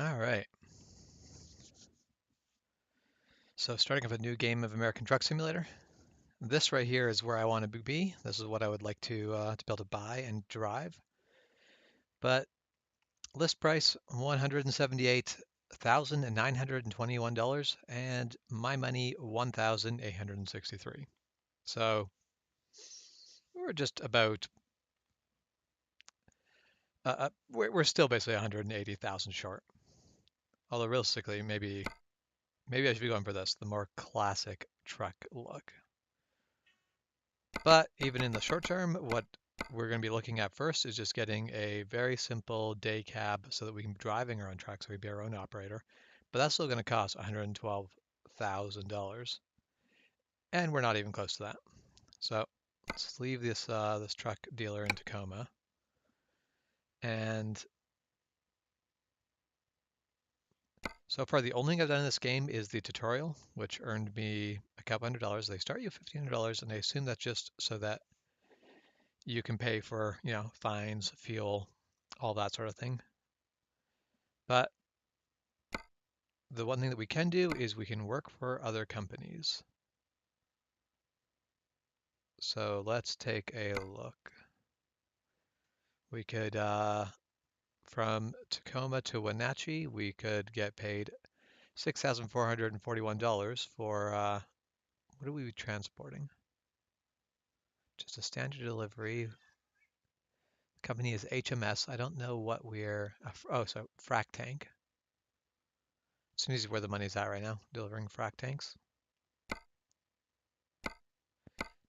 All right. So starting up a new game of American Truck Simulator. This right here is where I want to be. This is what I would like to be able to buy and drive. But list price $178,921 and my money 1,863. So we're just about we're still basically 180,000 short. Although realistically, maybe I should be going for this, the more classic truck look. But even in the short term, what we're going to be looking at first is just getting a very simple day cab so that we can be driving our own truck, so we be our own operator. But that's still going to cost $112,000, and we're not even close to that. So let's leave this truck dealer in Tacoma, and so far the only thing I've done in this game is the tutorial, which earned me a couple $100. They start you at $1,500, and I assume that's just so that you can pay for, fines, fuel, all that sort of thing. But the one thing that we can do is we can work for other companies. So let's take a look. We could, from Tacoma to Wenatchee, we could get paid $6,441 for, what are we transporting? Just a standard delivery. Company is HMS. I don't know what we're, so frac tank. Seems where the money's at right now, delivering frac tanks.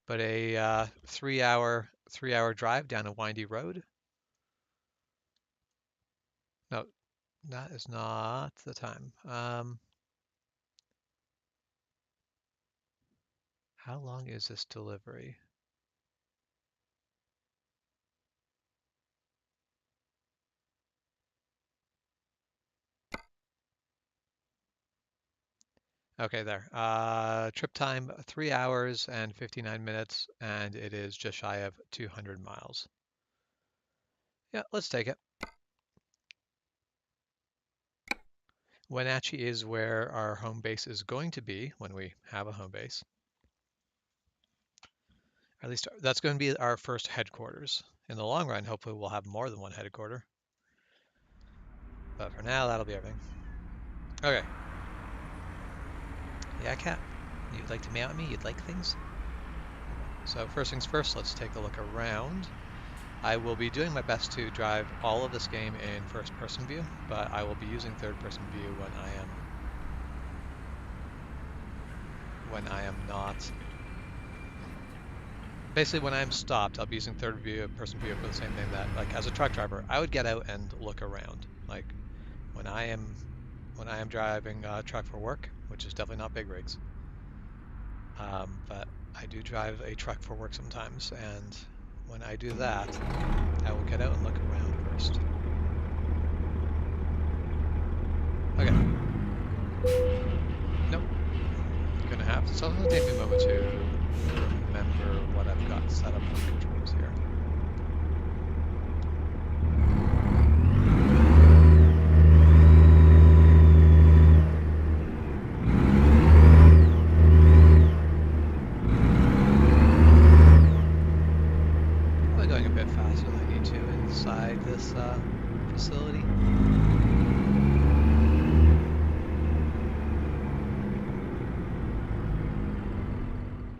But a 3-hour drive down a windy road. No, that is not the time. How long is this delivery? Okay, there. Trip time 3 hours and 59 minutes, and it is just shy of 200 miles. Yeah, let's take it. Wenatchee is where our home base is going to be when we have a home base. At least that's going to be our first headquarters. In the long run, hopefully we'll have more than one headquarter. But for now, that'll be everything. Okay. Yeah, cat. You'd like to meow at me? You'd like things? So first things first, let's take a look around. I will be doing my best to drive all of this game in first-person view, but I will be using third-person view when I am not. Basically, when I'm stopped, I'll be using third-person view for the same thing that, like, as a truck driver, I would get out and look around. Like, when I am driving a truck for work, which is definitely not big rigs, but I do drive a truck for work sometimes, and when I do that, I will get out and look around first. Okay. Nope. Gonna have to. So it's gonna take me a moment to remember what I've got set up for controls here. Probably going a bit faster than I need to inside this facility.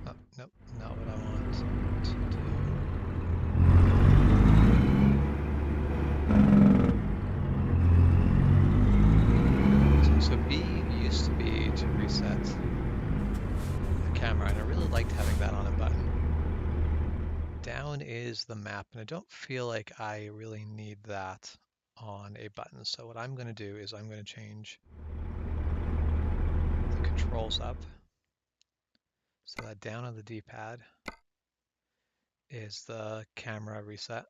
Oh, nope, not what I want to do. So B used to be to reset the camera, and I really liked having that on a button. Down is the map, and I don't feel like I really need that on a button. So what I'm going to do is I'm going to change the controls up so that down on the D-pad is the camera reset.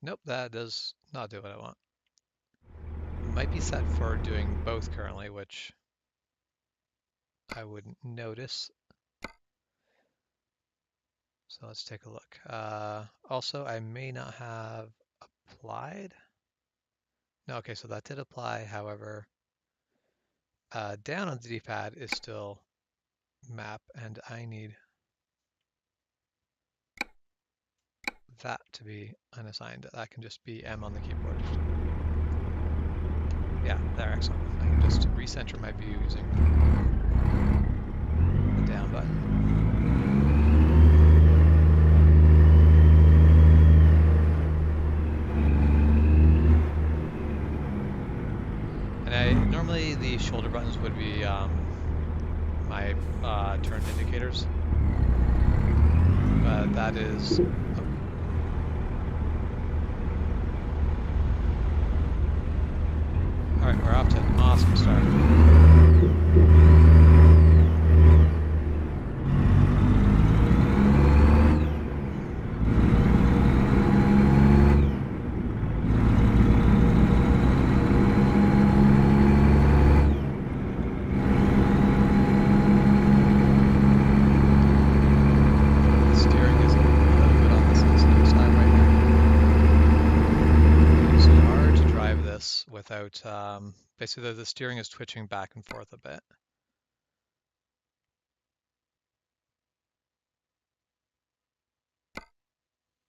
Nope, that does not do what I want. Might be set for doing both currently, which I wouldn't notice. So let's take a look. Also, I may not have applied. No, okay, so that did apply. However, down on the D-pad is still map, and I need that to be unassigned. That can just be M on the keyboard. Yeah, there, excellent. I can just recenter my view using the down button. And normally the shoulder buttons would be my turn indicators, but that is all right. We're off to an awesome start. Without basically the steering is twitching back and forth a bit.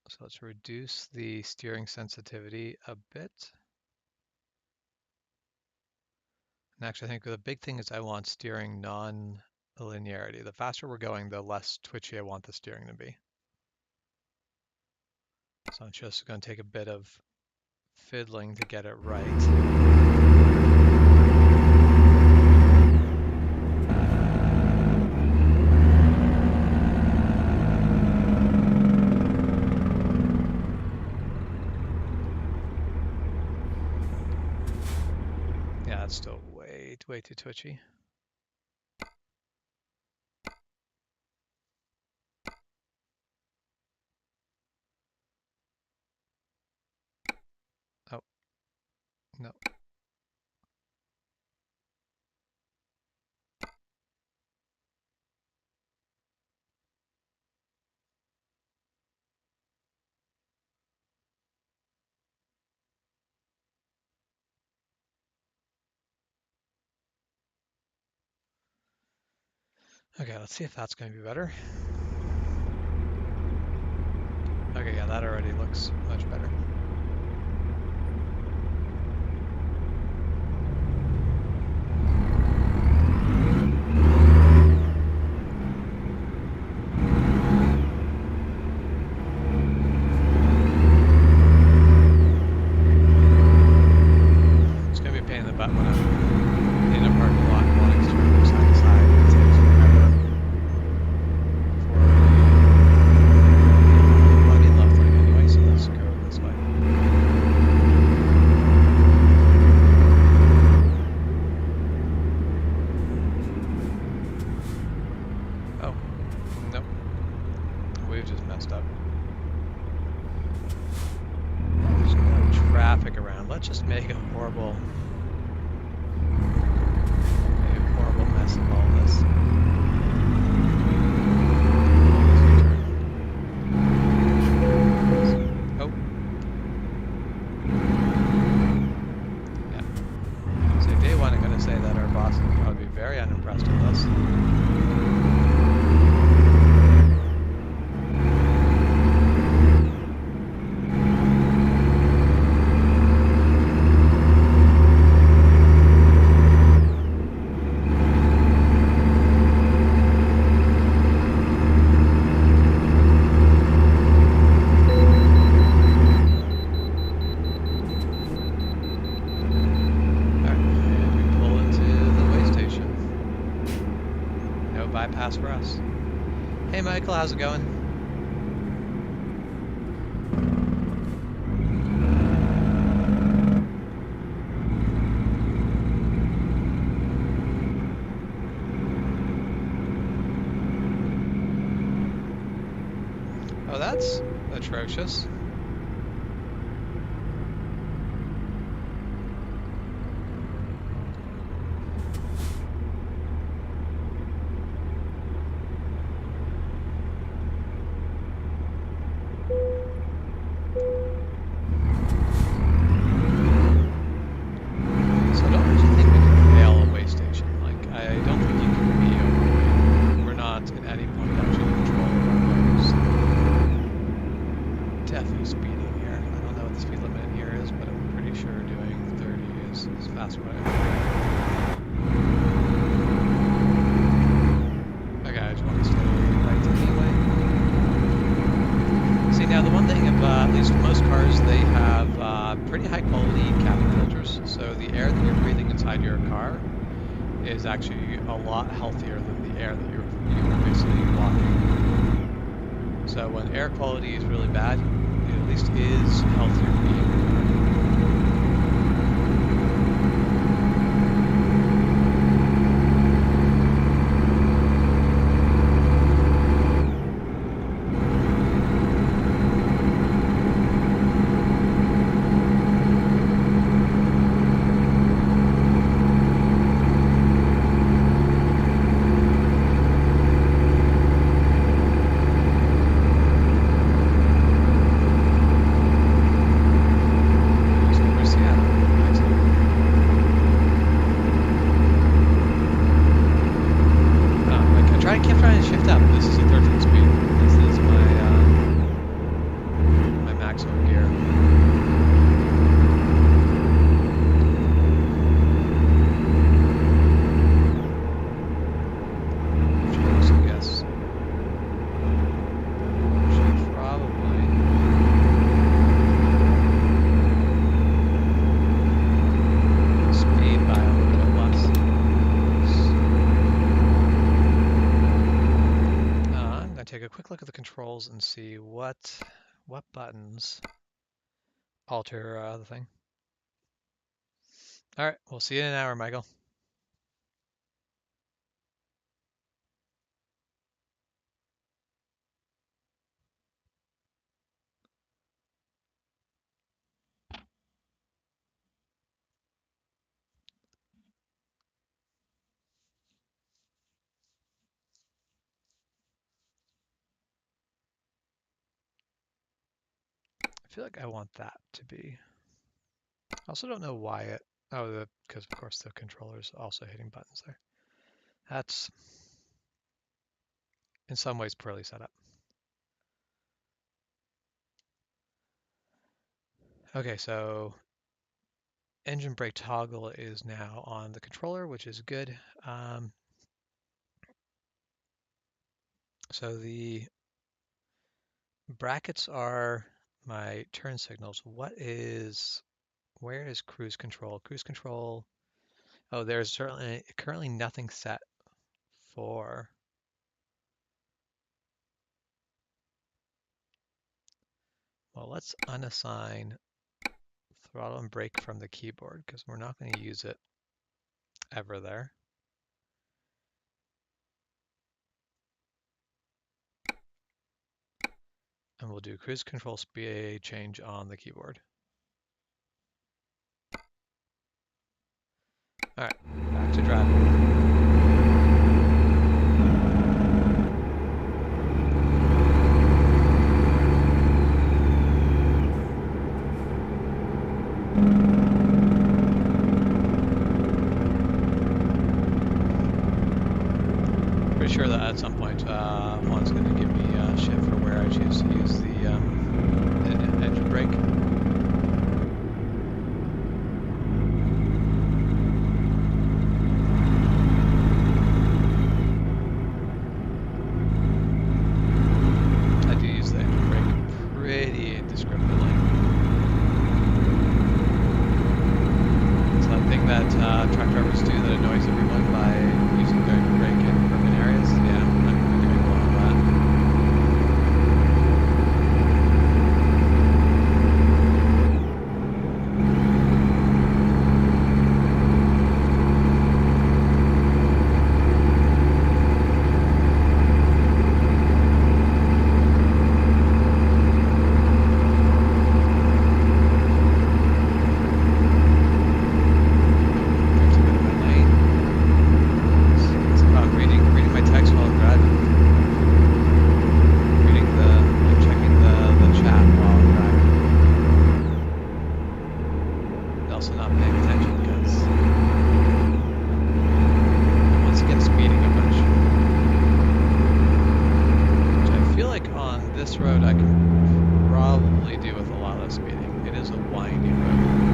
So let's reduce the steering sensitivity a bit. And actually I think the big thing is I want steering non-linearity. The faster we're going, the less twitchy I want the steering to be. So I'm just going to take a bit of fiddling to get it right. That's still way too twitchy. Oh, no. Okay, let's see if that's going to be better. Okay, yeah, that already looks much better. It's going to be a pain in the butt when I'm in a parking lot and wanting to turn from side to side. It takes forever for the plug-in left lane anyway, so let's go this way. Oh, nope. We've just messed up. There's no traffic around. Let's just make a horrible mess of all this. Oh. Yeah. So day one, I'm going to say that our boss will probably be very unimpressed with us. Bypass for us. Hey Michael, how's it going? Oh, that's atrocious. fast way. Okay, I just want to stay right anyway. See, now the one thing of at least most cars, they have pretty high quality cabin filters, so the air that you're breathing inside your car is actually a lot healthier than the air that you're basically walking. So when air quality is really bad, it at least is healthier to be in your car. Controls and see what buttons alter the thing. All right, we'll see you in an hour, Michael. I feel like I want that to be. I also don't know why it. Oh, because of course the controller's also hitting buttons there. That's in some ways poorly set up. Okay, so engine brake toggle is now on the controller, which is good. So the brackets are my turn signals. Where is cruise control? Cruise control. Oh, there's certainly currently nothing set for. Well, let's unassign throttle and brake from the keyboard because we're not going to use it ever there. And we'll do cruise control speed change on the keyboard. All right, back to driving. Pretty sure that at some point Juan's going to give me shit for where I choose to use the engine brake. I do use the engine brake pretty indiscriminately. It's that thing that truck drivers do that annoys everyone by using their engine brake in urban areas. Yeah, I'm doing a lot of that. This road I can probably do with a lot less speeding. It is a windy road.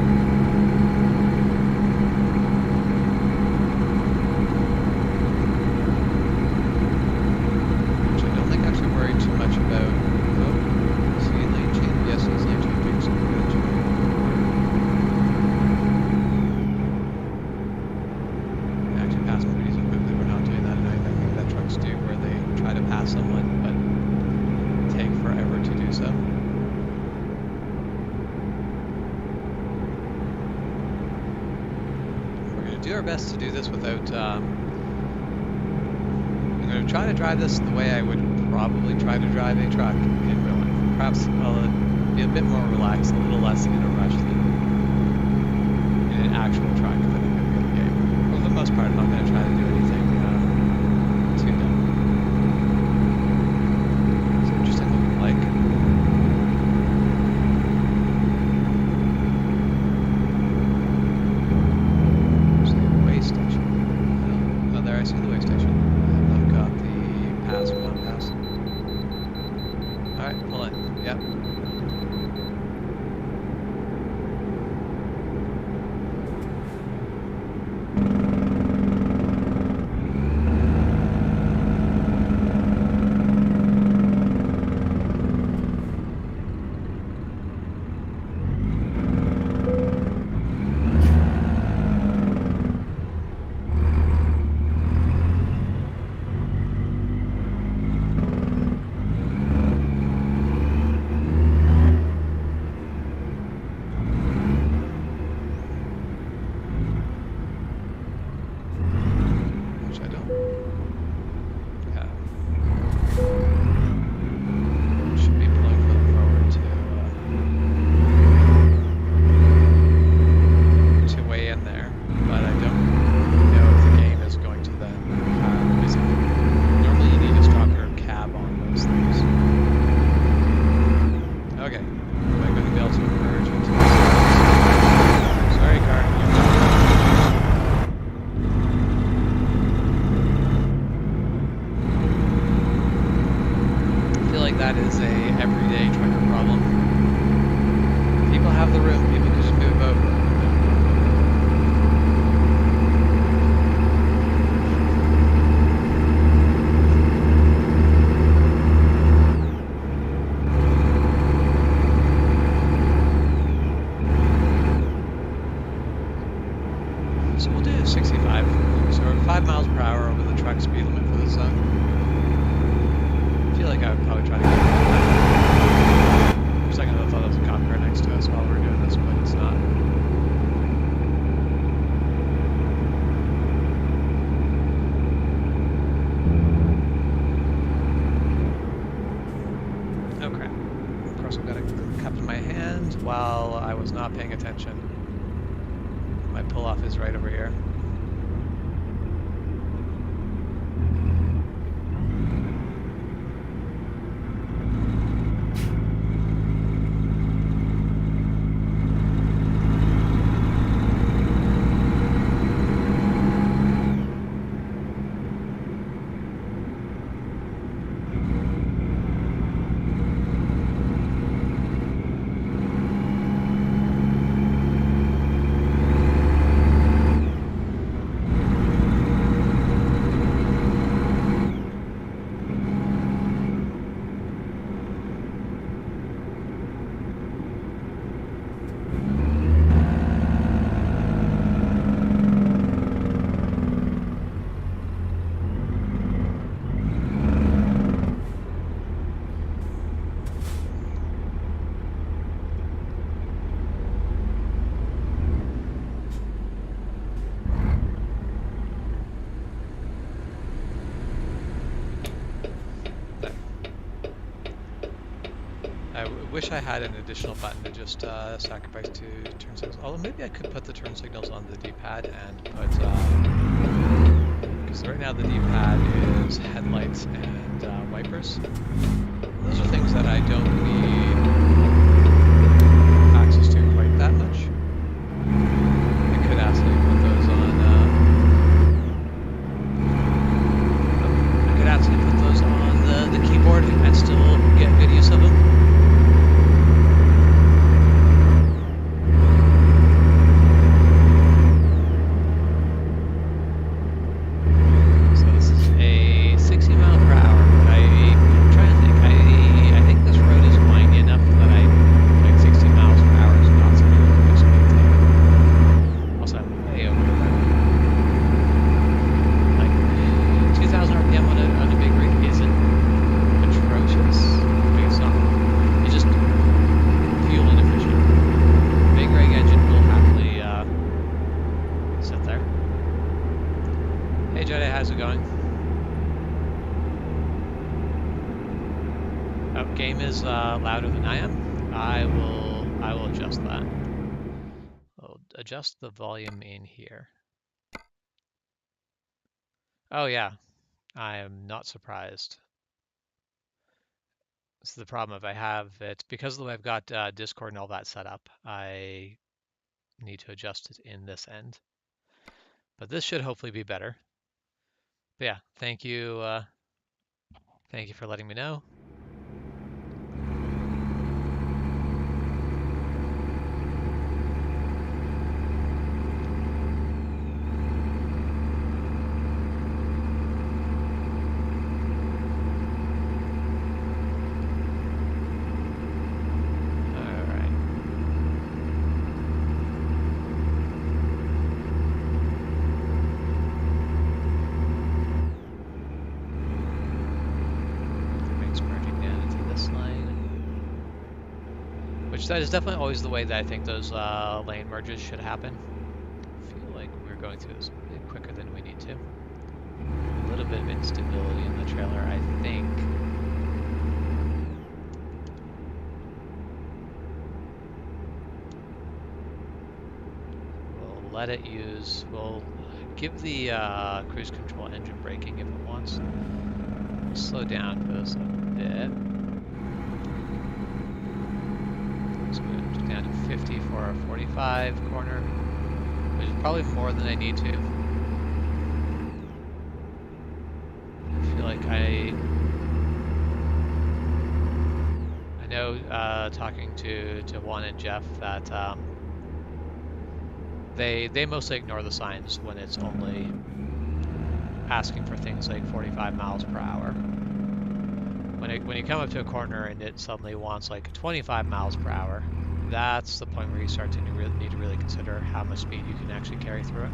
pass someone, but take forever to do so. We're going to do our best to do this without... I'm going to try to drive this the way I would probably try to drive a truck in real life. Perhaps I'll be a bit more relaxed, a little less in a rush than in an actual truck than in a real game. For the most part, I'm not going to try to do anything too dumb. It's interesting looking like. There's the way station. Oh, there, I see the way station. I've got the pass, one pass. Alright, pull in. Yep. That is a everyday trucker problem. People have the room, people can just move over. So we'll do 65. So we're 5 miles per hour over the truck speed limit for this zone. I feel like I would probably try to get for a second I thought there was a cop car next to us while we were doing this, but it's not. Okay. Of course I've got a cup in my hand while I was not paying attention. My pull-off is right over here. I wish I had an additional button to just sacrifice to turn signals. Although maybe I could put the turn signals on the D-pad and put, because right now the D-pad is headlights and wipers. Those are things that I don't need access to quite that much. I could actually put those on, I could actually put those on the keyboard and still get good use of them. Oh, game is louder than I am. I will adjust that. I'll adjust the volume in here. Oh yeah, I am not surprised. This is the problem if I have it because of the way I've got Discord and all that set up. I need to adjust it in this end, but this should hopefully be better. But yeah, thank you for letting me know. That is definitely always the way that I think those lane merges should happen. I feel like we're going through this a bit quicker than we need to. A little bit of instability in the trailer, I think. We'll let it use, we'll give the cruise control engine braking if it wants. We'll slow down for this a bit. Down to 50 for a 45 corner, which is probably more than I need to. I feel like I know talking to Juan and Jeff that they mostly ignore the signs when it's only asking for things like 45 miles per hour. When you come up to a corner and it suddenly wants like 25 miles per hour, that's the point where you start to need to really consider how much speed you can actually carry through it.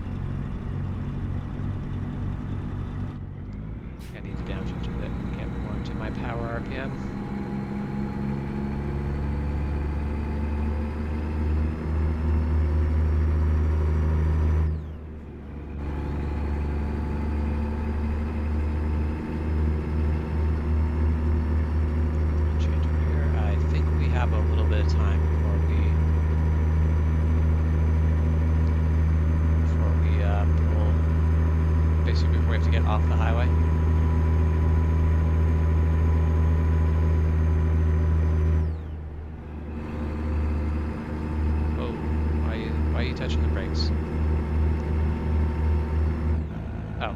I need to downshift a bit, get more into my power RPM. Change over here. I think we have a little bit of time before we pull, basically before we have to get off the highway. Why are you touching the brakes? Oh.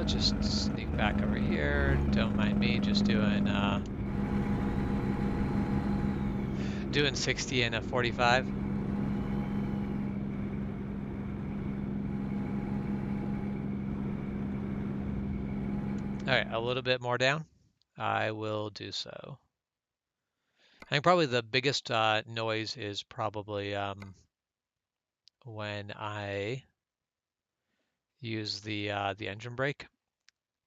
Just sneak back over here. Don't mind me just doing 60 and a 45. All right, a little bit more down. I will do so. I think probably the biggest noise is probably when I use the engine brake.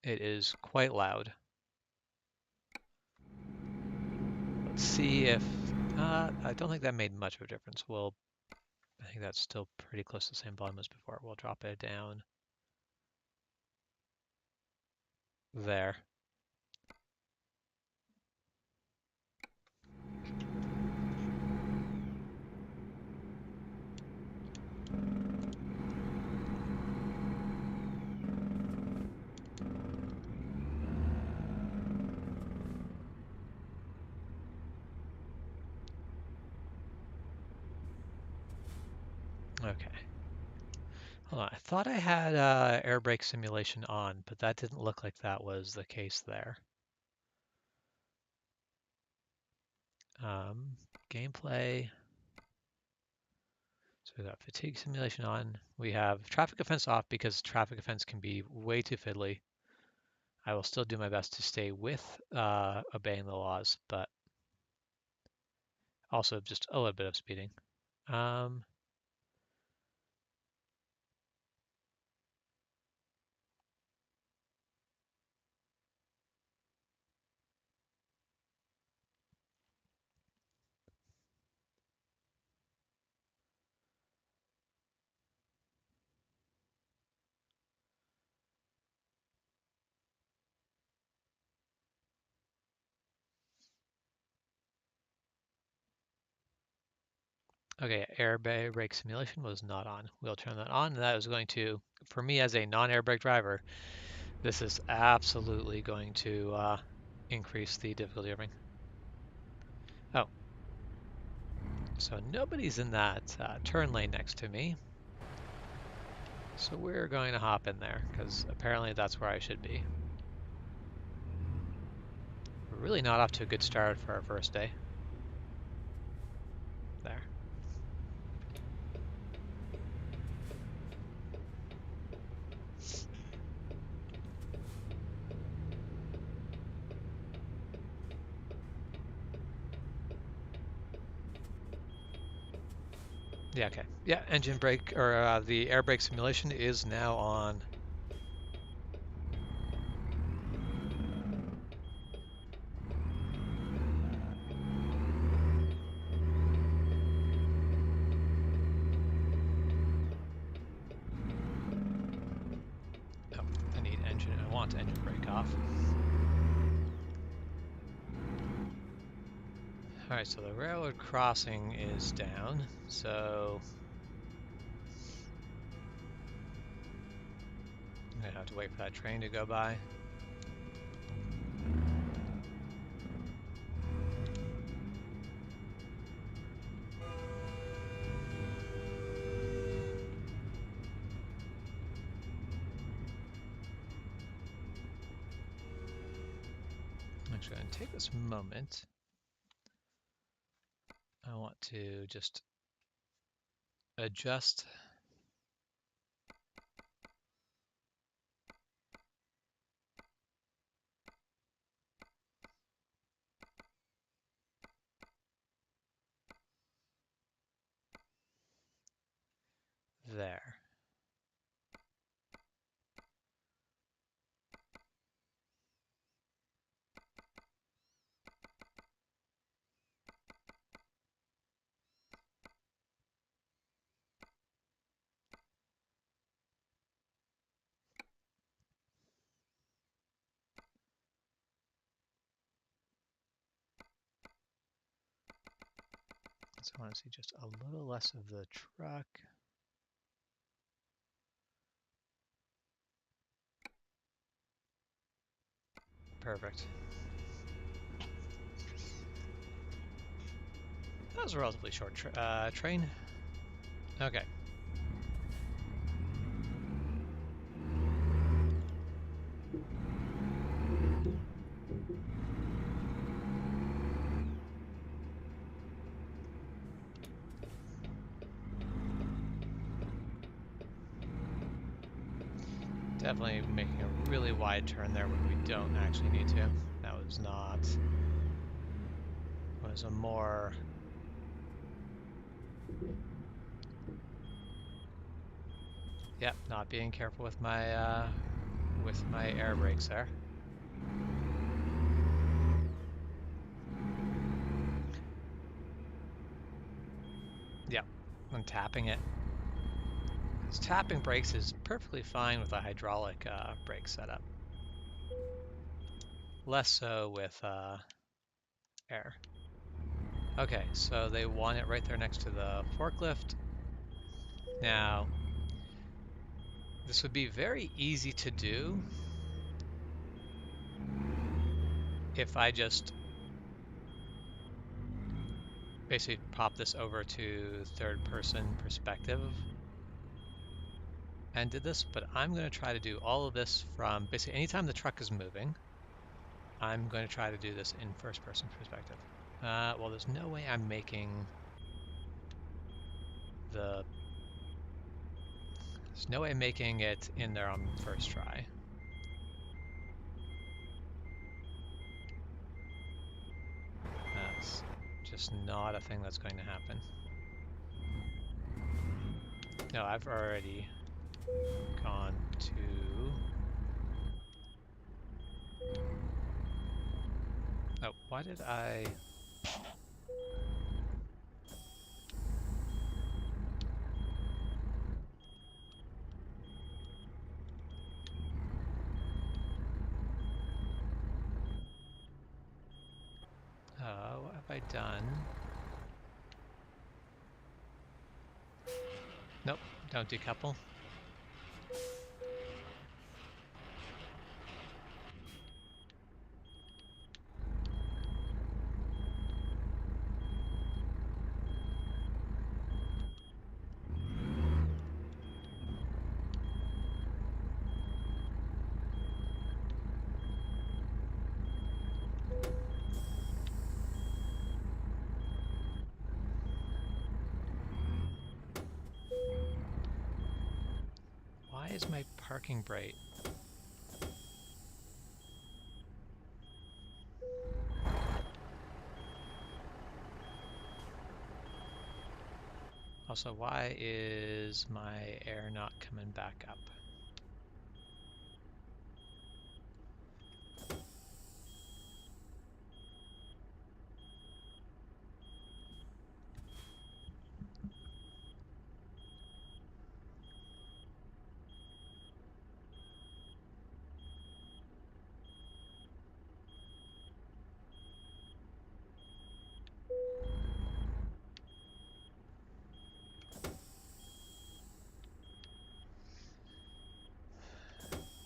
It is quite loud. Let's see if I don't think that made much of a difference. I think that's still pretty close to the same volume as before. We'll drop it down there. Okay. Hold on. I thought I had air brake simulation on, but that didn't look like that was the case there. Gameplay. So we got fatigue simulation on. We have traffic offense off because traffic offense can be way too fiddly. I will still do my best to stay with obeying the laws, but also just a little bit of speeding. Okay, air brake simulation was not on. We'll turn that on, and that is going to, for me as a non-air brake driver, this is absolutely going to increase the difficulty of ring. Oh, so nobody's in that turn lane next to me. So we're going to hop in there, because apparently that's where I should be. We're really not off to a good start for our first day. There. Yeah, okay. Yeah, engine brake, or the air brake simulation is now on. Oh, I want engine brake off. Alright, so the railroad crossing is down, so I'm gonna have to wait for that train to go by. I'm actually going to take this moment. I want to just adjust. There. So I want to see just a little less of the truck. Perfect. That was a relatively short train. Okay. Definitely making a really wide turn there when we don't actually need to. That was not... was a more... Yep, not being careful with my air brakes there. Yep, I'm tapping it. Tapping brakes is perfectly fine with a hydraulic brake setup. Less so with air. Okay, so they want it right there next to the forklift. Now, this would be very easy to do if I just basically pop this over to third person perspective and did this, but I'm going to try to do all of this from basically anytime the truck is moving, I'm going to try to do this in first person perspective. Well, there's no way I'm making there's no way I'm making it in there on first try. That's just not a thing that's going to happen. No, I've already gone to... Oh, why did I... what have I done? Nope, don't decouple. Why is my parking bright? Also, why is my air not coming back up?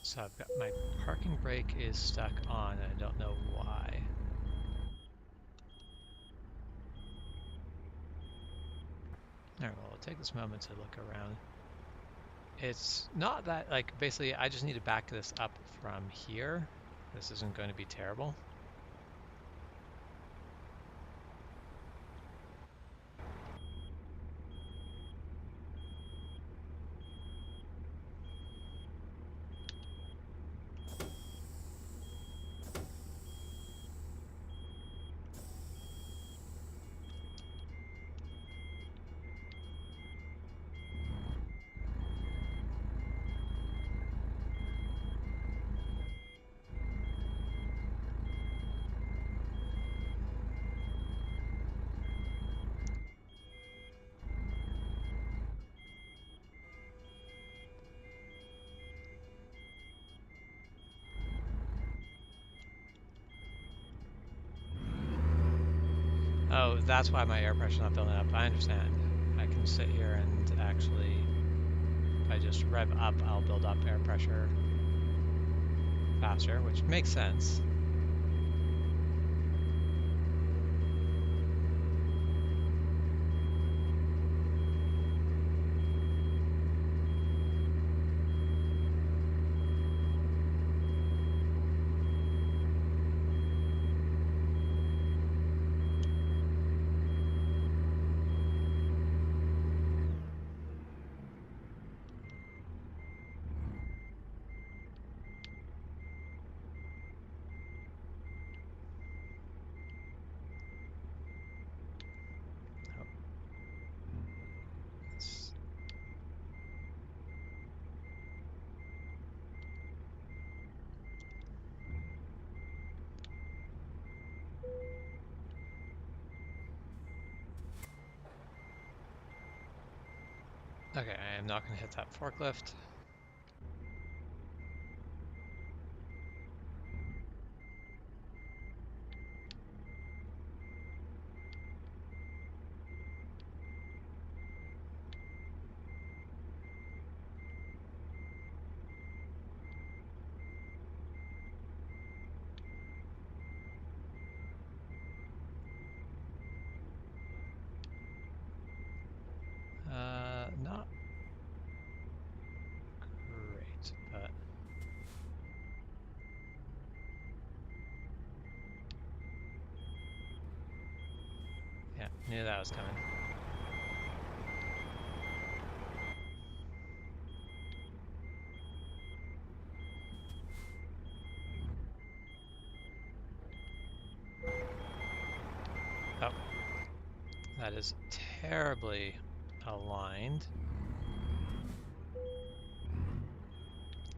So I've got my parking brake is stuck on, and I don't know why. Alright, well, I'll take this moment to look around. It's not that, like, basically I just need to back this up from here. This isn't going to be terrible. Oh, that's why my air pressure's not building up. I understand. I can sit here and actually, if I just rev up, I'll build up air pressure faster, which makes sense. Okay, I am not going to hit that forklift. Not great, but yeah, knew that was coming. Oh, that is terribly aligned.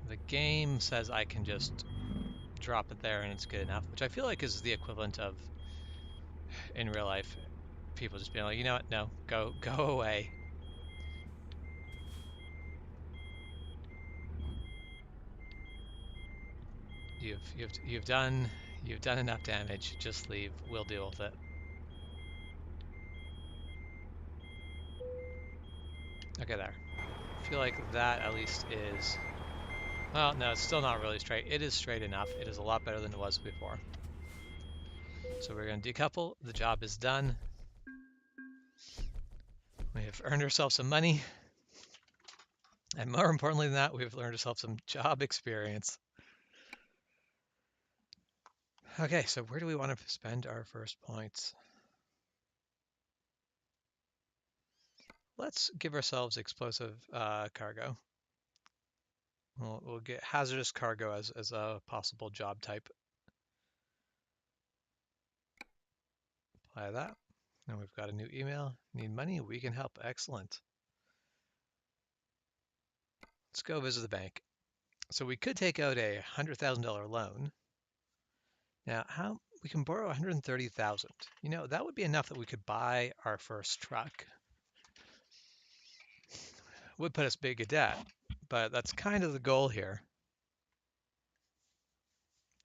The game says I can just drop it there and it's good enough, which I feel like is the equivalent of, in real life, people just being like, you know what, no, go away. You've done enough damage. Just leave. We'll deal with it. Okay, there. I feel like that at least is, well, no, it's still not really straight. It is straight enough. It is a lot better than it was before. So we're going to decouple. The job is done. We have earned ourselves some money. And more importantly than that, we've learned ourselves some job experience. Okay, so where do we want to spend our first points? Let's give ourselves explosive cargo. We'll get hazardous cargo as a possible job type. Apply that. And we've got a new email. Need money? We can help. Excellent. Let's go visit the bank. So we could take out a $100,000 loan. Now, how we can borrow 130,000. You know, that would be enough that we could buy our first truck. Would put us big in debt, but that's kind of the goal here.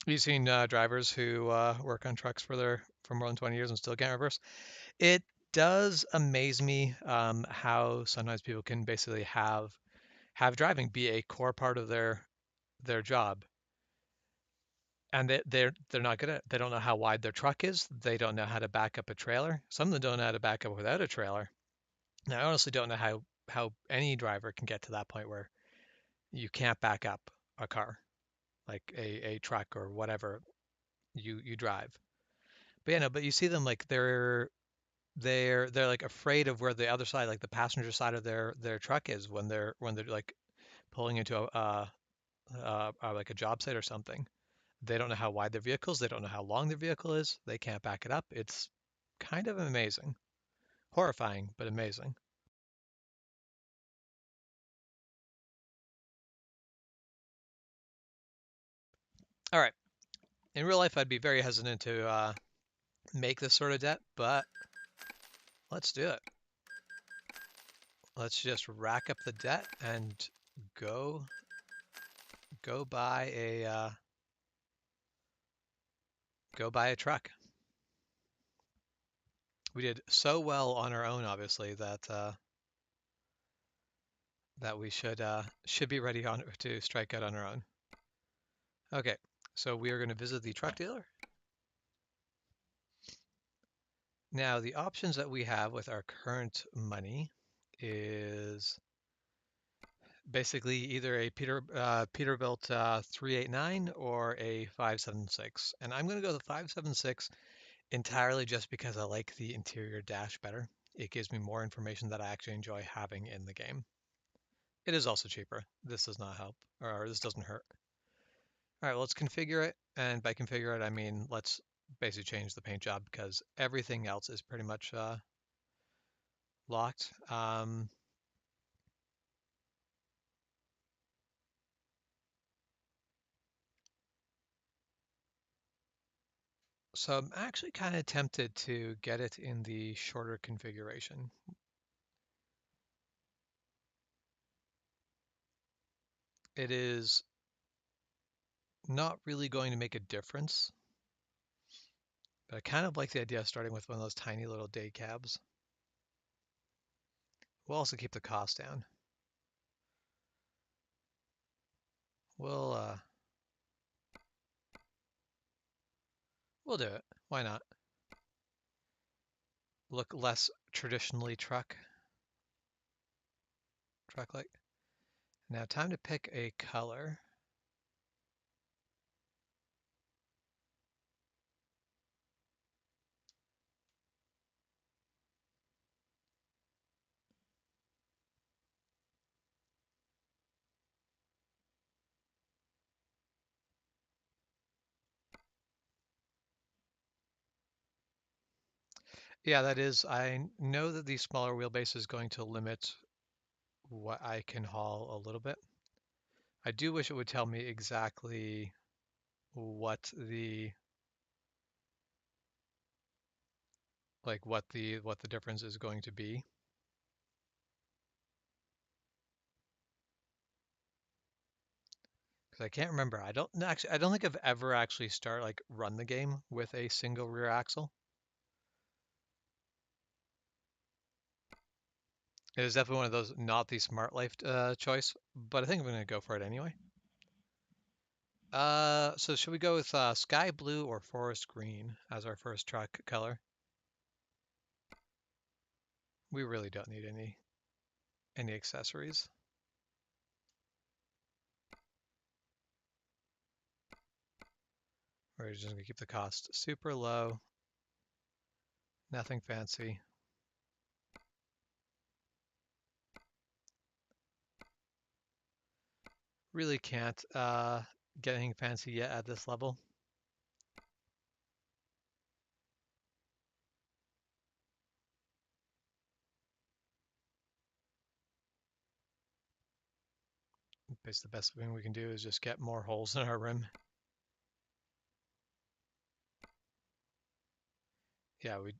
You've seen drivers who work on trucks for more than 20 years and still can't reverse. It does amaze me how sometimes people can basically have driving be a core part of their job, and they're not good at it. They don't know how wide their truck is. They don't know how to back up a trailer. Some of them don't know how to back up without a trailer. Now, I honestly don't know how any driver can get to that point where you can't back up a car, like a truck or whatever you drive. But yeah, no, but you see them like they're like afraid of where the other side, like the passenger side of their truck is when they're like pulling into like a job site or something. They don't know how wide their vehicles. They don't know how long their vehicle is. They can't back it up. It's kind of amazing, horrifying, but amazing. All right. In real life, I'd be very hesitant to make this sort of debt, but let's do it. Let's just rack up the debt and go go buy a go buy a truck. We did so well on our own, obviously, that we should be ready on to strike out on our own. Okay, so we are going to visit the truck dealer. Now, the options that we have with our current money is basically either a Peterbilt 389 or a 576. And I'm going to go the 576 entirely just because I like the interior dash better. It gives me more information that I actually enjoy having in the game. It is also cheaper. This does not help, or this doesn't hurt. All right, well, let's configure it. And by configure it, I mean let's basically change the paint job because everything else is pretty much locked. So I'm actually kind of tempted to get it in the shorter configuration. It is not really going to make a difference, but I kind of like the idea of starting with one of those tiny little day cabs. We'll also keep the cost down. We'll uh, we'll do it. Why not? Look less traditionally truck-like. Now time to pick a color. Yeah, that is. I know that the smaller wheelbase is going to limit what I can haul a little bit. I do wish it would tell me exactly what the what the difference is going to be. Because I can't remember. I don't actually. I don't think I've ever actually run the game with a single rear axle. It is definitely one of those not the smart life choice, but I think I'm going to go for it anyway. So should we go with sky blue or forest green as our first truck color? We really don't need any accessories. We're just going to keep the cost super low, nothing fancy. Really can't get anything fancy yet at this level. Basically, the best thing we can do is just get more holes in our rim. Yeah, we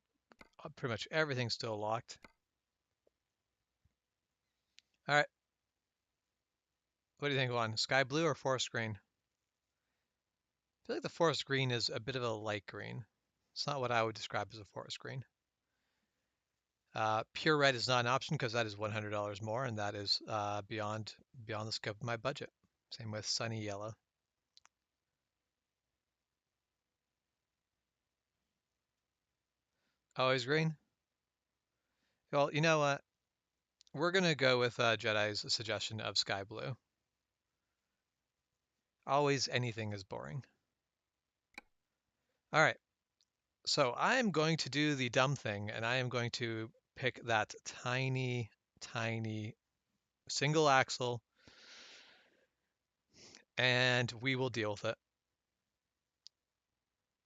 pretty much everything's still locked. All right, what do you think, Juan? Sky blue or forest green? I feel like the forest green is a bit of a light green. It's not what I would describe as a forest green. Pure red is not an option because that is $100 more, and that is beyond the scope of my budget. Same with sunny yellow. Always green. Well, you know what? We're gonna go with Jedi's suggestion of sky blue. Always anything is boring. All right, so I am going to do the dumb thing, and I am going to pick that tiny, tiny single axle, and we will deal with it.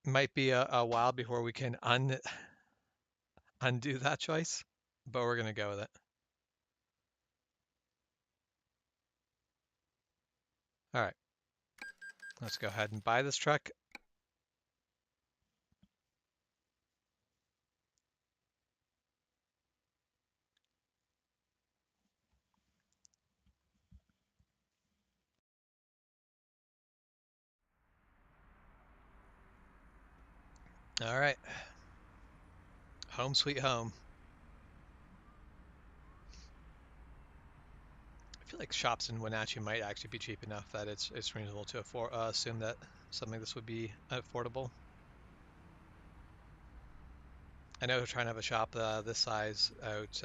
Might be a while before we can undo that choice, but we're gonna go with it. All right, let's go ahead and buy this truck. All right, home sweet home. I feel like shops in Wenatchee might actually be cheap enough that it's reasonable to assume that something like this would be affordable. I know trying to have a shop this size out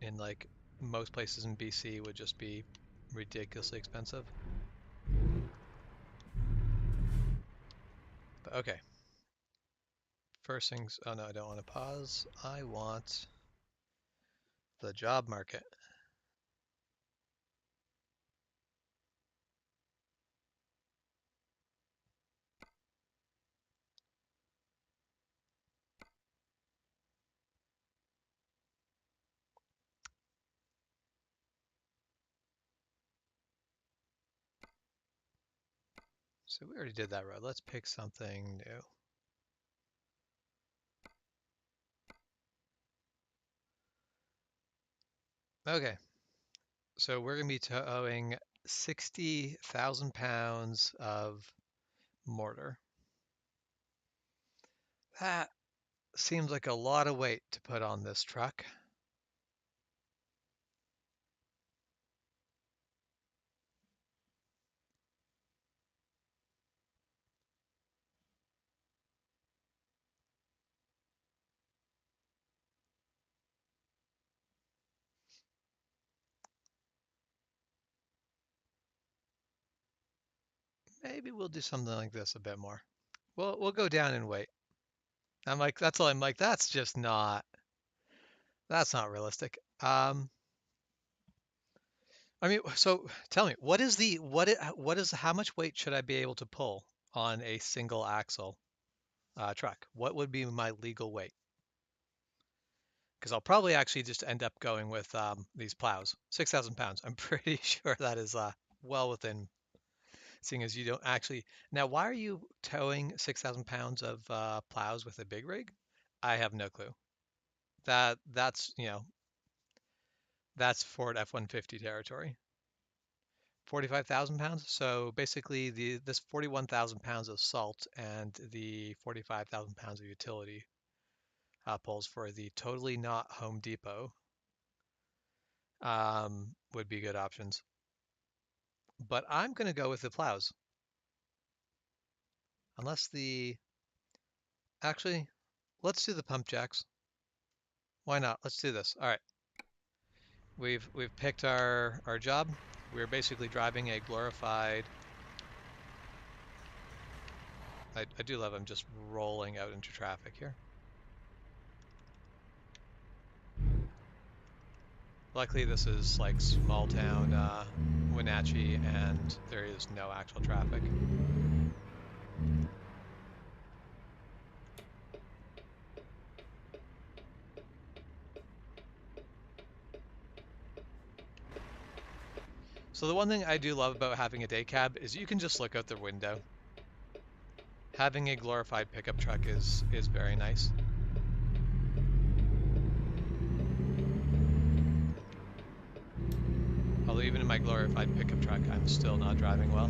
in like most places in BC would just be ridiculously expensive. But okay, first things. Oh no, I don't want to pause. I want the job market. So we already did that road. Let's pick something new. Okay, so we're gonna be towing 60,000 pounds of mortar. That seems like a lot of weight to put on this truck. Maybe we'll do something like this a bit more. We'll go down and wait. I'm like, that's all. I'm like, that's not realistic. I mean, so tell me, what is how much weight should I be able to pull on a single axle truck? What would be my legal weight? Because I'll probably actually just end up going with these plows. 6,000 pounds. I'm pretty sure that is well within, seeing as you don't actually. Now, why are you towing 6,000 pounds of plows with a big rig? I have no clue. That's Ford F-150 territory. 45,000 pounds. So basically, this 41,000 pounds of salt and the 45,000 pounds of utility poles for the totally not Home Depot would be good options. But I'm going to go with the plows. Unless the... Actually, let's do the pump jacks. Why not? Let's do this. All right. We've picked our job. We're basically driving a glorified... I do love I'm just rolling out into traffic here. Luckily, this is like small town Wenatchee, and there is no actual traffic. So the one thing I do love about having a day cab is you can just look out the window. Having a glorified pickup truck is very nice. Although even in my glorified pickup truck, I'm still not driving well.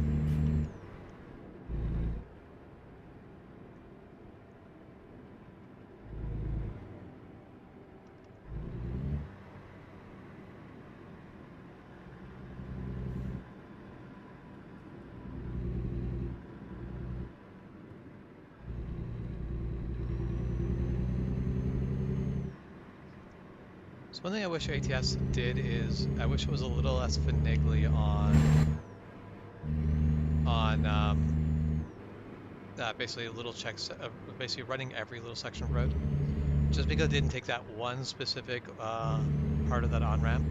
So one thing I wish ATS did is I wish it was a little less finagly on basically little checks, basically running every little section of road. Just because it didn't take that one specific part of that on-ramp,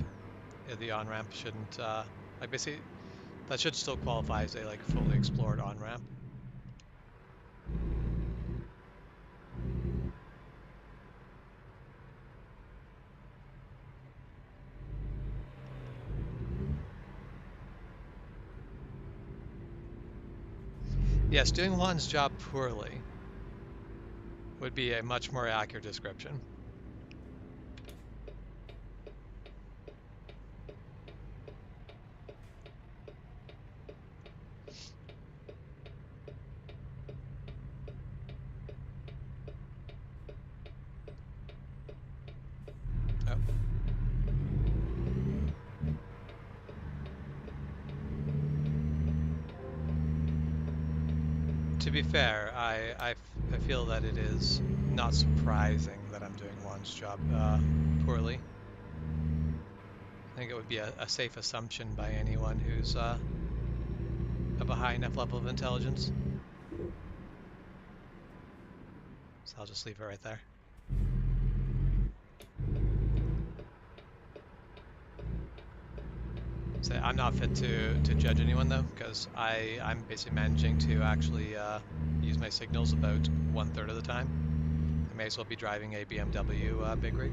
the on-ramp shouldn't, like basically, that should still qualify as a like fully explored on-ramp. Yes, doing Juan's job poorly would be a much more accurate description. Oh. To be fair, I feel that it is not surprising that I'm doing Juan's job poorly. I think it would be a safe assumption by anyone who's of a high enough level of intelligence. So I'll just leave it right there. So I'm not fit to judge anyone though, because I'm basically managing to actually use my signals about 1/3 of the time. I may as well be driving a BMW big rig.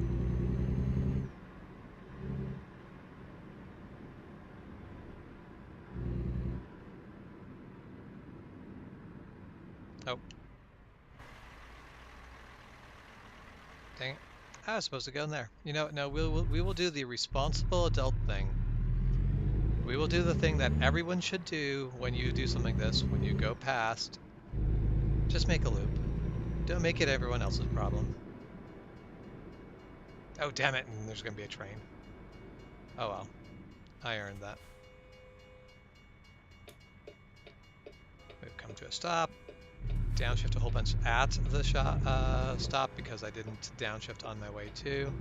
Oh. Dang it. I was supposed to go in there. You know, no, we will do the responsible adult thing. We will do the thing that everyone should do when you do something like this. When you go past, just make a loop. Don't make it everyone else's problem. Oh, damn it, and there's going to be a train. Oh well, I earned that. We've come to a stop. Downshift a whole bunch at the stop because I didn't downshift on my way to.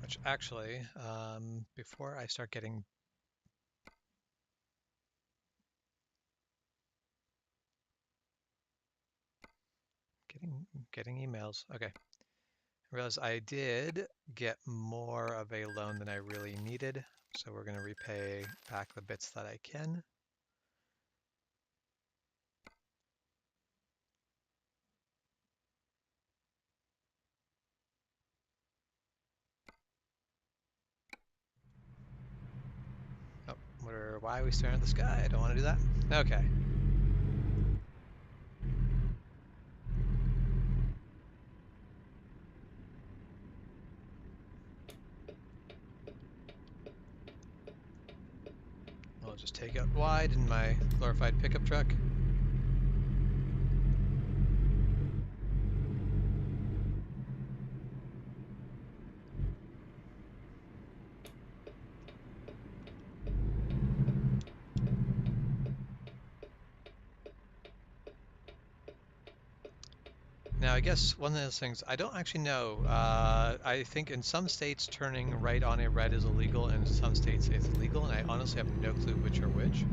Which actually, before I start getting emails, okay. I realized I did get more of a loan than I really needed, so we're going to repay back the bits that I can. Why are we staring at the sky? I don't want to do that. Okay. I'll just take out wide in my glorified pickup truck. Now, I guess one of those things, I don't actually know. I think in some states turning right on a red is illegal, and in some states it's legal, and I honestly have no clue which are which.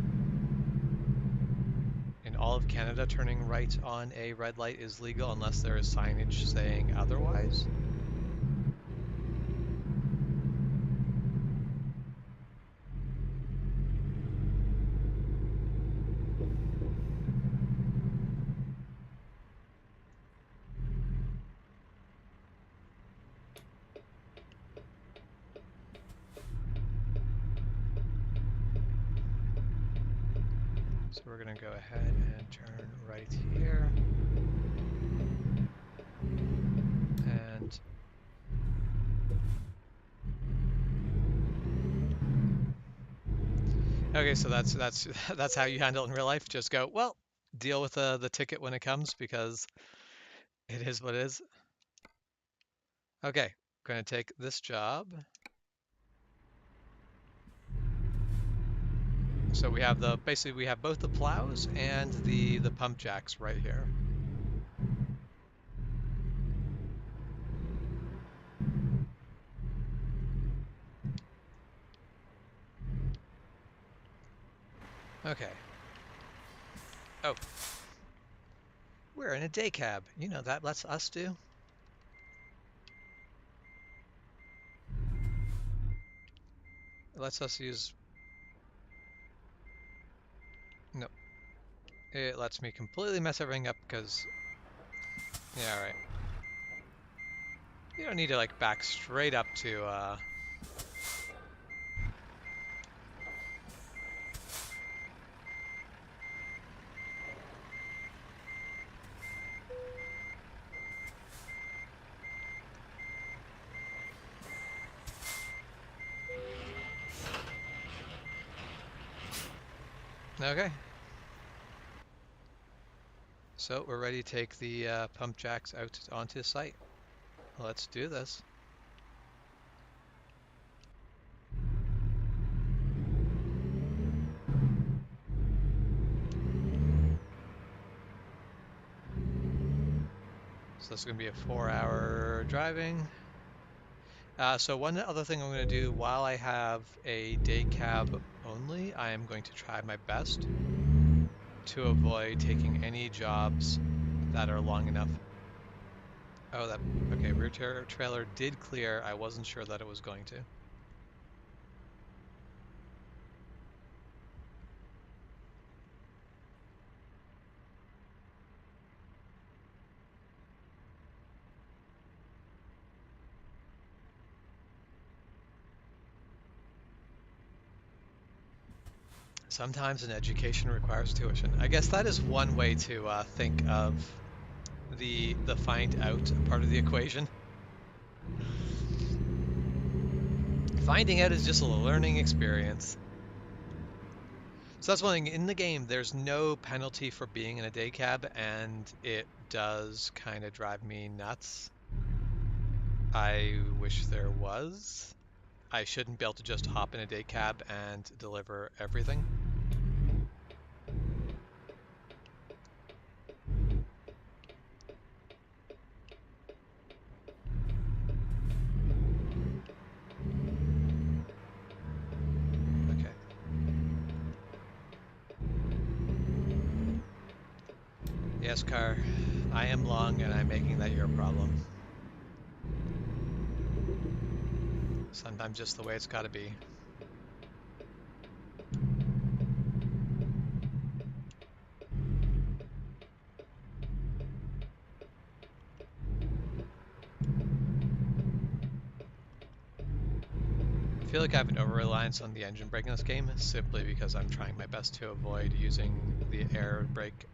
In all of Canada, turning right on a red light is legal unless there is signage saying otherwise. So we're going to go ahead and turn right here. And okay, so that's that's how you handle it in real life. Just go, well, deal with the ticket when it comes because it is what it is. Okay, going to take this job. So we have basically we have both the plows and the pump jacks right here. Okay. Oh. We're in a day cab. You know that lets us do. It lets us use. No. It lets me completely mess everything up because. Yeah, all right. You don't need to like back straight up to. Okay. So we're ready to take the pump jacks out onto the site. Let's do this. So this is going to be a 4-hour driving. So one other thing I'm going to do while I have a day cab only, I am going to try my best to avoid taking any jobs that are long enough. Oh, okay, rear trailer did clear. I wasn't sure that it was going to. Sometimes an education requires tuition. I guess that is one way to think of the find out part of the equation. Finding out is just a learning experience. So that's one thing. In the game, there's no penalty for being in a day cab, and it does kind of drive me nuts. I wish there was. I shouldn't be able to just hop in a day cab and deliver everything. Okay. Yes, car. I am long and I'm making that your problem. Sometimes just the way it's got to be. feel like I have an over-reliance on the engine brake in this game simply because I'm trying my best to avoid using the air brake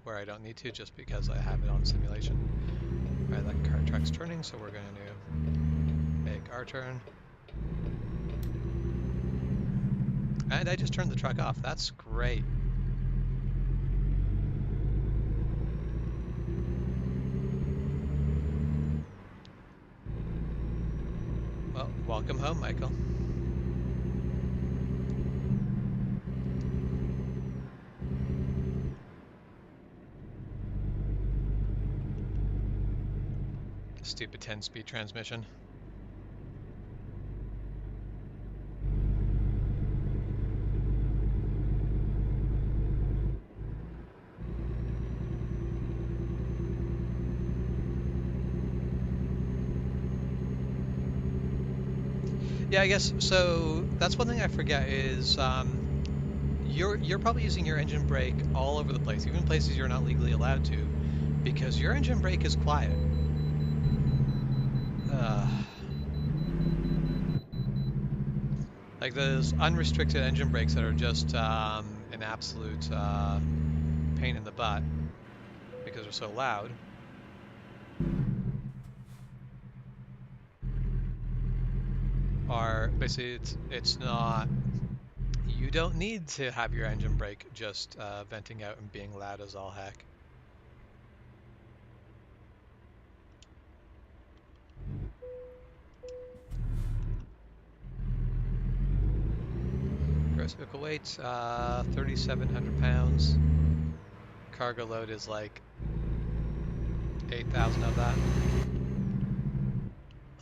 where I don't need to, just because I have it on simulation. Alright, that truck's turning, so we're going to make our turn. And I just turned the truck off. That's great. Well, welcome home, Michael. Stupid 10-speed transmission. Yeah, I guess so. That's one thing I forget is you're probably using your engine brake all over the place, even places you're not legally allowed to, because your engine brake is quiet. Like those unrestricted engine brakes that are just an absolute pain in the butt because they're so loud. Are basically it's not. You don't need to have your engine brake just venting out and being loud as all heck. Gross vehicle weight, 3,700 pounds. Cargo load is like 8,000 of that.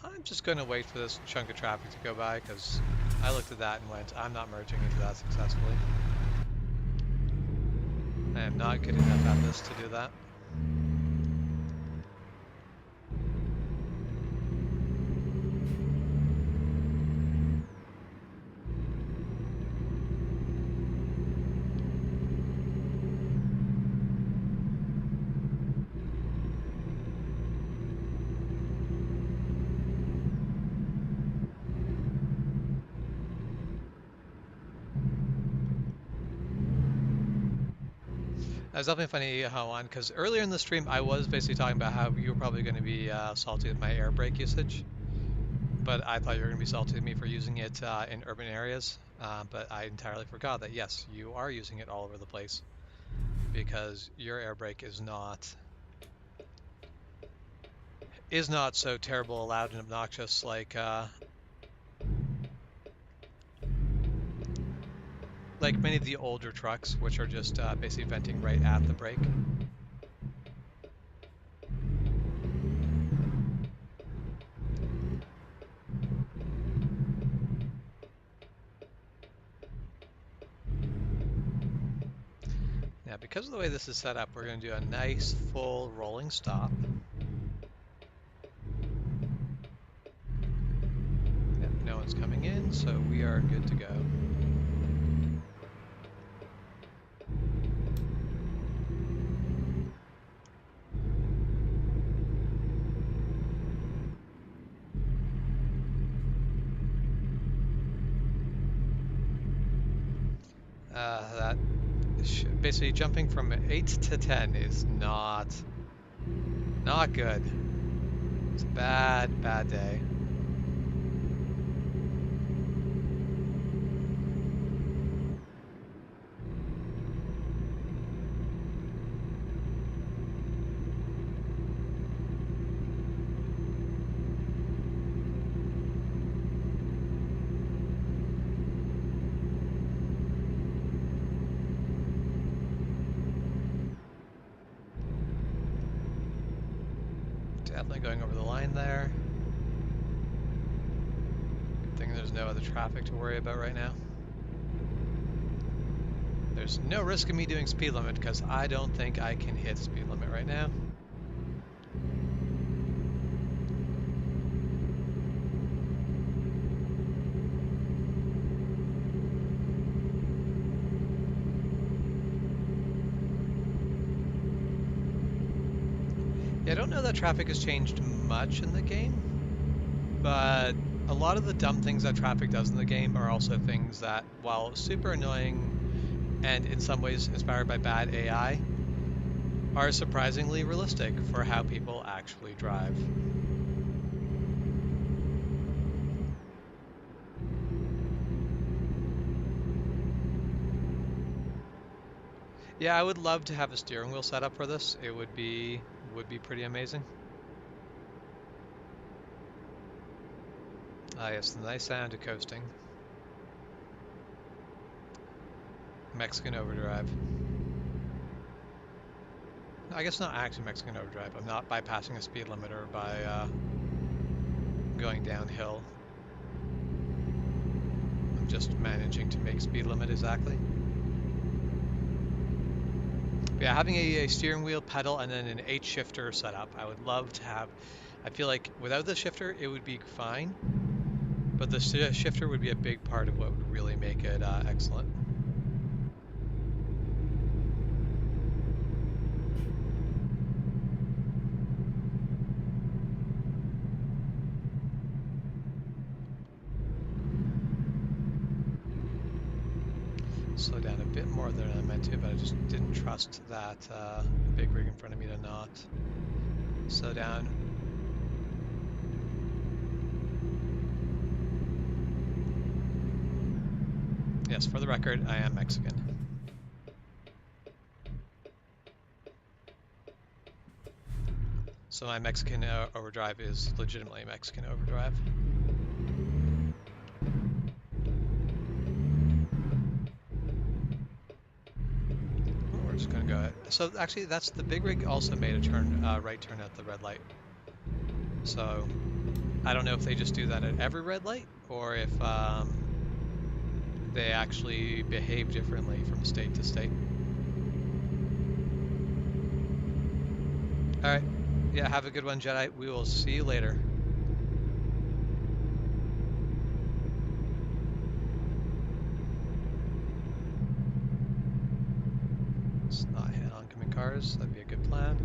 I'm just going to wait for this chunk of traffic to go by because I looked at that and went, I'm not merging into that successfully. I am not good enough at this to do that. That was definitely funny, Juan, because earlier in the stream I was basically talking about how you were probably going to be salty with my air brake usage, but I thought you were going to be salty with me for using it in urban areas, but I entirely forgot that yes, you are using it all over the place because your air brake is not so terrible, loud, and obnoxious like many of the older trucks, which are just basically venting right at the brake. Now, because of the way this is set up, we're going to do a nice full rolling stop. Yep, no one's coming in, so we are good to go. That basically jumping from 8 to 10 is not good. It's a bad day. Definitely going over the line there. Good thing there's no other traffic to worry about right now. There's no risk of me doing speed limit because I don't think I can hit speed limit right now. Yeah, I don't know that traffic has changed much in the game, but a lot of the dumb things that traffic does in the game are also things that, while super annoying and in some ways inspired by bad AI, are surprisingly realistic for how people actually drive. Yeah, I would love to have a steering wheel set up for this. It would be pretty amazing. Ah, yes, the nice sound of coasting. Mexican overdrive. I guess not actually Mexican overdrive. I'm not bypassing a speed limiter by going downhill. I'm just managing to make speed limit exactly. But yeah, having a steering wheel, pedal, and then an 8 shifter setup. I would love to have. I feel like without the shifter, it would be fine, but the shifter would be a big part of what would really make it excellent. Slow down a bit more than I meant to, but I just didn't trust that big rig in front of me to not slow down. Yes, for the record, I am Mexican. So my Mexican overdrive is legitimately Mexican overdrive. We're just gonna go. So actually, that's the big rig also made a turn, right turn at the red light. So I don't know if they just do that at every red light or if they actually behave differently from state to state. All right. Yeah, have a good one, Jedi. We will see you later. Let's not hit oncoming cars. That'd be a good plan.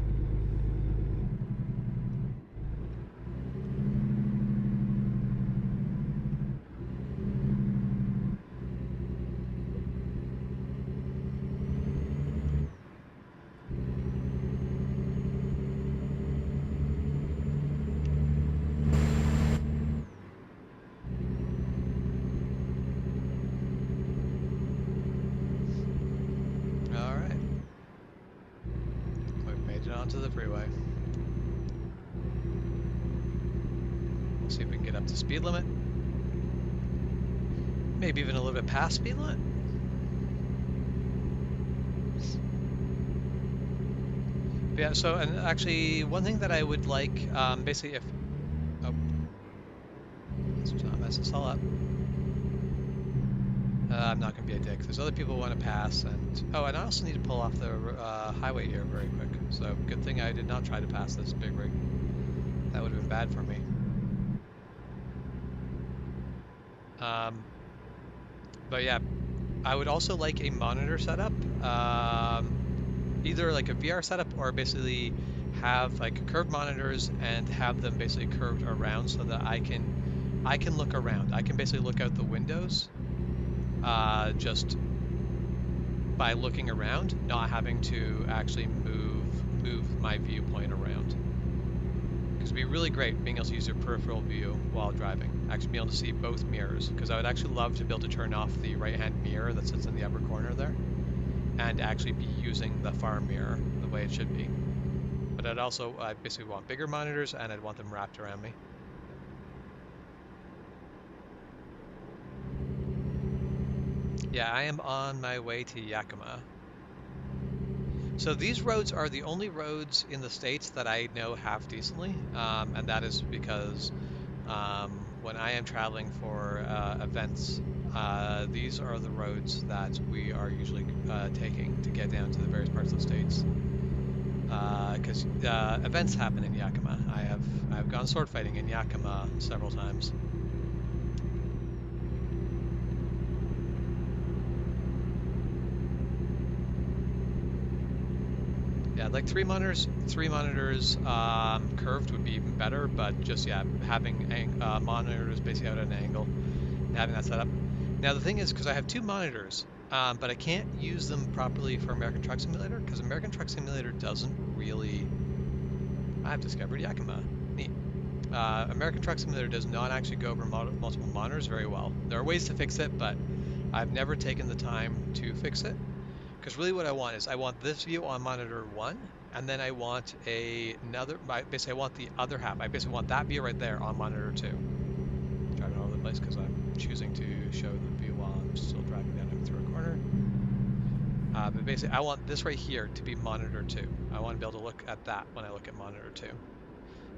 All right. We've made it onto the freeway. We'll see if we can get up to speed limit. Maybe even a little bit past speed limit. But yeah, so, and actually one thing that I would like, basically if, oh, let's not mess this all up. I'm not going to be a dick. There's other people who want to pass, and oh, and I also need to pull off the highway here very quick. So good thing I did not try to pass this big rig. That would have been bad for me. But yeah, I would also like a monitor setup, either like a VR setup or basically have like curved monitors and have them basically curved around so that I can look around. I can basically look out the windows just by looking around, not having to actually move my viewpoint around. Because it'd be really great being able to use your peripheral view while driving. Actually being able to see both mirrors, because I would actually love to be able to turn off the right-hand mirror that sits in the upper corner there and actually be using the far mirror the way it should be. But I basically want bigger monitors and I'd want them wrapped around me. Yeah, I am on my way to Yakima. So these roads are the only roads in the States that I know half decently, and that is because when I am traveling for events, these are the roads that we are usually taking to get down to the various parts of the States. Because events happen in Yakima. I've gone sword fighting in Yakima several times. Yeah, like three monitors curved would be even better, but just, yeah, having monitors basically out at an angle, having that set up. Now the thing is, because I have two monitors, but I can't use them properly for American Truck Simulator, because American Truck Simulator doesn't really... I've discovered Yakima. Neat. American Truck Simulator does not actually go over multiple monitors very well. There are ways to fix it, but I've never taken the time to fix it. Because really what I want is I want this view on monitor 1, and then I want basically I want the other half. I basically want that view right there on monitor 2. Driving all over the place because I'm choosing to show the view while I'm still driving down through a corner. But basically I want this right here to be monitor 2. I want to be able to look at that when I look at monitor 2.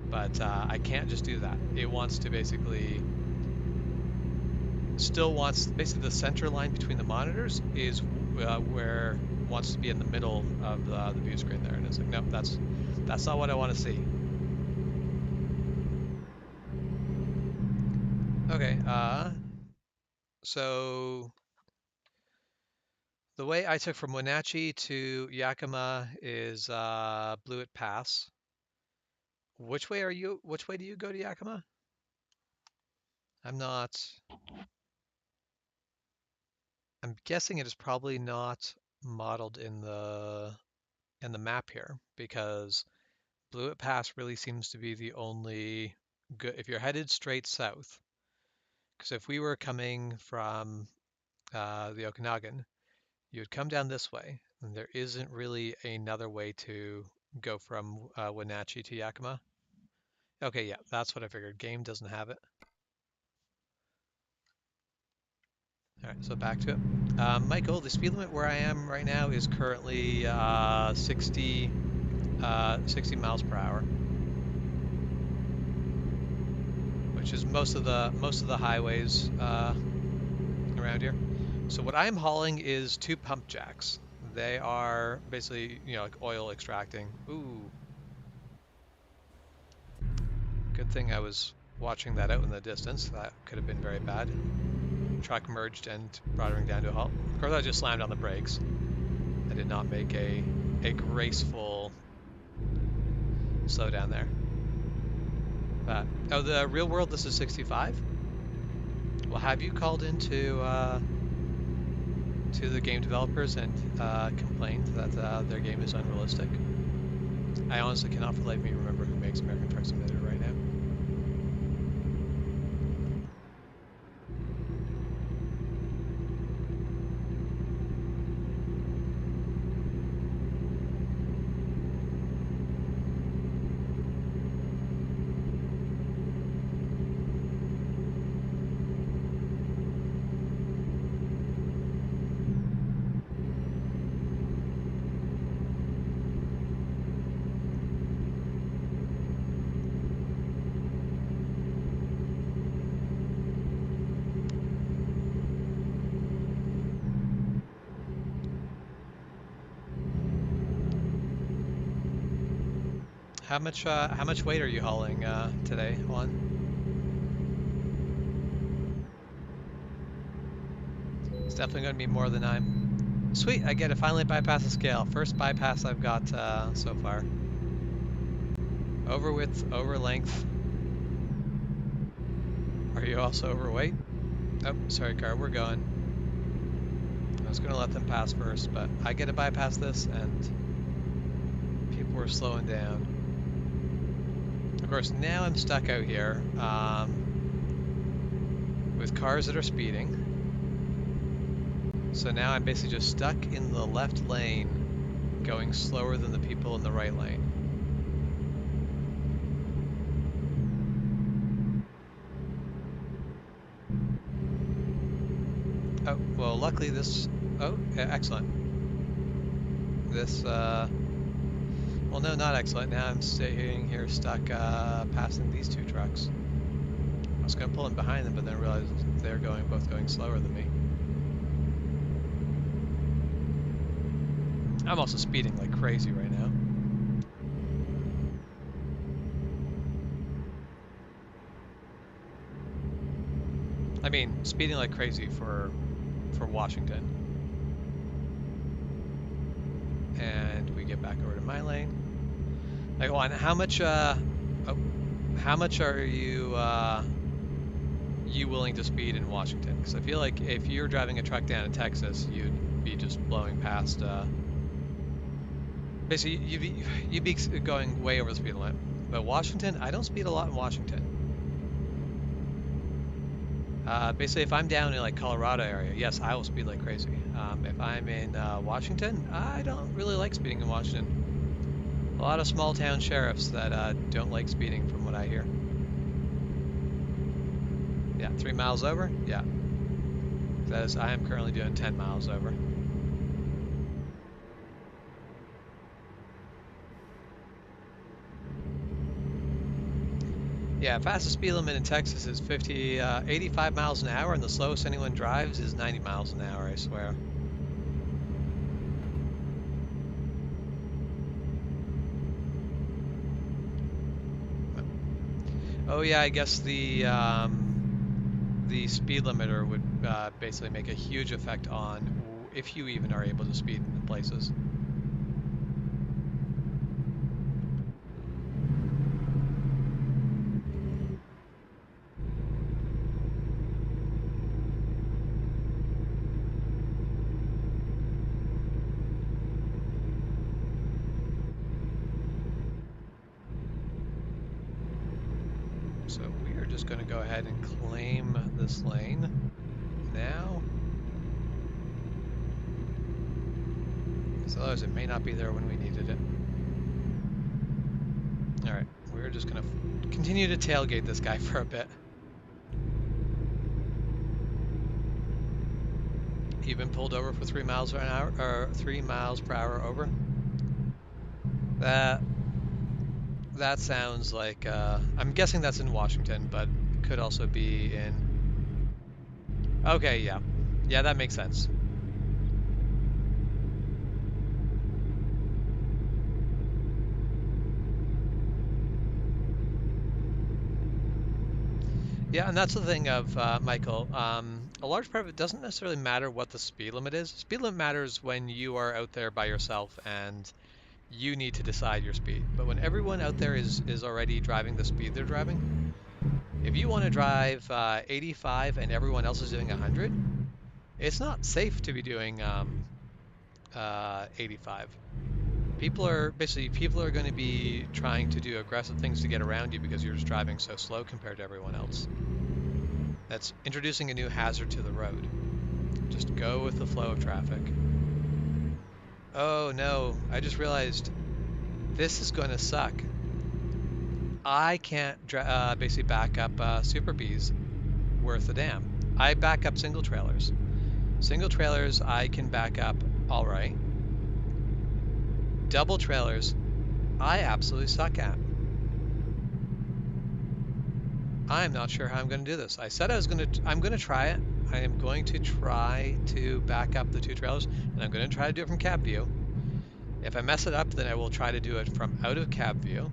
But I can't just do that. It wants to basically... Still wants... Basically the center line between the monitors is where it wants to be in the middle of the view screen there. And it's like, no, that's not what I want to see. Okay, so the way I took from Wenatchee to Yakima is Blewett Pass. Which way do you go to Yakima? I'm guessing it is probably not modeled in the map here, because Blewett Pass really seems to be the only good if you're headed straight south. Because if we were coming from the Okanagan, you would come down this way, and there isn't really another way to go from Wenatchee to Yakima. Okay, yeah, that's what I figured. Game doesn't have it. All right, so back to it. Michael, the speed limit where I am right now is currently 60 miles per hour, which is most of the highways around here. So what I'm hauling is 2 pump jacks. They are basically, like oil extracting. Ooh. Good thing I was watching that out in the distance. That could have been very bad. Truck merged and brought everything down to a halt. Of course, I just slammed on the brakes. I did not make a graceful slowdown there. But, oh, the real world, this is 65? Well, have you called into to the game developers and complained that their game is unrealistic? I honestly cannot for the life of me remember who makes American Truck Simulator right now. How much weight are you hauling today, Juan? It's definitely going to be more than I'm. Sweet, I get to finally bypass the scale. First bypass I've got so far. Over width, over length. Are you also overweight? Oh, sorry, car, we're going. I was going to let them pass first, but I get to bypass this, and people were slowing down. Of course, now I'm stuck out here with cars that are speeding. So now I'm basically just stuck in the left lane, going slower than the people in the right lane. Oh, well, luckily this... Oh, excellent. This, well, no, not excellent. Now I'm staying here stuck passing these 2 trucks. I was going to pull in behind them, but then I realized they're both going slower than me. I'm also speeding like crazy right now. I mean, speeding like crazy for Washington. and we get back over to my lane. Like, Juan, how much are you willing to speed in Washington? Because I feel like if you're driving a truck down in Texas, you'd be just blowing past. Basically, you'd be going way over the speed limit. But Washington, I don't speed a lot in Washington. Basically, if I'm down in like Colorado area, yes, I will speed like crazy. If I'm in Washington, I don't really like speeding in Washington. A lot of small town sheriffs that don't like speeding, from what I hear. Yeah, 3 miles over. Yeah, says I am currently doing 10 miles over. Yeah, fastest speed limit in Texas is 85 miles an hour, and the slowest anyone drives is 90 miles an hour, I swear. Oh yeah, I guess the speed limiter would basically make a huge effect on if you even are able to speed in places. So we are just going to go ahead and claim this lane now. So otherwise it may not be there when we needed it. Alright, we're just going to continue to tailgate this guy for a bit. You've been pulled over for 3 miles an hour, or 3 miles per hour over. That sounds like I'm guessing that's in Washington, but could also be in. Okay, yeah, that makes sense. Yeah, and that's the thing of Michael. A large part of it doesn't necessarily matter what the speed limit is. Speed limit matters when you are out there by yourself and you need to decide your speed. But when everyone out there is already driving the speed they're driving, if you want to drive 85 and everyone else is doing 100, it's not safe to be doing 85. People are going to be trying to do aggressive things to get around you because you're just driving so slow compared to everyone else. That's introducing a new hazard to the road. Just go with the flow of traffic. Oh no, I just realized this is going to suck. I can't basically back up Super Bs worth a damn. I back up single trailers. Single trailers I can back up all right. Double trailers I absolutely suck at. I'm not sure how I'm going to do this. I said I'm going to try it. I am going to try to back up the two trailers, and I'm going to try to do it from cab view. If I mess it up, then I will try to do it from out of cab view.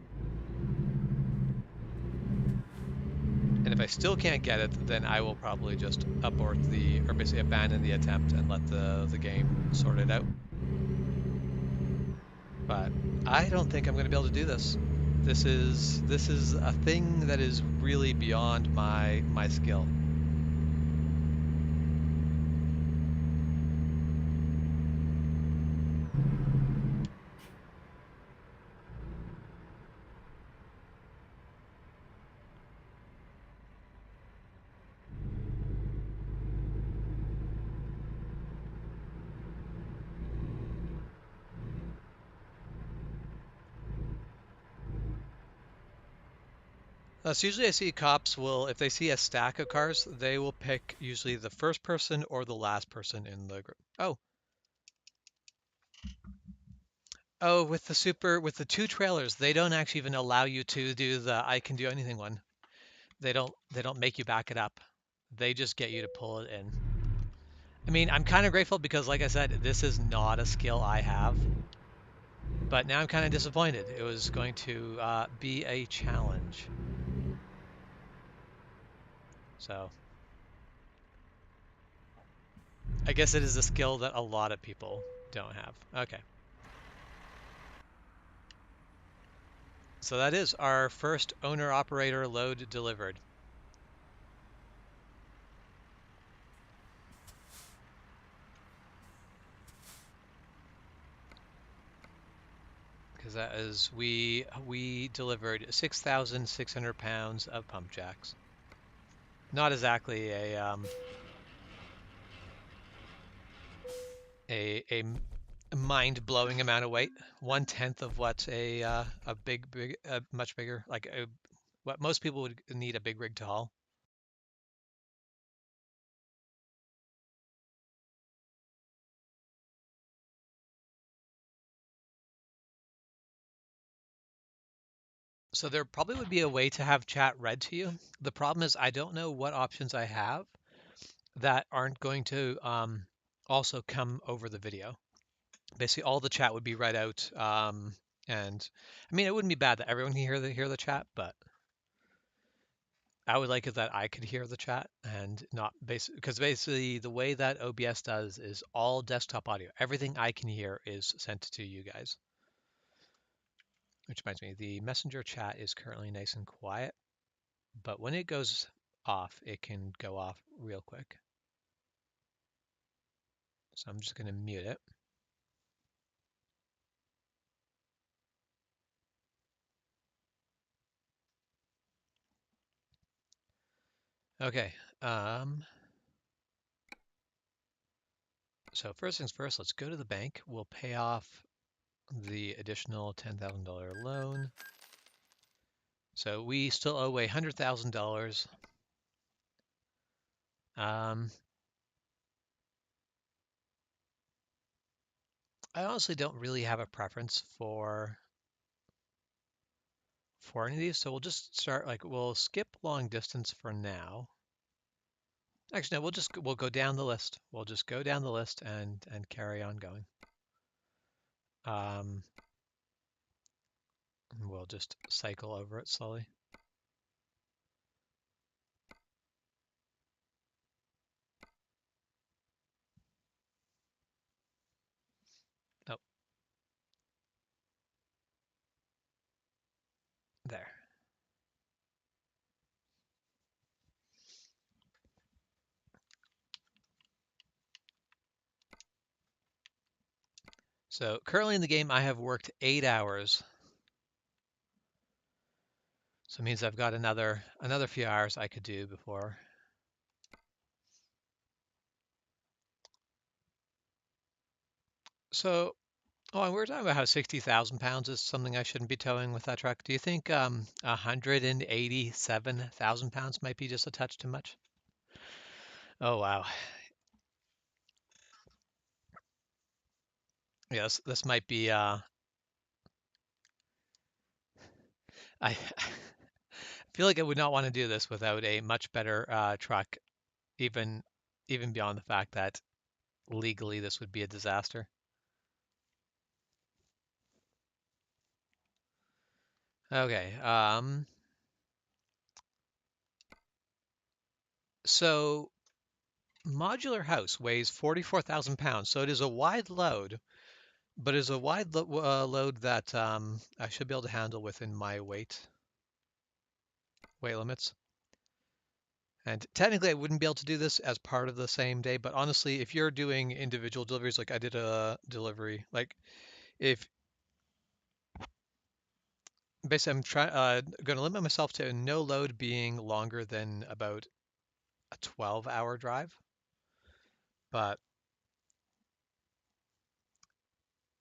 And if I still can't get it, then I will probably just or basically abandon the attempt and let the game sort it out. But I don't think I'm going to be able to do this. This is a thing that is really beyond my skill. So usually I see cops will, if they see a stack of cars, they will pick usually the first person or the last person in the group. Oh, with the two trailers, they don't actually even allow you to do the I can do anything one. They don't make you back it up. They just get you to pull it in. I mean, I'm kind of grateful because like I said, this is not a skill I have. But now I'm kind of disappointed. It was going to be a challenge. So I guess it is a skill that a lot of people don't have. Okay. So that is our first owner-operator load delivered. Because that is we delivered 6,600 pounds of pump jacks. Not exactly a mind-blowing amount of weight. 1/10 of what a big much bigger what most people would need a big rig to haul. So there probably would be a way to have chat read to you. The problem is I don't know what options I have that aren't going to also come over the video. Basically, all the chat would be read out, and I mean it wouldn't be bad that everyone can hear the chat, but I would like it that I could hear the chat and not because basically the way that OBS does is all desktop audio. Everything I can hear is sent to you guys. Which reminds me, the messenger chat is currently nice and quiet, but when it goes off, it can go off real quick. So I'm just going to mute it. Okay. So first things first, let's go to the bank. We'll pay off the additional $10,000 loan. So we still owe $100,000. I honestly don't really have a preference for any of these, so we'll just start we'll skip long distance for now. Actually, no, we'll go down the list. We'll just go down the list and carry on going. Um, we'll just cycle over it slowly. Oh, there. So currently in the game, I have worked 8 hours. So it means I've got another few hours I could do before. So, oh, and we were talking about how 60,000 pounds is something I shouldn't be towing with that truck. Do you think 187,000 pounds might be just a touch too much? Oh wow. Yes, this might be I feel like I would not want to do this without a much better truck, even beyond the fact that legally this would be a disaster. Okay, so modular house weighs 44,000 pounds, so it is a wide load, but it is a wide load that I should be able to handle within my weight limits. And technically, I wouldn't be able to do this as part of the same day, but honestly, if you're doing individual deliveries, like I did a delivery, like if basically I'm going to limit myself to no load being longer than about a 12-hour drive, but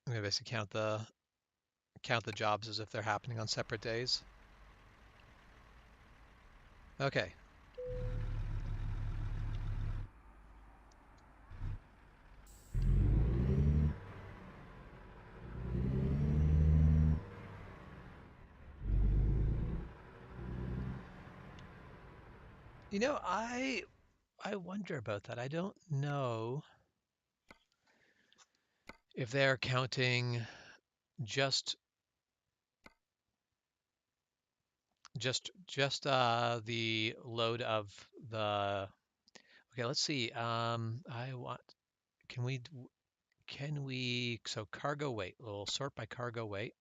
I'm going to basically count the jobs as if they're happening on separate days. Okay. You know, I wonder about that. I don't know if they're counting just the load of the. Okay, let's see. I want. Can we so cargo weight? We'll sort by cargo weight.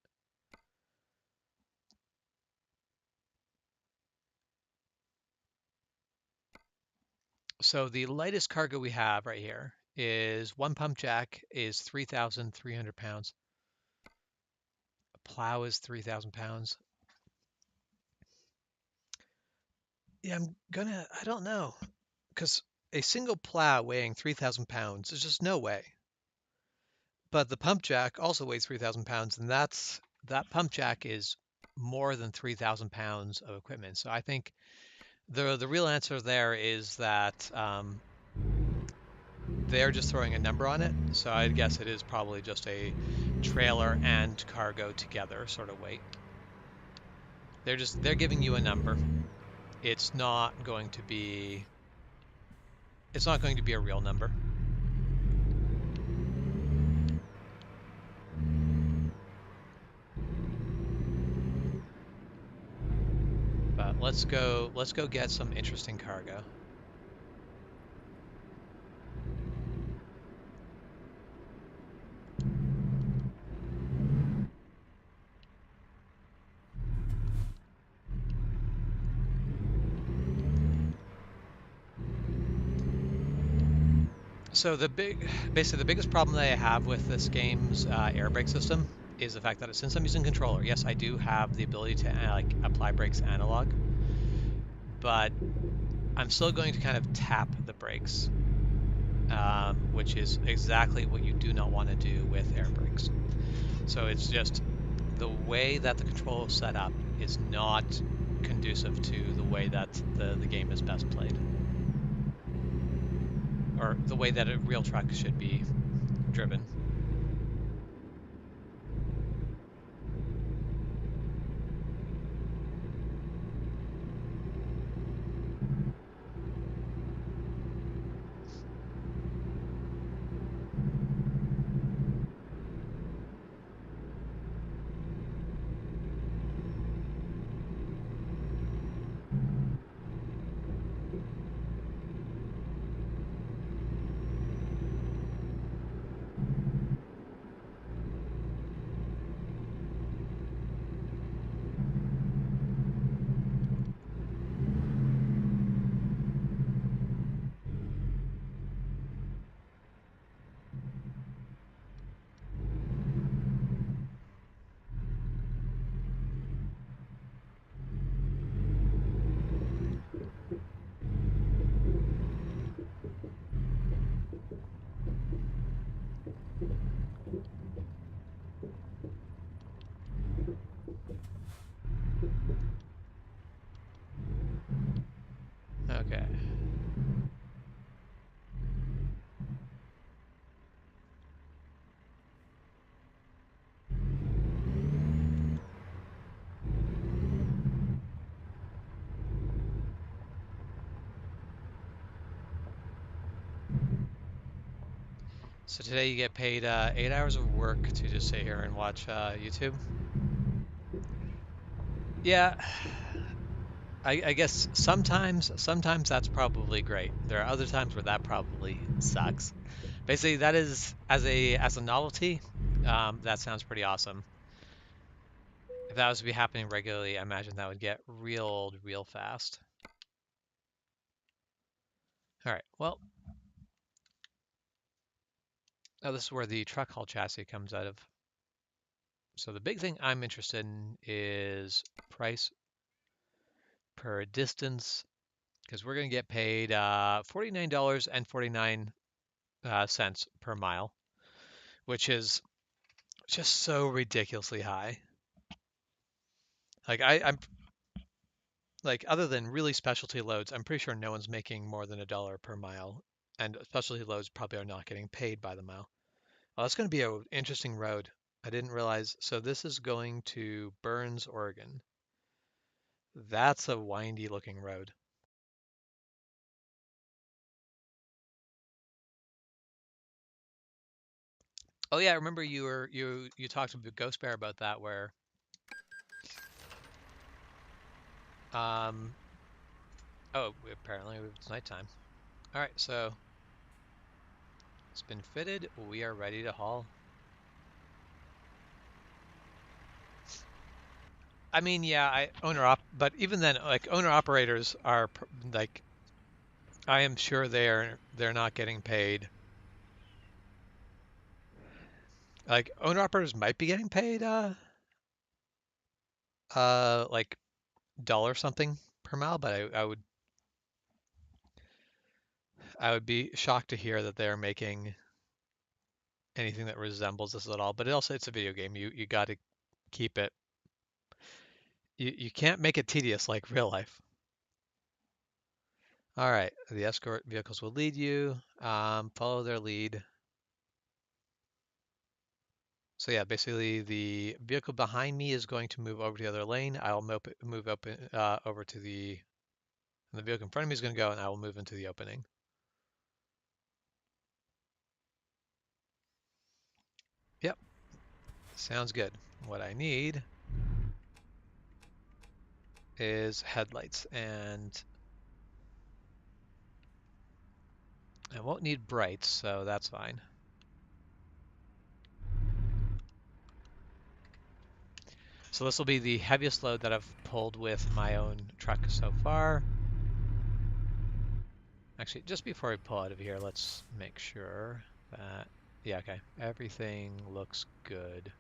So the lightest cargo we have right here is one pump jack is 3,300 pounds. A plow is 3,000 pounds. Yeah, I don't know, because a single plow weighing 3,000 pounds, there's just no way. But the pump jack also weighs 3,000 pounds, and that pump jack is more than 3,000 pounds of equipment. So I think the real answer there is that they're just throwing a number on it. So I guess it is probably just a trailer and cargo together sort of weight. They're giving you a number. It's not going to be a real number. But let's go get some interesting cargo. So basically the biggest problem that I have with this game's air brake system is the fact that since I'm using controller, yes, I do have the ability to like apply brakes analog, but I'm still going to kind of tap the brakes, which is exactly what you do not want to do with air brakes. So it's just the way that the control is set up is not conducive to the way that the game is best played, or the way that a real truck should be driven. Okay. So today you get paid 8 hours of work to just sit here and watch YouTube. Yeah, I guess sometimes that's probably great. There are other times where that probably sucks. Basically, that is as a novelty, that sounds pretty awesome. If that was to be happening regularly, I imagine that would get real old real fast. All right, well, now this is where the truck haul chassis comes out of. So the big thing I'm interested in is price per distance, because we're going to get paid $49.49 per mile, which is just so ridiculously high. Like I'm like, other than really specialty loads, I'm pretty sure no one's making more than $1 per mile, and specialty loads probably are not getting paid by the mile. Well, that's going to be an interesting road. I didn't realize. So this is going to Burns, Oregon. That's a windy looking road. Oh yeah, I remember you talked to Ghost Bear about that, where um oh, apparently it's nighttime. All right, so it's been fitted. We are ready to haul. I mean, yeah, but even then, like owner operators are like I am sure they're not getting paid. Like owner operators might be getting paid like dollar something per mile, but I would be shocked to hear that they're making anything that resembles this at all. But it's a video game. You got to keep it. You can't make it tedious like real life. All right, the escort vehicles will lead you. Follow their lead. So yeah, basically the vehicle behind me is going to move over to the other lane. I'll move up over to and the vehicle in front of me is going to go, and I will move into the opening. Yep, sounds good. What I need is headlights, and I won't need brights, so that's fine. So this will be the heaviest load that I've pulled with my own truck so far. Actually, just before we pull out of here, let's make sure that, yeah, okay, everything looks good.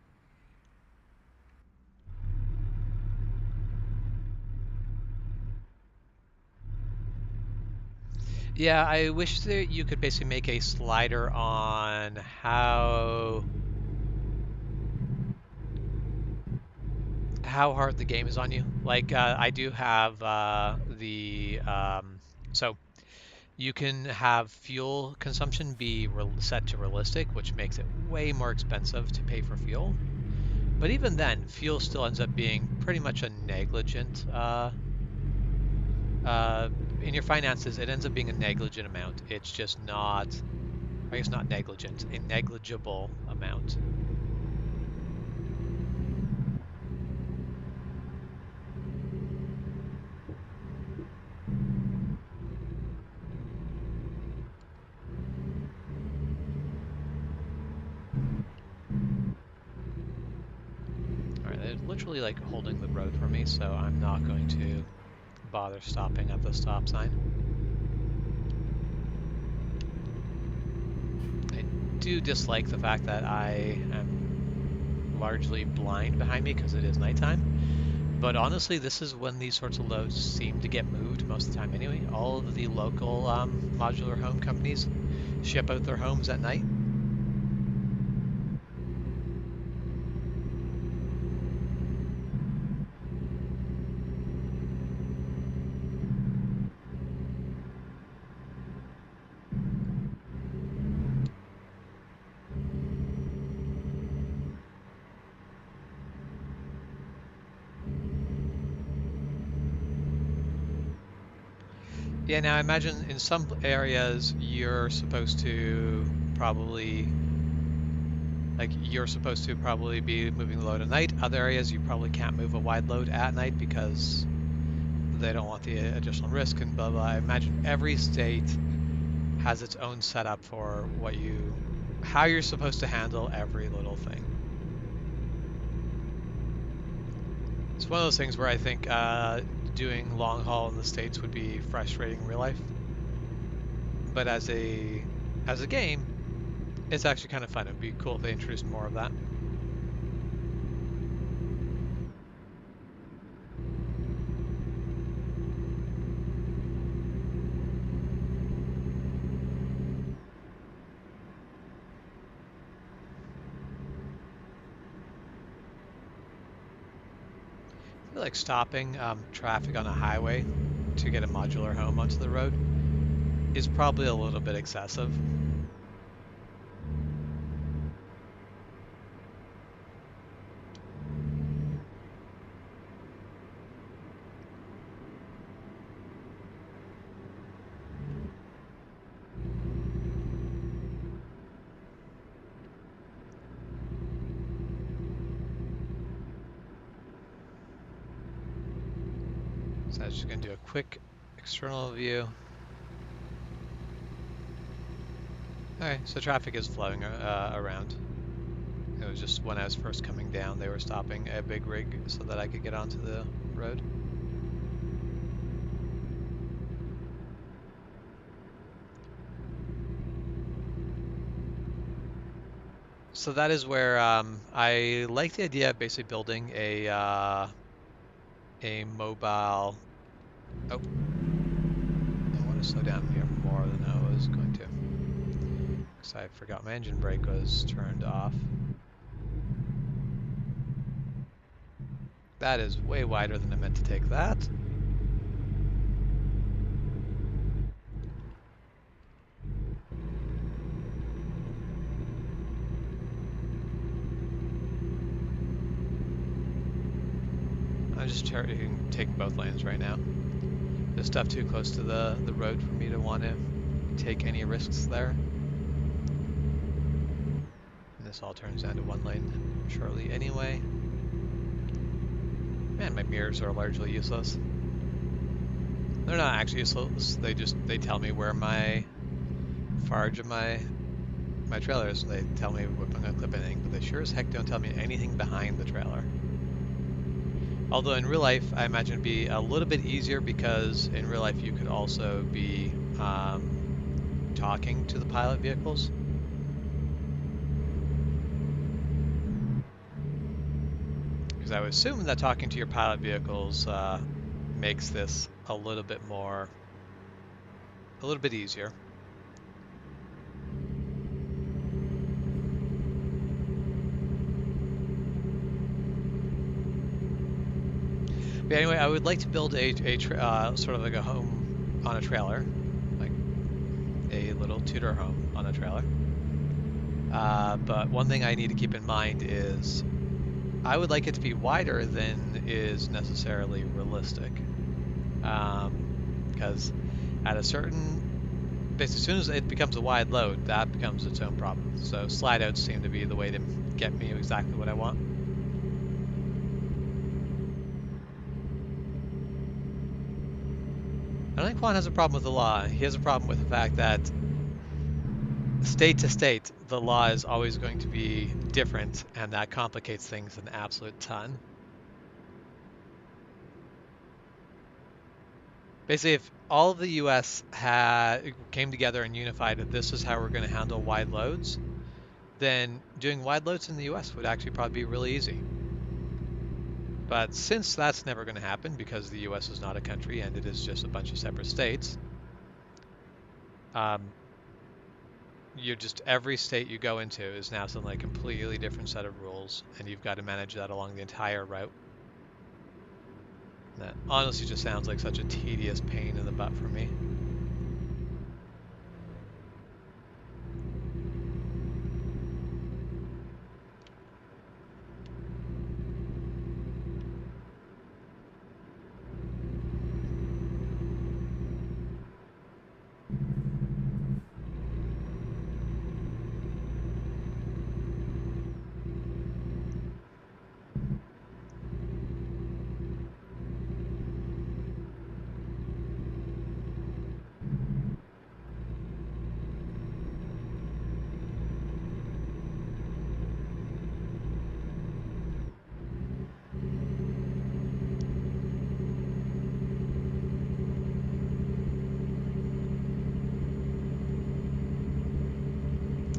Yeah, I wish that you could basically make a slider on how hard the game is on you. Like I do have so you can have fuel consumption be set to realistic, which makes it way more expensive to pay for fuel. But even then, fuel still ends up being pretty much a negligent in your finances. It ends up being a negligent amount. It's just not, I guess not negligent, a negligible amount. They're literally like holding the road for me, so I'm not going to bother stopping at the stop sign. I do dislike the fact that I am largely blind behind me because it is nighttime. But honestly, this is when these sorts of loads seem to get moved most of the time anyway. All of the local modular home companies ship out their homes at night. Yeah, now I imagine in some areas you're supposed to probably be moving the load at night. Other areas you probably can't move a wide load at night because they don't want the additional risk and blah blah. I imagine every state has its own setup for how you're supposed to handle every little thing. It's one of those things where I think doing long haul in the States would be frustrating in real life. But as a game, it's actually kind of fun. It'd be cool if they introduced more of that. I feel like stopping traffic on a highway to get a modular home onto the road is probably a little bit excessive. So I'm just going to do a quick external view. Okay, so traffic is flowing around. It was just when I was first coming down, they were stopping a big rig so that I could get onto the road. So that is where I like the idea of basically building a mobile. Oh, I want to slow down here more than I was going to, because I forgot my engine brake was turned off. That is way wider than I meant to take that. I'm just taking both lanes right now. There's stuff too close to the road for me to want to take any risks there. And this all turns down to one lane shortly anyway. Man, my mirrors are largely useless. They're not actually useless. They tell me where my far edge of my trailer is. They tell me if I'm gonna clip anything, but they sure as heck don't tell me anything behind the trailer. Although in real life, I imagine it'd be a little bit easier because in real life you could also be talking to the pilot vehicles. Because I would assume that talking to your pilot vehicles makes this a little bit easier. But anyway, I would like to build a sort of like a home on a trailer, like a little Tudor home on a trailer. But one thing I need to keep in mind is I would like it to be wider than is necessarily realistic. Because at a certain, basically as soon as it becomes a wide load, that becomes its own problem. So slide outs seem to be the way to get me exactly what I want. I don't think Juan has a problem with the law. He has a problem with the fact that state to state, the law is always going to be different, and that complicates things an absolute ton. Basically, if all of the US came together and unified that this is how we're going to handle wide loads, then doing wide loads in the US would actually probably be really easy. But since that's never going to happen because the US is not a country and it is just a bunch of separate states, every state you go into is now something like a completely different set of rules, and you've got to manage that along the entire route. And that honestly just sounds like such a tedious pain in the butt for me.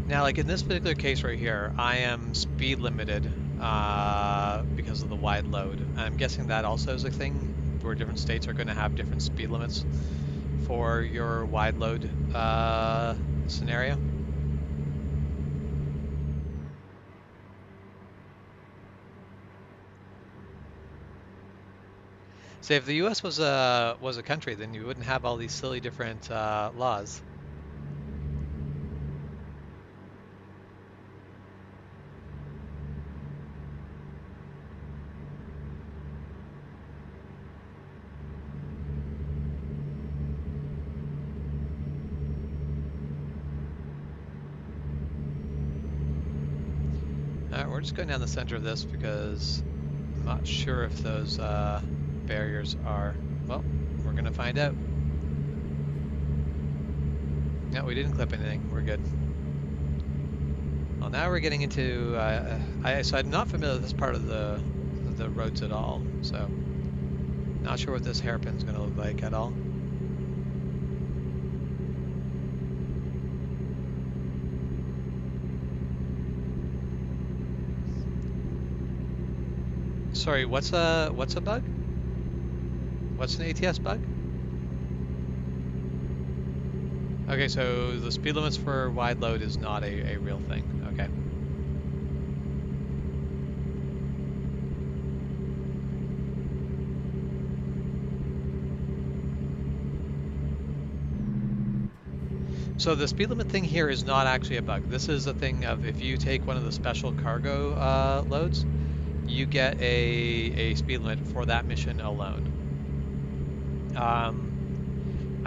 Now, like in this particular case right here, I am speed limited because of the wide load. I'm guessing that also is a thing where different states are going to have different speed limits for your wide load scenario. Say if the U.S. was a country, then you wouldn't have all these silly different laws. Alright, we're just going down the center of this because I'm not sure if those barriers are... Well, we're going to find out. No, we didn't clip anything. We're good. Well, now we're getting into... so I'm not familiar with this part of the roads at all, so not sure what this hairpin's going to look like at all. Sorry, what's a bug? What's an ATS bug? Okay, so the speed limits for wide load is not a real thing. Okay. So the speed limit thing here is not actually a bug. This is a thing of if you take one of the special cargo loads, you get a speed limit for that mission alone. I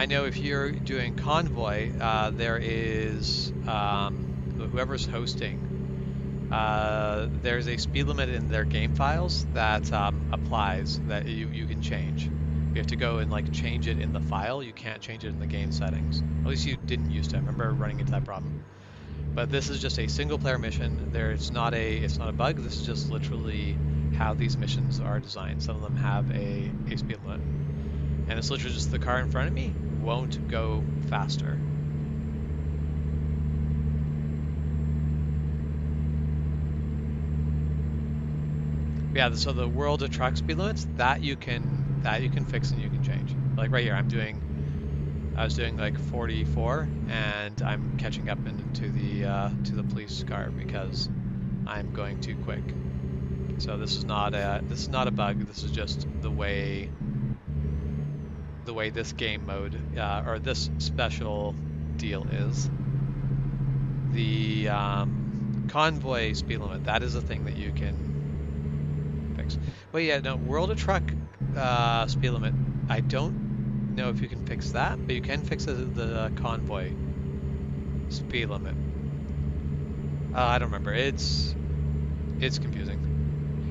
know if you're doing convoy, there is whoever's hosting. There's a speed limit in their game files that applies that you can change. You have to go and like change it in the file. You can't change it in the game settings. At least you didn't used to. I remember running into that problem. But this is just a single player mission. It's not a bug. This is just literally how these missions are designed. Some of them have a speed limit. And it's literally just the car in front of me won't go faster. Yeah, so the World of Truck speed limits that you can fix and you can change. Like right here, I was doing like 44, and I'm catching up into the to the police car because I'm going too quick. So this is not a bug. This is just the way this game mode or this special deal is. The convoy speed limit, that is a thing that you can fix. But yeah, no, World of Truck speed limit, I don't know if you can fix that, but you can fix the convoy speed limit. I don't remember. It's confusing.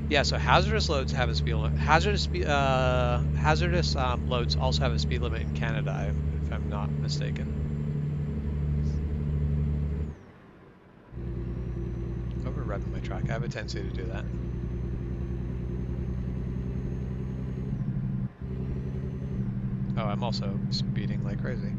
Yeah, so hazardous loads have a speed limit. Hazardous loads also have a speed limit in Canada, if I'm not mistaken. Over revving my truck. I have a tendency to do that. Oh, I'm also speeding like crazy.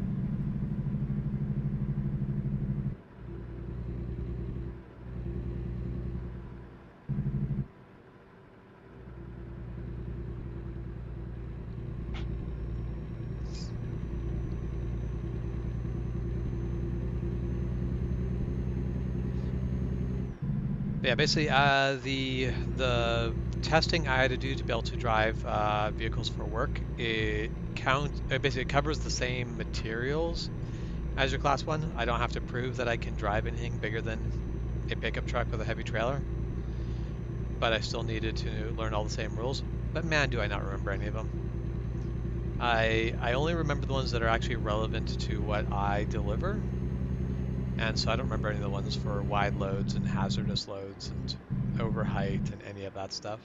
Yeah, basically, the testing I had to do to be able to drive vehicles for work, it basically covers the same materials as your Class 1. I don't have to prove that I can drive anything bigger than a pickup truck with a heavy trailer, but I still needed to learn all the same rules. But man, do I not remember any of them. I only remember the ones that are actually relevant to what I deliver. And so I don't remember any of the ones for wide loads and hazardous loads and over height and any of that stuff.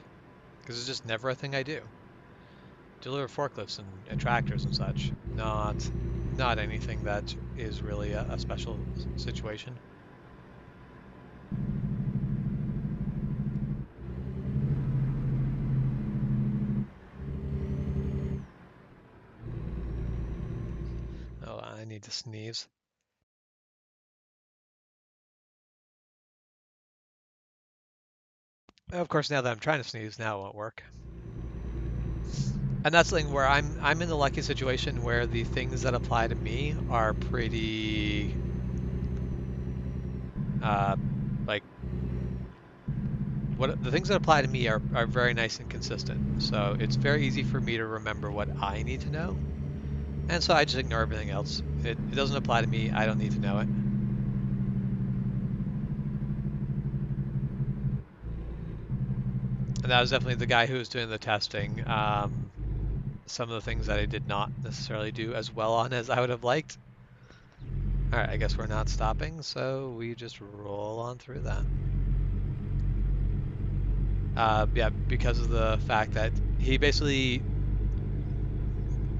Because it's just never a thing I do. Deliver forklifts and tractors and such. Not anything that is really a special situation. Oh, I need to sneeze. Of course, now that I'm trying to sneeze, now it won't work. And that's the thing where I'm in the lucky situation where the things that apply to me are pretty like what the things that apply to me are very nice and consistent. So it's very easy for me to remember what I need to know. And so I just ignore everything else. It doesn't apply to me, I don't need to know it. And that was definitely the guy who was doing the testing. Some of the things that I did not necessarily do as well on as I would have liked. Alright, I guess we're not stopping, so we just roll on through that. Yeah, because of the fact that he basically...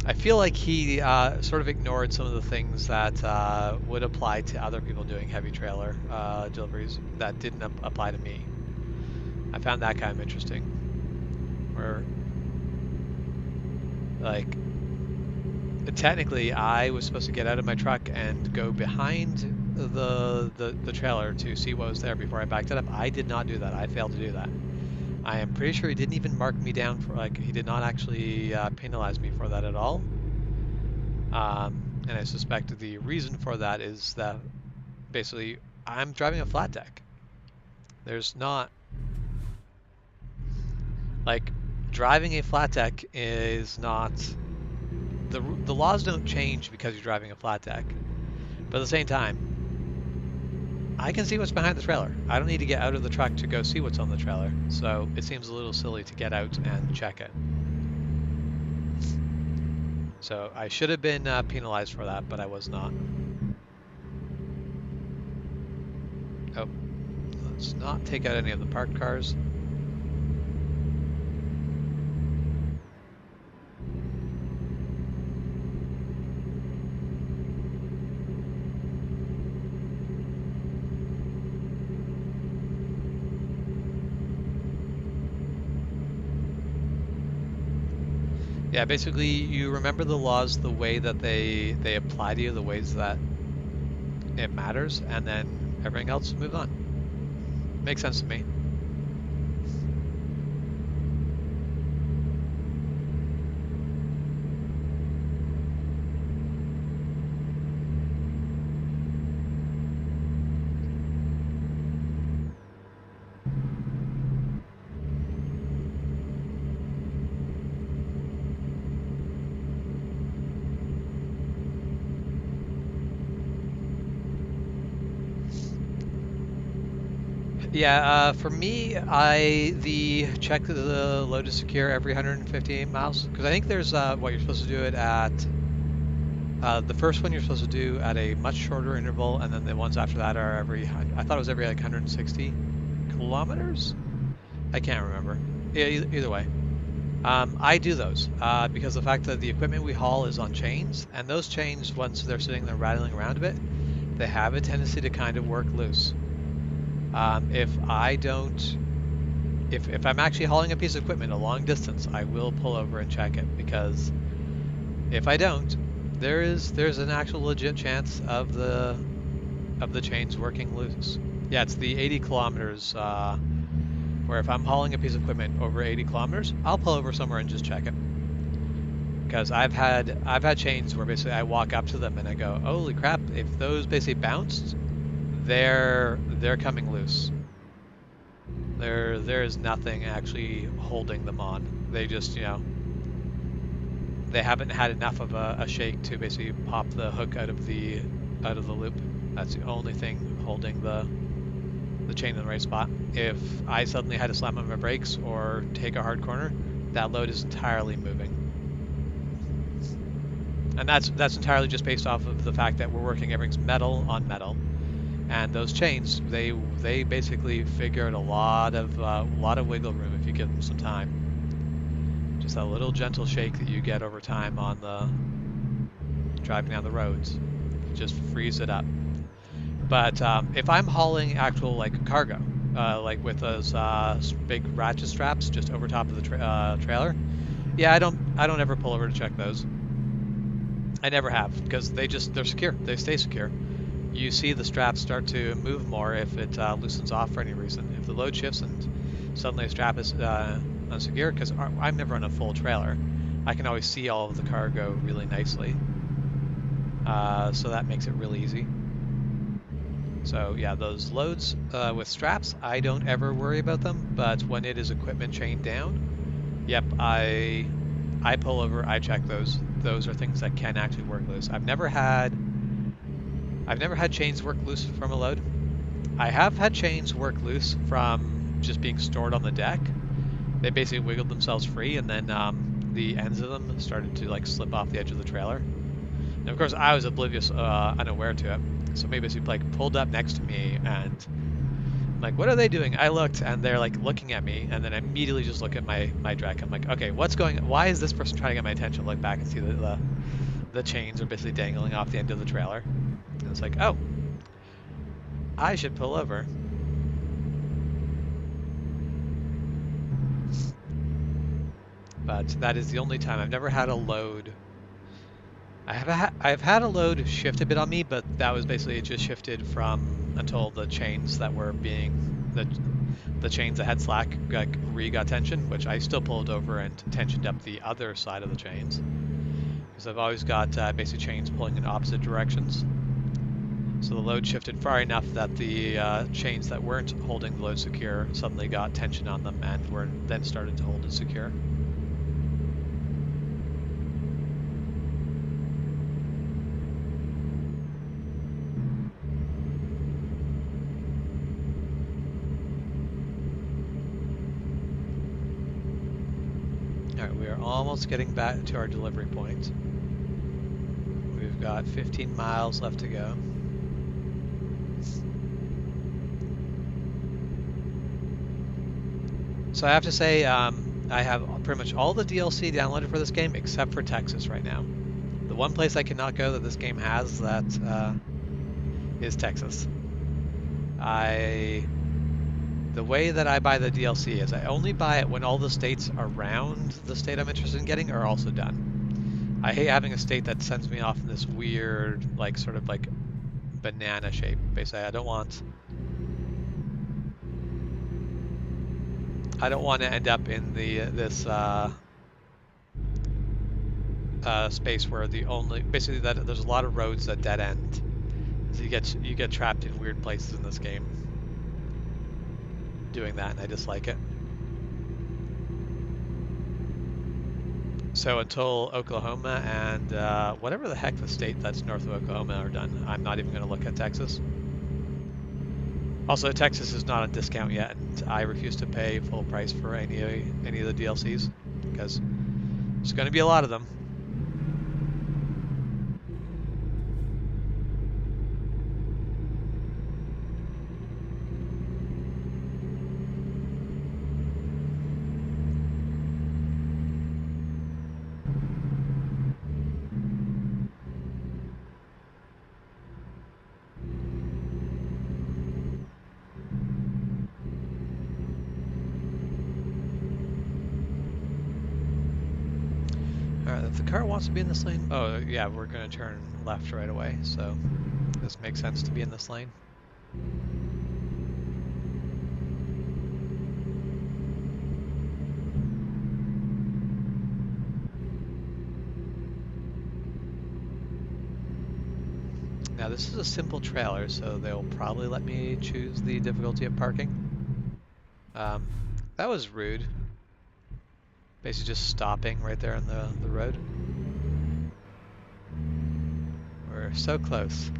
I feel like he sort of ignored some of the things that would apply to other people doing heavy trailer deliveries that didn't apply to me. I found that kind of interesting. Where, like, technically I was supposed to get out of my truck and go behind the trailer to see what was there before I backed it up. I did not do that. I failed to do that. I am pretty sure he didn't even mark me down for, like, he did not actually penalize me for that at all. And I suspect the reason for that is that basically I'm driving a flat deck. There's not, like, driving a flat deck is not, the laws don't change because you're driving a flat deck. But at the same time, I can see what's behind the trailer. I don't need to get out of the truck to go see what's on the trailer. So it seems a little silly to get out and check it. So I should have been penalized for that, but I was not. Oh, let's not take out any of the parked cars. Yeah, basically you remember the laws the way that they apply to you, the ways that it matters, and then everything else moves on. Makes sense to me. Yeah, for me, the check that the load is secure every 158 miles, because I think there's what you're supposed to do it at. The first one you're supposed to do at a much shorter interval, and then the ones after that are every. I thought it was every like 160 kilometers. I can't remember. Yeah, either way, I do those because the fact that the equipment we haul is on chains, and those chains, once they're sitting there rattling around a bit, they have a tendency to kind of work loose. If I don't, if I'm actually hauling a piece of equipment a long distance, I will pull over and check it, because if I don't, there's an actual legit chance of the chains working loose. Yeah, it's the 80 kilometers where if I'm hauling a piece of equipment over 80 kilometers, I'll pull over somewhere and just check it. Because I've had chains where basically I walk up to them and I go, holy crap, if those basically bounced, they're coming loose. There's nothing actually holding them on. They just, you know, they haven't had enough of a shake to basically pop the hook out of the loop. That's the only thing holding the chain in the right spot. If I suddenly had to slam on my brakes or take a hard corner, that load is entirely moving. And that's entirely just based off of the fact that we're working everything's metal on metal. And those chains, they basically figure out a lot of wiggle room if you give them some time. Just that little gentle shake that you get over time on the driving down the roads, just frees it up. But if I'm hauling actual like cargo, like with those big ratchet straps just over top of the trailer, yeah, I don't ever pull over to check those. I never have, because they're secure. They stay secure. You see the straps start to move more if it loosens off for any reason. If the load shifts and suddenly a strap is unsecure, because I'm never on a full trailer, I can always see all of the cargo really nicely. So that makes it really easy. So yeah, those loads with straps, I don't ever worry about them, but when it is equipment chained down, yep, I pull over, I check those. Those are things that can actually work loose. I've never had chains work loose from a load. I have had chains work loose from just being stored on the deck. They basically wiggled themselves free, and then the ends of them started to like slip off the edge of the trailer. And of course, I was oblivious, unaware to it. So maybe they like pulled up next to me, and I'm like, "What are they doing?" I looked, and they're like looking at me, and then I immediately just look at my deck. I'm like, "Okay, what's going on? Why is this person trying to get my attention?" Look back and see the chains are basically dangling off the end of the trailer. And it's like, oh, I should pull over. But that is the only time. I've never had a load. I've had a load shift a bit on me, but that was basically it just shifted from until the chains that were being the the chains that had slack like got tension, which I still pulled over and tensioned up the other side of the chains because I've always got basically chains pulling in opposite directions. So the load shifted far enough that the chains that weren't holding the load secure suddenly got tension on them and were then started to hold it secure. All right, we are almost getting back to our delivery point. We've got 15 miles left to go. So I have to say, I have pretty much all the DLC downloaded for this game except for Texas right now. The one place I cannot go that this game has that is Texas. The way that I buy the DLC is I only buy it when all the states around the state I'm interested in getting are also done. I hate having a state that sends me off in this weird, like, sort of like banana shape. Basically, I don't want to end up in this space where basically that there's a lot of roads that dead end. So you get trapped in weird places in this game doing that, and I dislike it. So until Oklahoma and whatever the heck the state that's north of Oklahoma are done, I'm not even going to look at Texas. Also, Texas is not on discount yet, and I refuse to pay full price for any of the DLCs because there's going to be a lot of them. All right, if the car wants to be in this lane, oh yeah, we're going to turn left right away, so this makes sense to be in this lane. Now this is a simple trailer, so they'll probably let me choose the difficulty of parking. That was rude. Basically just stopping right there on the road. We're so close.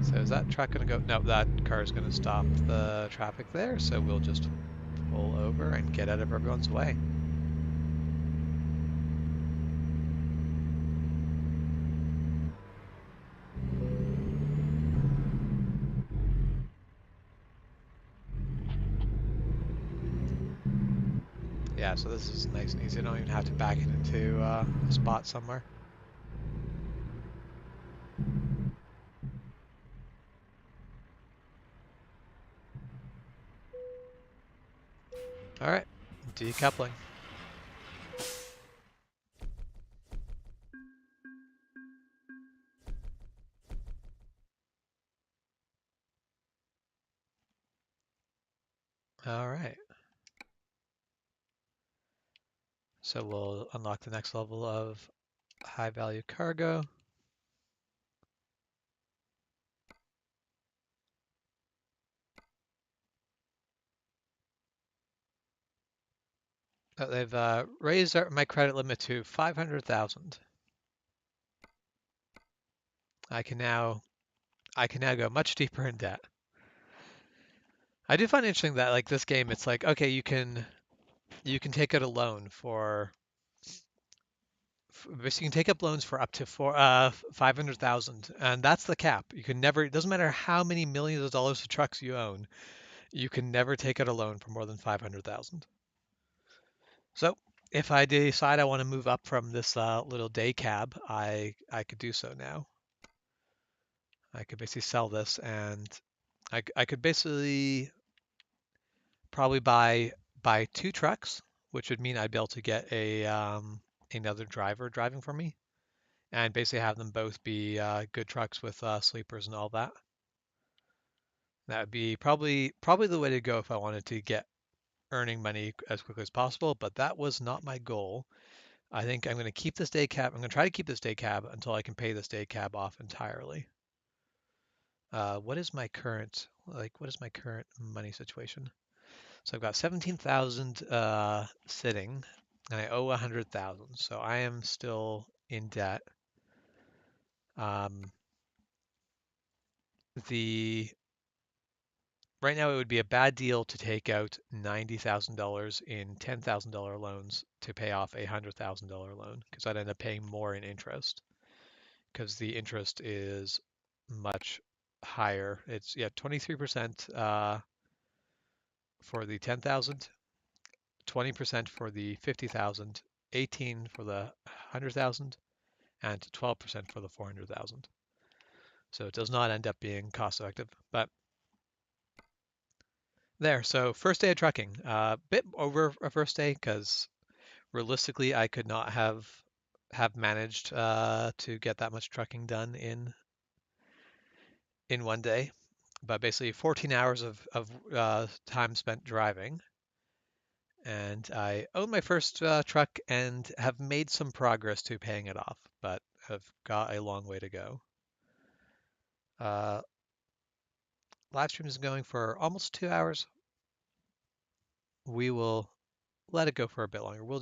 So is that truck gonna go? No, that car is gonna stop the traffic there, so we'll just pull over and get out of everyone's way. Yeah, so this is nice and easy. I don't even have to back it into a spot somewhere. All right, decoupling. All right. So we'll unlock the next level of high value cargo. They've raised my credit limit to 500,000. I can now go much deeper in debt. I do find it interesting that like this game, it's like okay, you can take out a loan for basically you can take up loans for up to 500,000, and that's the cap. You can never. It doesn't matter how many millions of dollars of trucks you own, you can never take out a loan for more than 500,000. So if I decide I want to move up from this little day cab, I could do so now. I could basically sell this, and I could basically probably buy two trucks, which would mean I'd be able to get a another driver driving for me, and basically have them both be good trucks with sleepers and all that. That would be probably the way to go if I wanted to get earning money as quickly as possible, but that was not my goal. I think I'm going to keep this day cab. I'm going to try to keep this day cab until I can pay this day cab off entirely. What is my current what is my current money situation? So I've got 17,000 sitting and I owe 100,000. So I am still in debt. Um, the Right now it would be a bad deal to take out $90,000 in $10,000 loans to pay off a $100,000 loan because I'd end up paying more in interest because the interest is much higher. It's 23% for the 10,000, 20% for the 50,000, 18 for the 100,000, and 12% for the 400,000. So it does not end up being cost effective. But there, so first day of trucking, bit over a first day because realistically I could not have managed to get that much trucking done in one day. But basically 14 hours of time spent driving. And I own my first truck and have made some progress to paying it off, but have got a long way to go. Uh, Live stream is going for almost 2 hours. We will let it go for a bit longer. We'll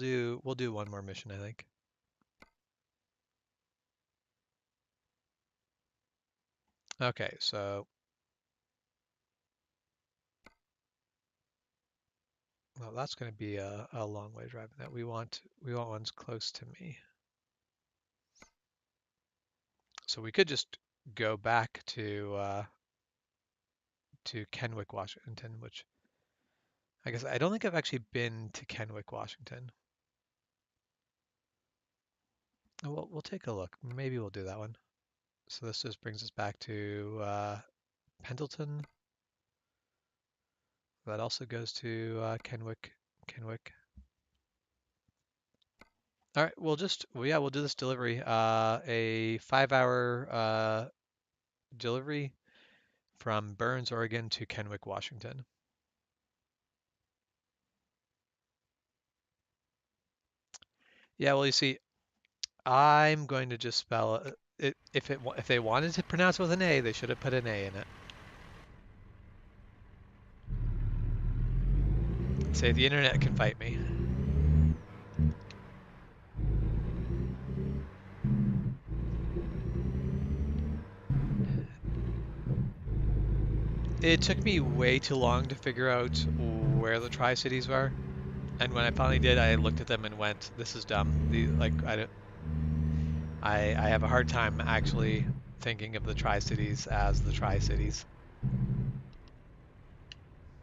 do one more mission, I think. Okay, so well, that's going to be a long way driving. That we want ones close to me. So we could just go back to Kenwick, Washington, which I guess I don't think I've actually been to Kenwick, Washington. We'll take a look. Maybe we'll do that one. So this just brings us back to Pendleton. That also goes to Kenwick. Kenwick. All right, we'll do this delivery. A 5-hour delivery from Burns, Oregon to Kenwick, Washington. Yeah, well, you see, I'm going to just spell it. If they wanted to pronounce it with an A, they should have put an A in it. Say the internet can fight me. It took me way too long to figure out where the Tri-Cities were. And when I finally did, I looked at them and went, "This is dumb." I have a hard time actually thinking of the Tri-Cities as the Tri-Cities.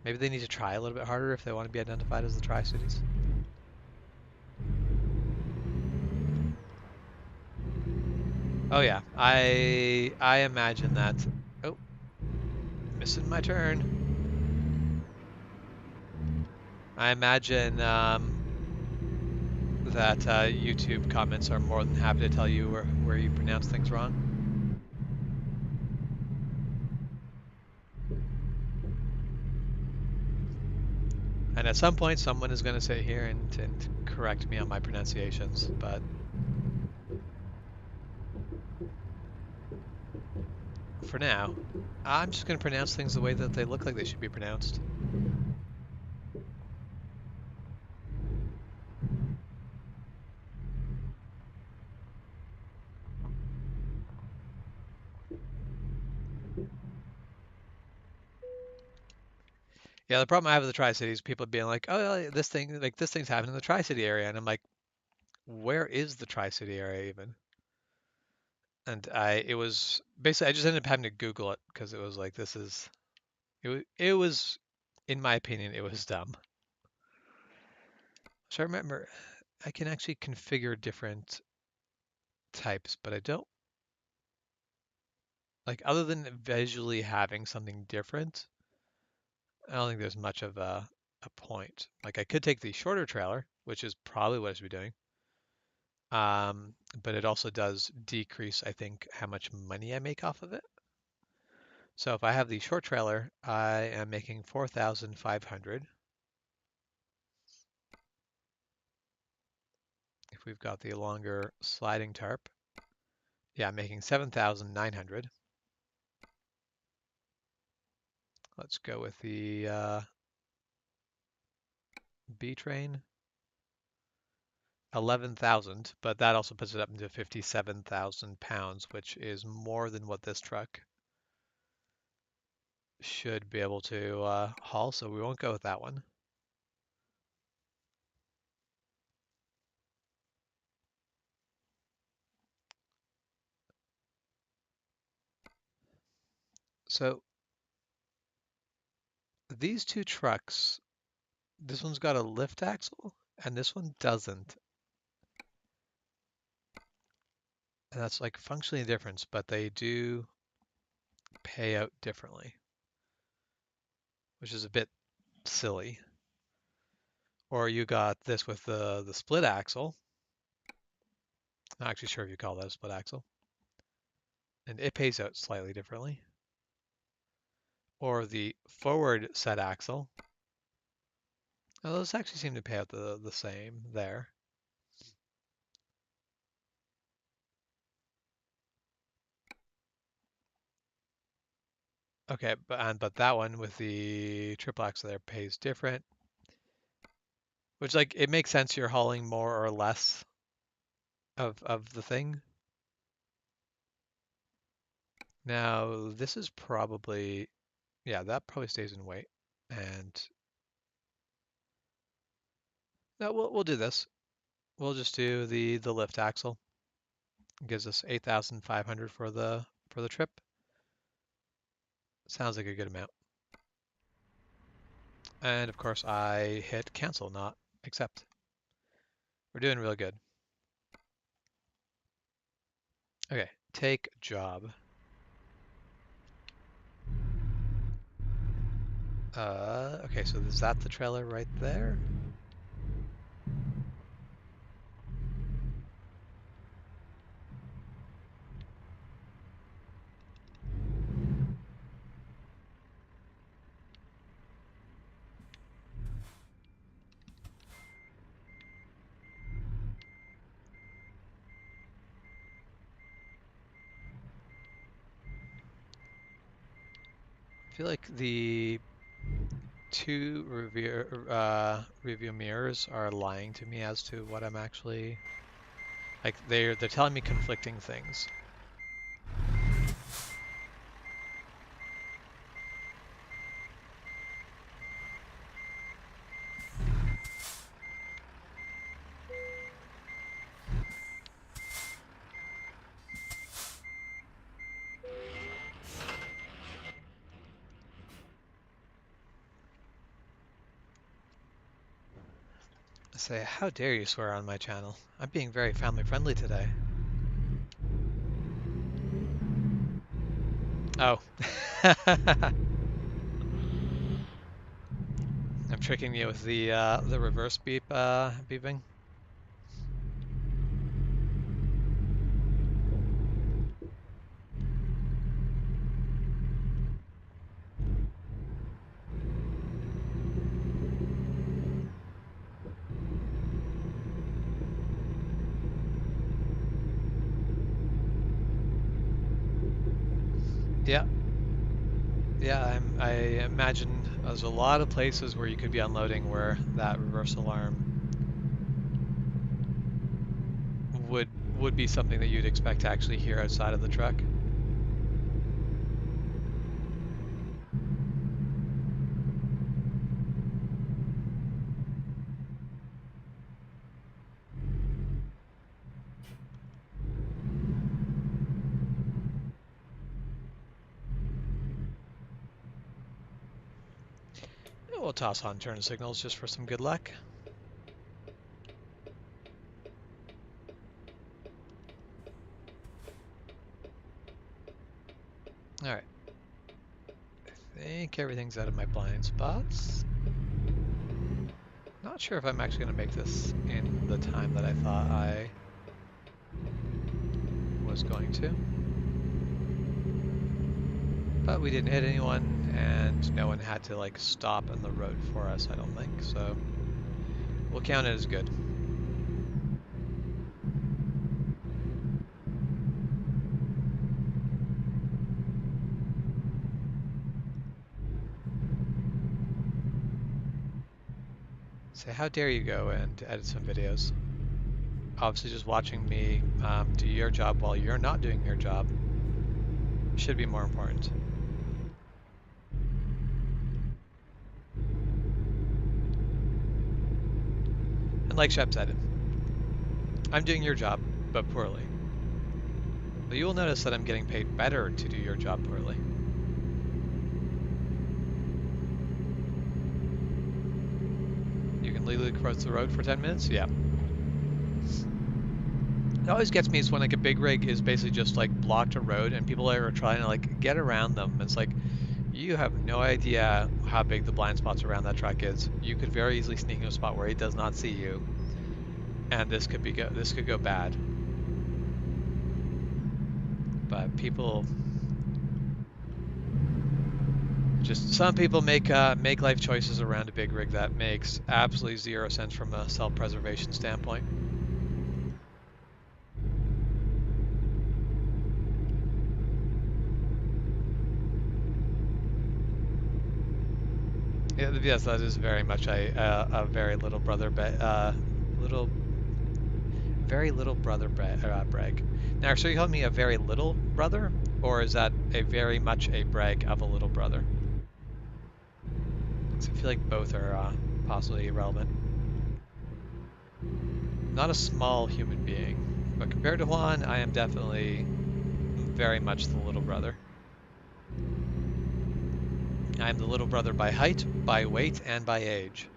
Maybe they need to try a little bit harder if they want to be identified as the Tri-Cities. Oh yeah, I imagine that. Oh, missing my turn. I imagine that YouTube comments are more than happy to tell you where you pronounce things wrong. And at some point, someone is going to sit here and correct me on my pronunciations, but for now, I'm just going to pronounce things the way that they look like they should be pronounced. Yeah, the problem I have with the Tri-Cities, people being like, "Oh, this thing's happening in the Tri-City area," and I'm like, "Where is the Tri-City area even?" And it was basically I just ended up having to Google it because it was like it was in my opinion it was dumb. So I remember I can actually configure different types, but I don't like other than visually having something different. I don't think there's much of a point. Like I could take the shorter trailer, which is probably what I should be doing. But it also does decrease, I think, how much money I make off of it. So if I have the short trailer, I am making 4,500. If we've got the longer sliding tarp, yeah, I'm making 7,900. Let's go with the B train. 11,000, but that also puts it up into 57,000 pounds, which is more than what this truck should be able to haul, so we won't go with that one. So these two trucks, this one's got a lift axle and this one doesn't. And that's like functionally a difference, but they do pay out differently, which is a bit silly. Or you got this with the split axle. Not actually sure if you call that a split axle. And it pays out slightly differently. Or the forward set axle. Now, those actually seem to pay out the same there. Okay, but that one with the triple axle there pays different, which like it makes sense you're hauling more or less of the thing. Now this is probably, yeah, that probably stays in weight, and no, we'll do this. We'll just do the lift axle. It gives us 8,500 for the trip. Sounds like a good amount. And of course I hit cancel, not accept. We're doing really good. Okay, take job. Okay, so is that the trailer right there? I feel like the two review mirrors are lying to me as to what I'm actually like. They're telling me conflicting things. I say, how dare you swear on my channel? I'm being very family friendly today. Oh. I'm tricking you with the reverse beeping. Yeah. Yeah, I imagine there's a lot of places where you could be unloading where that reverse alarm would would be something that you'd expect to actually hear outside of the truck. We'll toss on turn signals just for some good luck. Alright. I think everything's out of my blind spots. Not sure if I'm actually going to make this in the time that I thought I was going to. But we didn't hit anyone, and no one had to like stop on the road for us, I don't think. So we'll count it as good. So how dare you go and edit some videos? Obviously just watching me do your job while you're not doing your job should be more important. And like Shep said, I'm doing your job, but poorly. But you will notice that I'm getting paid better to do your job poorly. You can legally cross the road for 10 minutes? Yeah. It always gets me is when like a big rig is basically just like blocked a road and people are trying to like get around them. It's like, you have no idea how big the blind spots around that truck is. You could very easily sneak in a spot where he does not see you, and this could go bad. But people, just some people make life choices around a big rig that makes absolutely 0 sense from a self-preservation standpoint. Yeah, yes, that is very much a very little brother very little brother brag. Now, so you calling me a very little brother, or is that a very much a brag of a little brother? I feel like both are possibly irrelevant. Not a small human being, but compared to Juan, I am definitely very much the little brother. I am the little brother by height, by weight, and by age.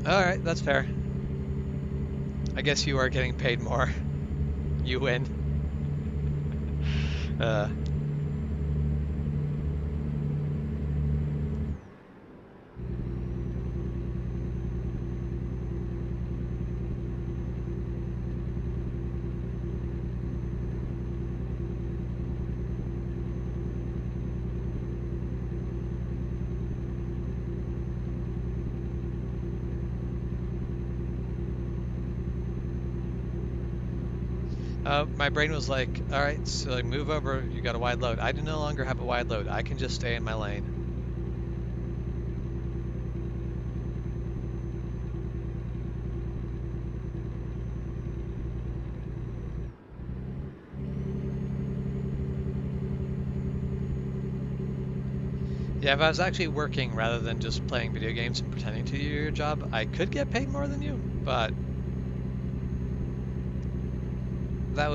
Alright, that's fair. I guess you are getting paid more. You win. My brain was like, all right, so like move over, you got a wide load. I do no longer have a wide load. I can just stay in my lane. Yeah, if I was actually working rather than just playing video games and pretending to do your job, I could get paid more than you, but that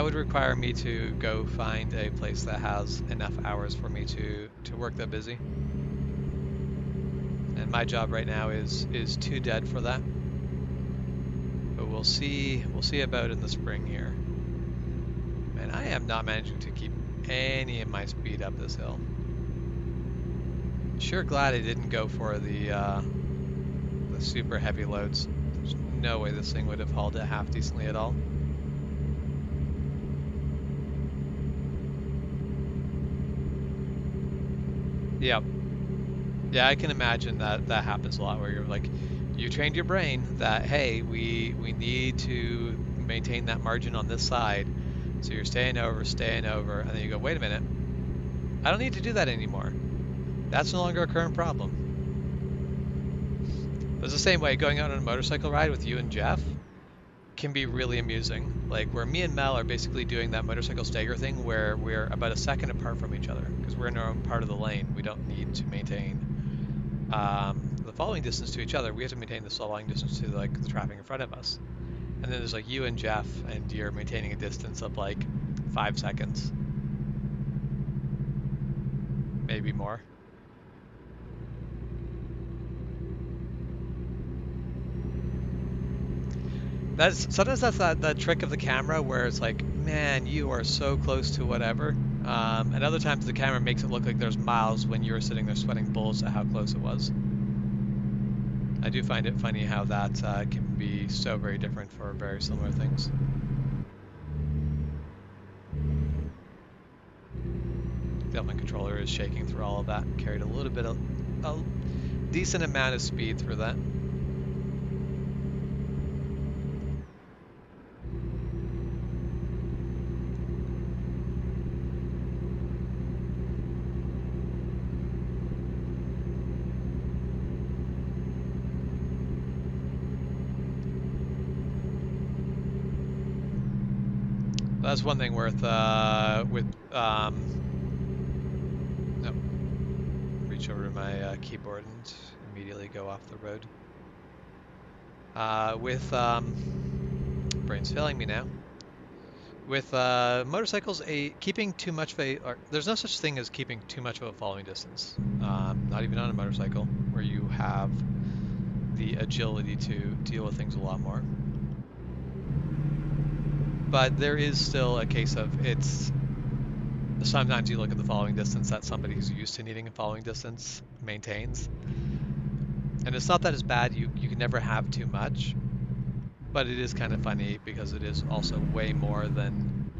would require me to go find a place that has enough hours for me to work that busy. And my job right now is too dead for that. But we'll see about in the spring here. And I am not managing to keep any of my speed up this hill. Sure glad I didn't go for the super heavy loads. There's no way this thing would have hauled it half decently at all. Yep. Yeah, I can imagine that happens a lot where you're like, you trained your brain that, hey, we need to maintain that margin on this side. So you're staying over, and then you go, wait a minute, I don't need to do that anymore. That's no longer a current problem. It's the same way going out on a motorcycle ride with you and Jeff can be really amusing. Like where me and Mel are basically doing that motorcycle stagger thing where we're about a second apart from each other because we're in our own part of the lane. We don't need to maintain the following distance to each other. We have to maintain the following distance to like the traffic in front of us. And then there's like you and Jeff, and you're maintaining a distance of like 5 seconds, maybe more. Sometimes that's that trick of the camera where it's like, man, you are so close to whatever. And other times the camera makes it look like there's miles when you're sitting there sweating bullets at how close it was. I do find it funny how that can be so very different for very similar things. The Delphin controller is shaking through all of that. Carried a little bit of a decent amount of speed through that. That's one thing with no, reach over to my keyboard and immediately go off the road. With brain's failing me now. With motorcycles, keeping too much of there's no such thing as keeping too much of a following distance. Not even on a motorcycle, where you have the agility to deal with things a lot more. But there is still a case of sometimes you look at the following distance that somebody who's used to needing a following distance maintains. And it's not that it's bad, you can never have too much, but it is kind of funny because it is also way more than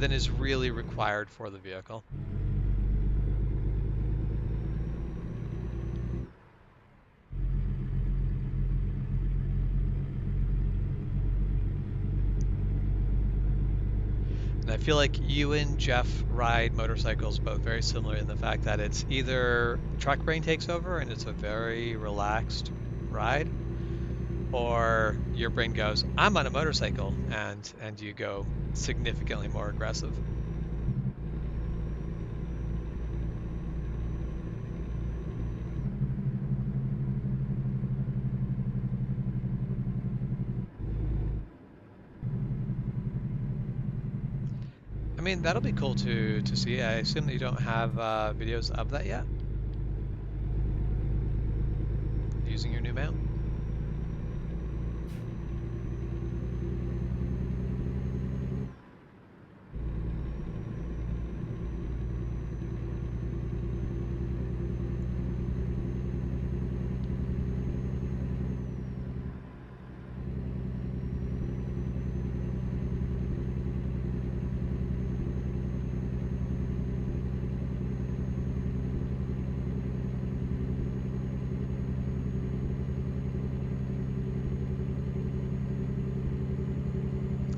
is really required for the vehicle. And I feel like you and Jeff ride motorcycles both very similar in the fact that it's either truck brain takes over and it's a very relaxed ride, or your brain goes, I'm on a motorcycle, and you go significantly more aggressive. I mean, that'll be cool to see. I assume that you don't have videos of that yet? Using your new mount?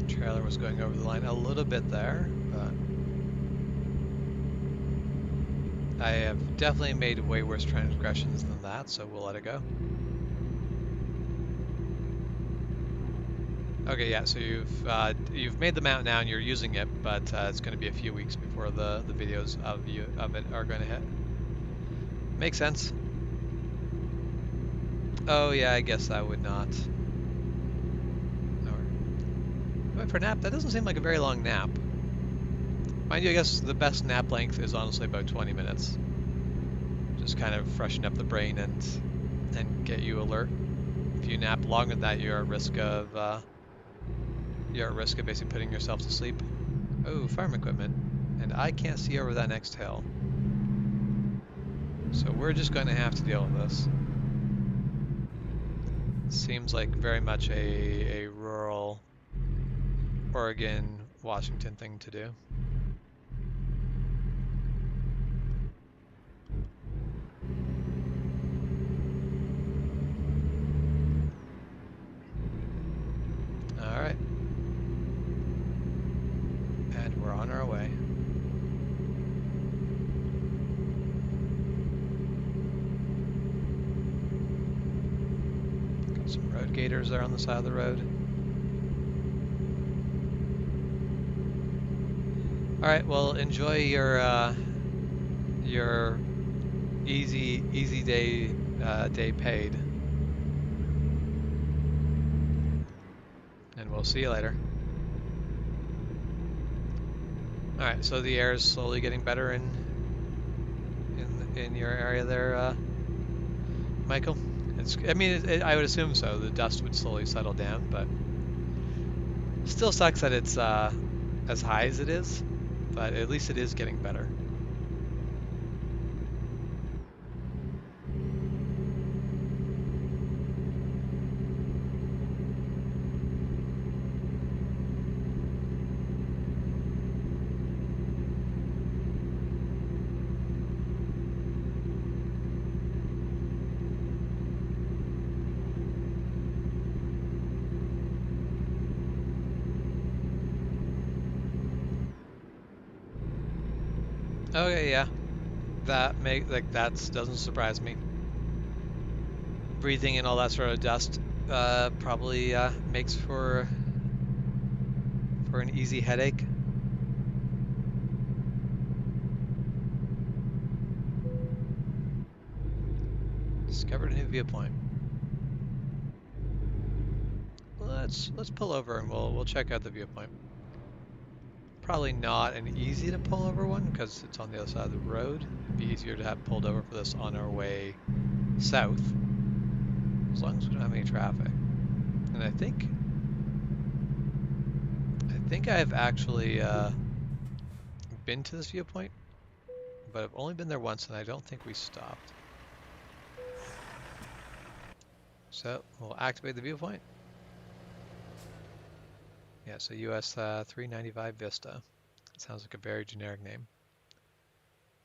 Trailer was going over the line a little bit there, but I have definitely made way worse transgressions than that, so we'll let it go. Okay, yeah, so you've made the mount now and you're using it, but it's going to be a few weeks before the videos of it are going to hit. Makes sense. Oh yeah, I guess I would not. Went for a nap? That doesn't seem like a very long nap. Mind you, I guess the best nap length is honestly about 20 minutes. Just kind of freshen up the brain and get you alert. If you nap longer than that, you're at risk of basically putting yourself to sleep. Oh, farm equipment, and I can't see over that next hill. So we're just going to have to deal with this. Seems like very much a rural Oregon, Washington thing to do. All right. And we're on our way. Got some road gators there on the side of the road. All right, well, enjoy your easy day paid, and we'll see you later. All right, so the air is slowly getting better in your area there, Michael. I mean, I would assume so. The dust would slowly settle down, but still sucks that it's as high as it is. But at least it is getting better. Okay, yeah, that doesn't surprise me. Breathing in all that sort of dust probably makes for an easy headache. Discovered a new viewpoint. Let's pull over and we'll check out the viewpoint. Probably not an easy to pull over one because it's on the other side of the road. It'd be easier to have pulled over for this on our way south, as long as we don't have any traffic. And I think I've actually been to this viewpoint, but I've only been there once, and I don't think we stopped. So we'll activate the viewpoint. Yeah, so US 395 Vista. Sounds like a very generic name,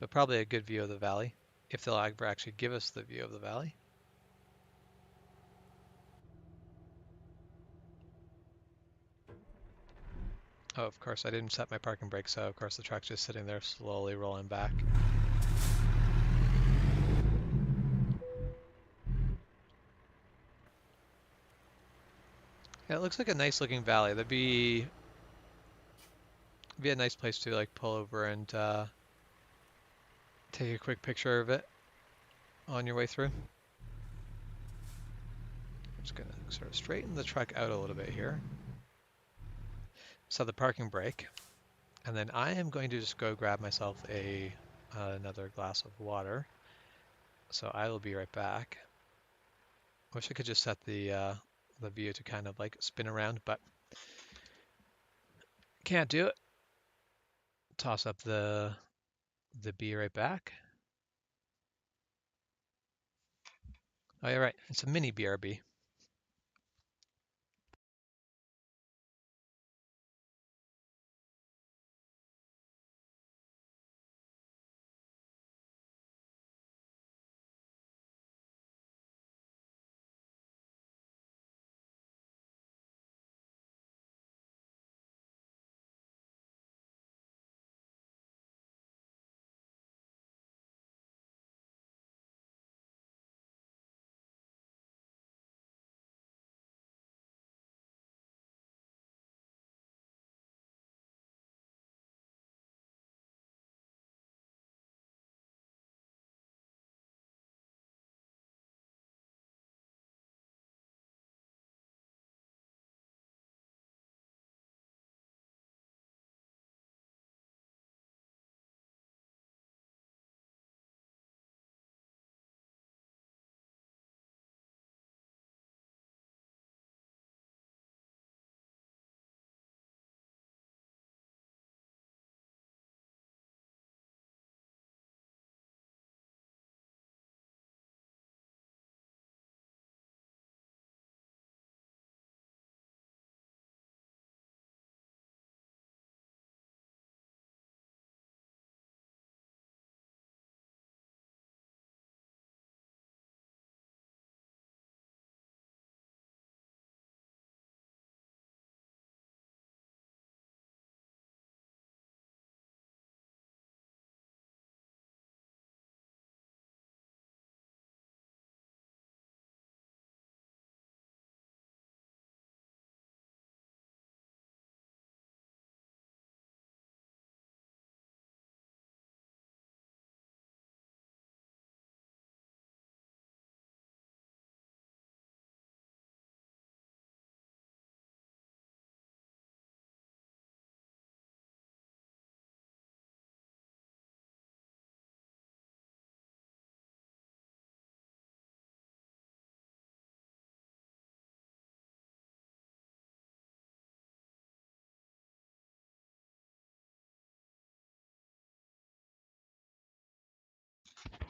but probably a good view of the valley, if they'll ever actually give us the view of the valley. Oh, of course, I didn't set my parking brake, so of course the truck's just sitting there slowly rolling back. Yeah, it looks like a nice looking valley. That'd be a nice place to like pull over and take a quick picture of it on your way through. I'm just gonna sort of straighten the truck out a little bit here. So the parking brake, and then I am going to just go grab myself another glass of water. So I will be right back. Wish I could just set the view to kind of like spin around, but can't do it. Toss up the B right back. Oh, yeah, right. It's a mini BRB.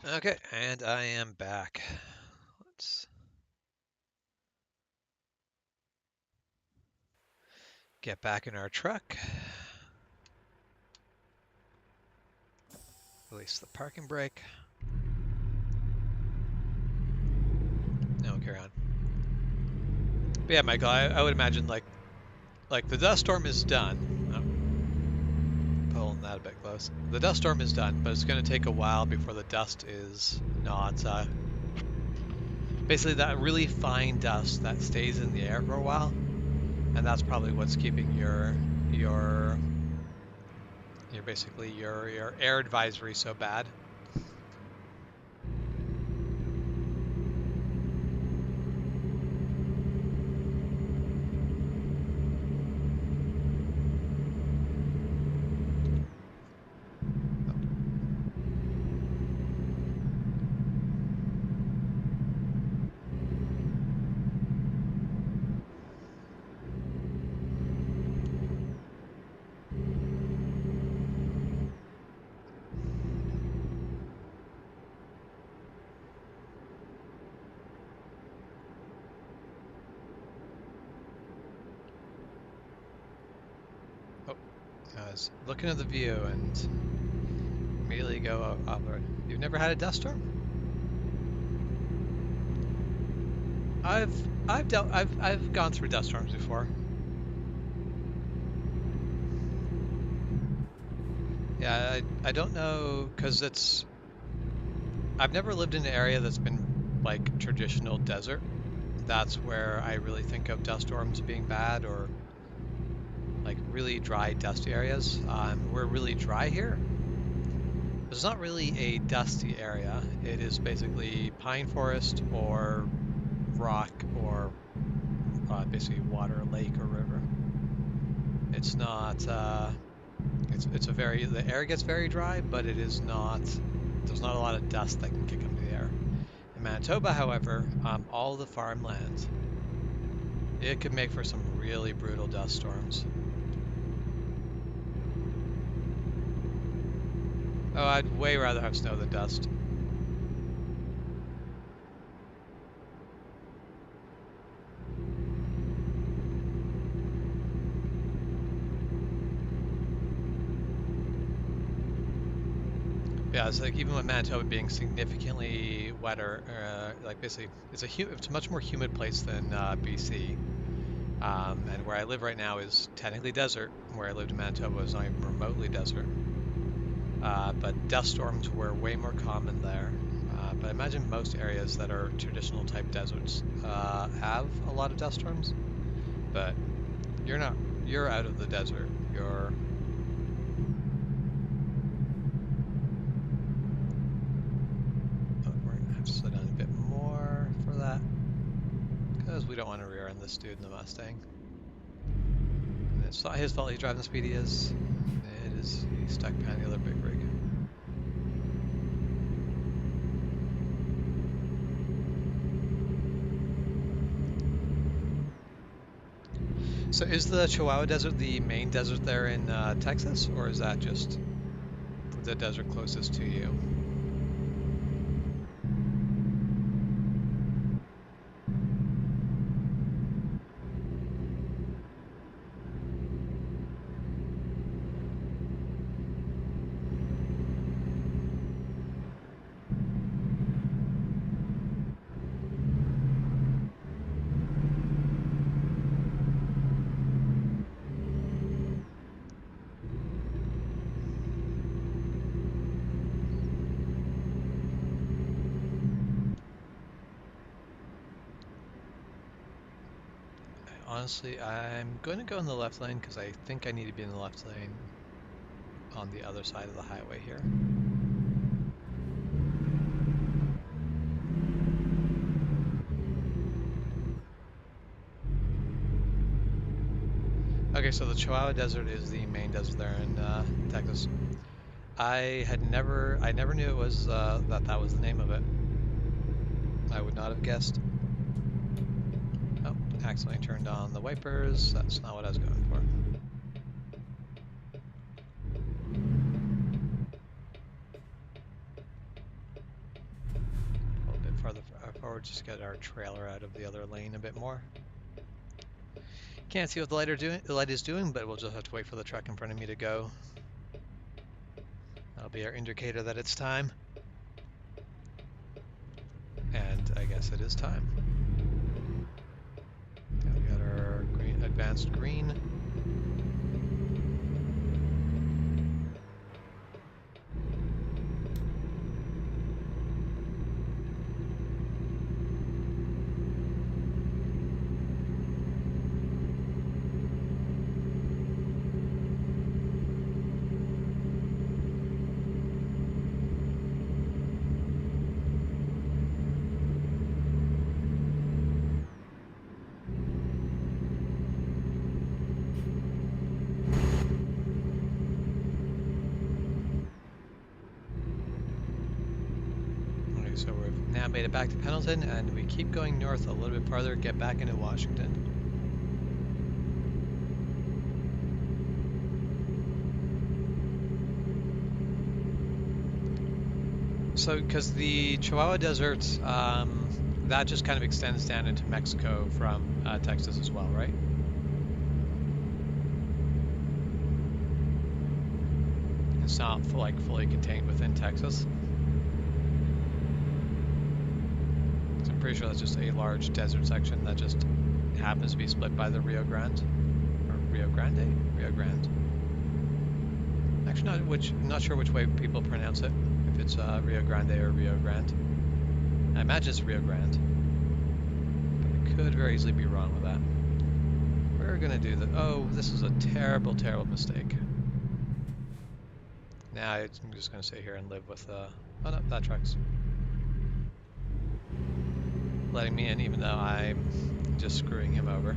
Okay, and I am back. Let's get back in our truck. Release the parking brake. Now we'll carry on. But yeah, Michael, I would imagine like the dust storm is done. Oh, pulling that a bit close. The dust storm is done, but it's going to take a while before the dust is not basically that really fine dust that stays in the air for a while, and that's probably what's keeping your basically your air advisory so bad. Oh, I was looking at the view and immediately go off the road. You've never had a dust storm? I've gone through dust storms before. Yeah, I don't know because I've never lived in an area that's been like traditional desert. That's where I really think of dust storms being bad, or like really dry, dusty areas. We're really dry here. It's not really a dusty area. It is basically pine forest or rock or basically water, lake or river. It's not. It's a very the air gets very dry, but it is not. There's not a lot of dust that can kick up the air. In Manitoba, however, all the farmland, it could make for some really brutal dust storms. Oh, I'd way rather have snow than dust. Yeah, it's like even with Manitoba being significantly wetter, like basically it's a much more humid place than BC. And where I live right now is technically desert. Where I lived in Manitoba is not even remotely desert. But dust storms were way more common there. But I imagine most areas that are traditional type deserts have a lot of dust storms. But you're not. You're out of the desert. You're we're gonna have to slow down a bit more for that because we don't want to rear end this dude in the Mustang. And it's not his fault he's driving the speed he is. It is he's stuck behind the other big rig. So is the Chihuahua Desert the main desert there in Texas, or is that just the desert closest to you? Honestly, I'm going to go in the left lane because I think I need to be in the left lane on the other side of the highway here. Okay, so the Chihuahua Desert is the main desert there in Texas. I never knew it was that was the name of it. I would not have guessed. Oh, accidentally turned on the wipers. That's not what I was going for. forward just to get our trailer out of the other lane a bit more. Can't see what the light is doing, but we'll just have to wait for the truck in front of me to go. That'll be our indicator that it's time. And I guess it is time. We got our green, advanced green. So we've now made it back to Pendleton, and we keep going north a little bit farther, get back into Washington. So, because the Chihuahua Desert, that just kind of extends down into Mexico from Texas as well, right? It's not fully contained within Texas. Pretty sure that's just a large desert section that just happens to be split by the Rio Grande, or Rio Grande. Actually, not sure which way people pronounce it. If it's Rio Grande or Rio Grande. I imagine it's Rio Grande, but I could very easily be wrong with that. We're gonna do the. Oh, this is a terrible, terrible mistake. Now I'm just gonna sit here and live with. Oh no, that truck's letting me in, even though I'm just screwing him over.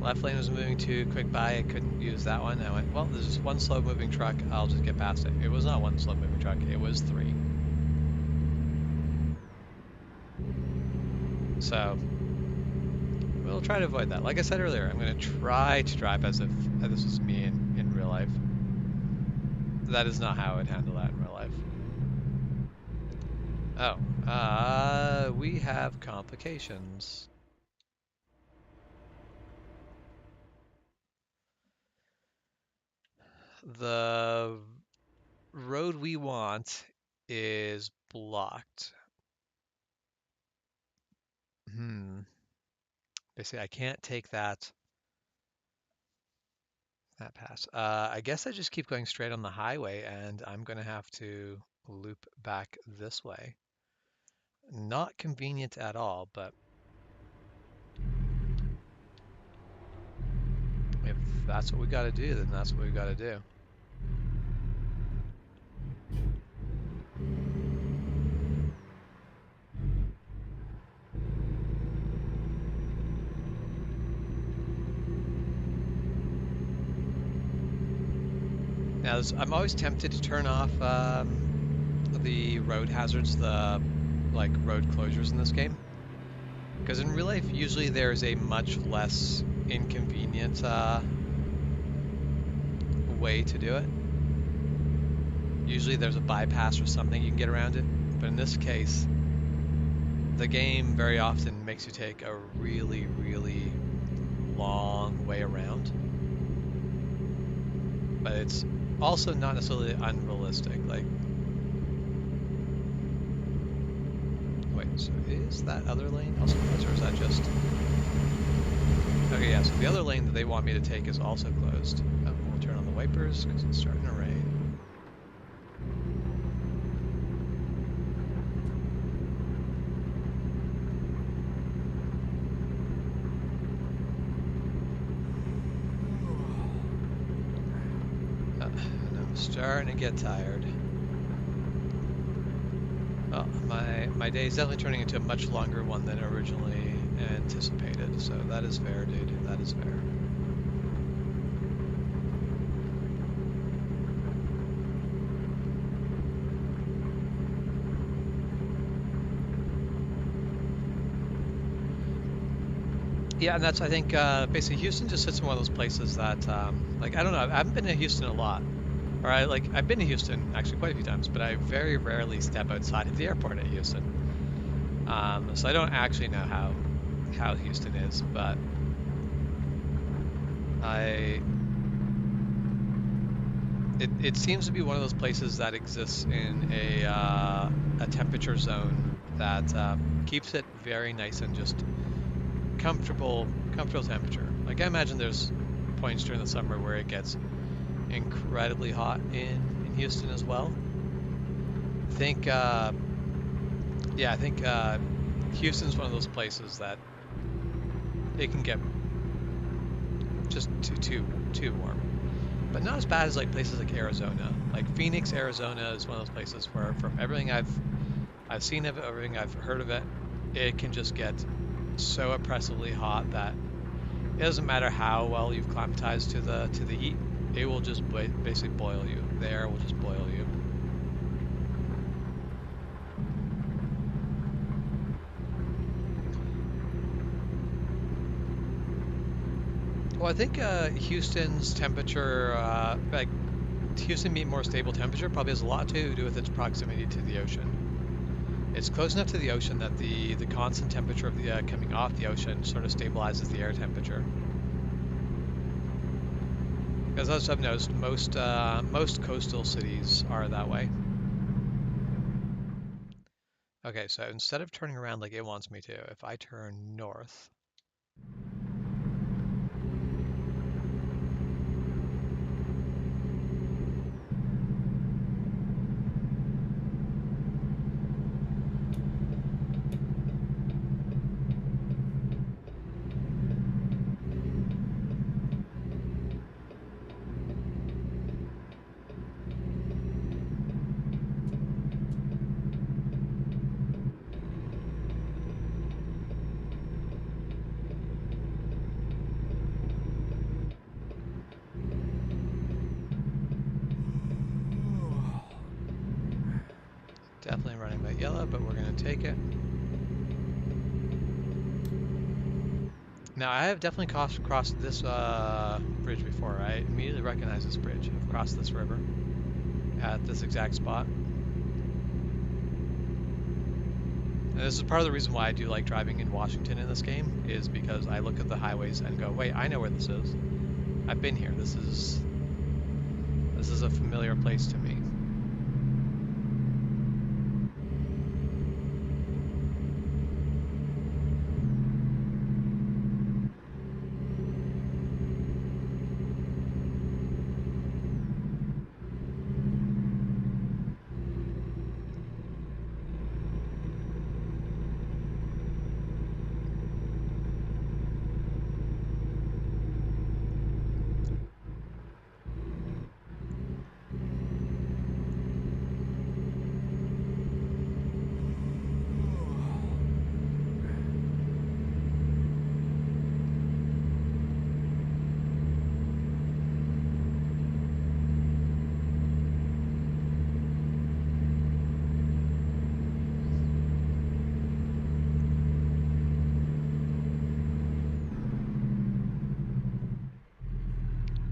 Left lane was moving too quick by, I couldn't use that one. I went, well, there's just one slow moving truck, I'll just get past it. It was not one slow moving truck, it was 3. So, we'll try to avoid that. Like I said earlier, I'm going to try to drive as if this was me in real life. That is not how I would handle that in real life. Oh, we have complications. The road we want is blocked. Basically, I can't take that pass. I guess I just keep going straight on the highway, and I'm going to have to loop back this way. Not convenient at all, but if that's what we got to do, then that's what we got to do. Now, I'm always tempted to turn off the road hazards, the road closures in this game, because in real life usually there's a much less inconvenient way to do it. Usually there's a bypass or something you can get around it, but in this case the game very often makes you take a really, really long way around, but it's also not necessarily unrealistic. Like, wait, so is that other lane also closed, or is that just... Okay, yeah, so the other lane that they want me to take is also closed. We'll turn on the wipers because it's starting to rain. Starting to get tired. Well, my day is definitely turning into a much longer one than originally anticipated, so that is fair, dude. That is fair. Yeah, and that's, I think, basically Houston just sits in one of those places that, like, I don't know, I haven't been to Houston a lot. Or I've been to Houston actually quite a few times, but I very rarely step outside of the airport at Houston. So I don't actually know how Houston is, but it seems to be one of those places that exists in a temperature zone that keeps it very nice and just comfortable temperature. Like I imagine there's points during the summer where it gets incredibly hot in Houston as well. I think Houston's one of those places that it can get just too warm, but not as bad as like places like Arizona. Like Phoenix, Arizona is one of those places where, from everything I've seen of it, everything I've heard of it, it can just get so oppressively hot that it doesn't matter how well you've climatized to the heat. It will just basically boil you. The air will just boil you. Well, I think Houston's temperature, like Houston being more stable temperature, probably has a lot to do with its proximity to the ocean. It's close enough to the ocean that the constant temperature of the coming off the ocean sort of stabilizes the air temperature. Because as I've noticed, most coastal cities are that way. Okay, so instead of turning around like it wants me to, if I turn north. Definitely running that yellow, but we're going to take it. Now, I have definitely crossed this bridge before. I immediately recognize this bridge. I've crossed this river at this exact spot. And this is part of the reason why I do like driving in Washington in this game, is because I look at the highways and go, wait, I know where this is. I've been here. This is a familiar place to me.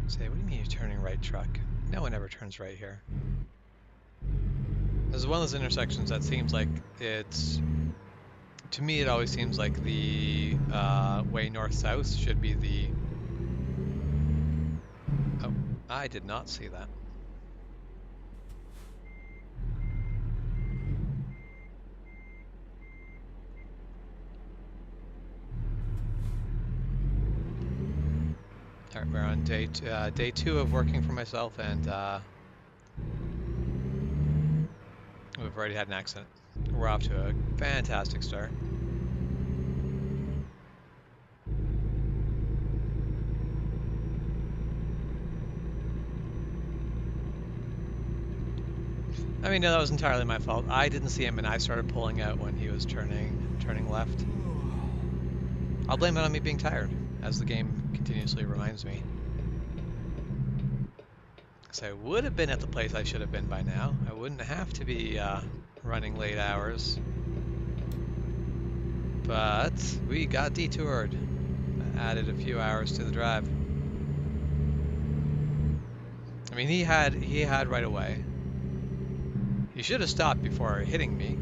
Say, what do you mean you're turning right, truck? No one ever turns right here. This is one of those intersections that seems like it's... To me, it always seems like the way north-south should be the... Oh, I did not see that. Alright, we're on day two of working for myself, and we've already had an accident. We're off to a fantastic start. I mean, no, that was entirely my fault. I didn't see him, and I started pulling out when he was turning left. I'll blame it on me being tired, as the game continuously reminds me. Because I would have been at the place I should have been by now. I wouldn't have to be running late hours. But we got detoured. That added a few hours to the drive. I mean, he had right away. He should have stopped before hitting me,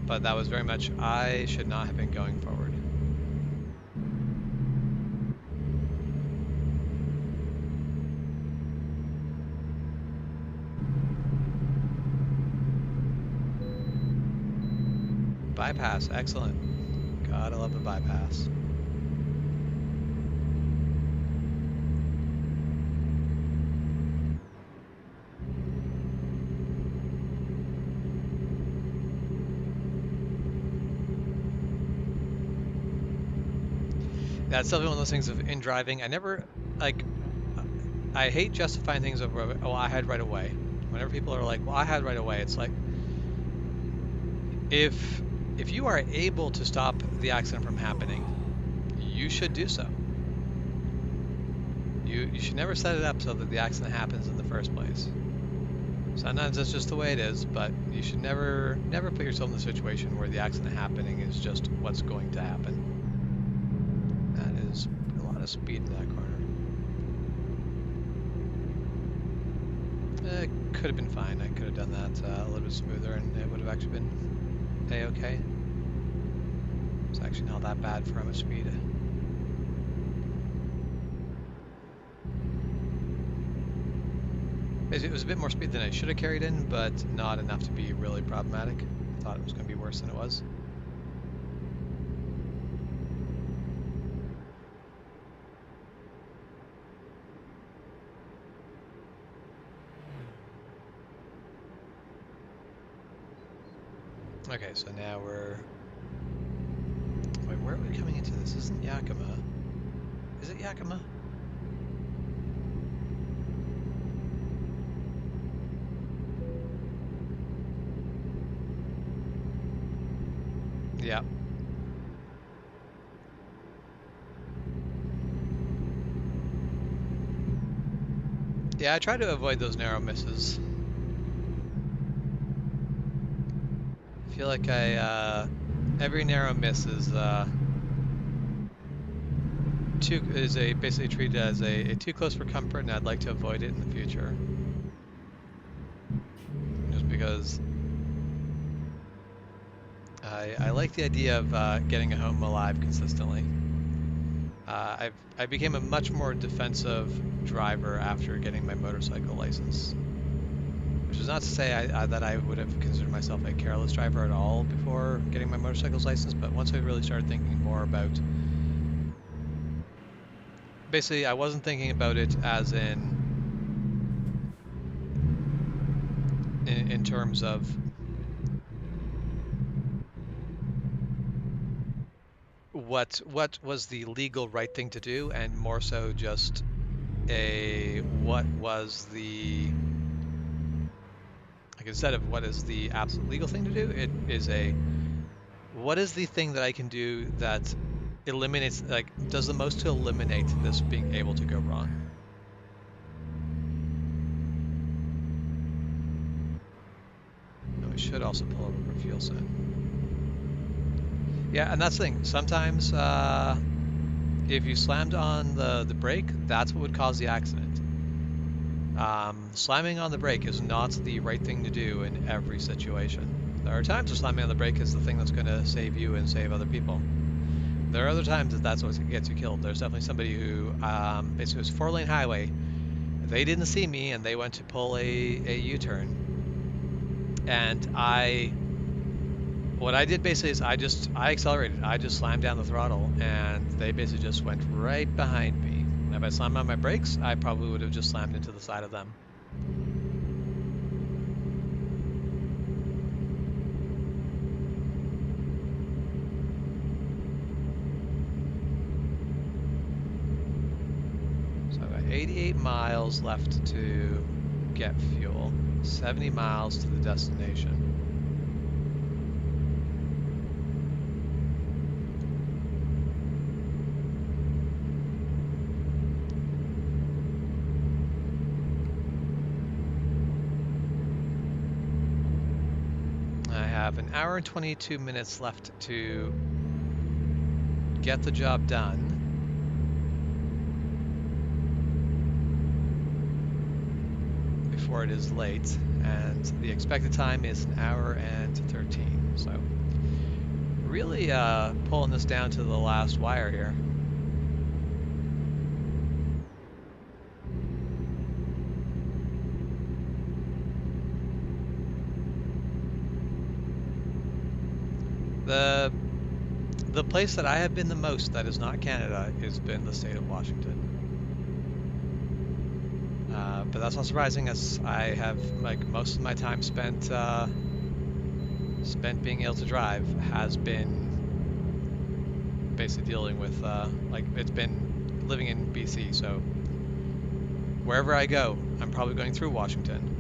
but that was very much, I should not have been going forward. Bypass, excellent. Gotta love the bypass. That's definitely one of those things of in driving. I never, like, I hate justifying things over, oh, I had right away. Whenever people are like, well, I had right away, it's like, if you are able to stop the accident from happening, you should do so. You should never set it up so that the accident happens in the first place. Sometimes that's just the way it is, but you should never put yourself in the situation where the accident happening is just what's going to happen. That is a lot of speed in that corner. It could have been fine. I could have done that a little bit smoother, and it would have actually been a-okay. It's actually not that bad for how much speed. It was a bit more speed than I should have carried in, but not enough to be really problematic. I thought it was going to be worse than it was. Okay, so now we're... Wait, where are we coming into this? This isn't Yakima. Is it Yakima? Yeah. Yeah, I try to avoid those narrow misses. I feel like every narrow miss is basically treated as a too close for comfort, and I'd like to avoid it in the future. Just because I like the idea of getting home alive consistently. I became a much more defensive driver after getting my motorcycle license, which is not to say that I would have considered myself a careless driver at all before getting my motorcycle's license, but once I really started thinking more about, basically I wasn't thinking about it as in terms of what was the legal right thing to do, and more so just what was the, like, instead of what is the absolute legal thing to do, it is what is the thing that I can do that eliminates, like, does the most to eliminate this being able to go wrong. And we should also pull over for fuel soon. Yeah, and that's the thing. Sometimes if you slammed on the brake, that's what would cause the accident. Slamming on the brake is not the right thing to do in every situation. There are times where slamming on the brake is the thing that's going to save you and save other people. There are other times that that's what gets you killed. There's definitely somebody who basically was 4-lane highway. They didn't see me and they went to pull a U-turn, and what I did basically is I accelerated. I just slammed down the throttle, and they basically just went right behind me. And if I slammed on my brakes, I probably would have just slammed into the side of them. So I've got 88 miles left to get fuel, 70 miles to the destination. Have an hour and 22 minutes left to get the job done. before it is late, and the expected time is 1 hour and 13. So really pulling this down to the last wire here. The place that I have been the most that is not Canada has been the state of Washington. But that's not surprising, as I have like most of my time spent being able to drive has been basically dealing with like it's been living in BC. So wherever I go, I'm probably going through Washington.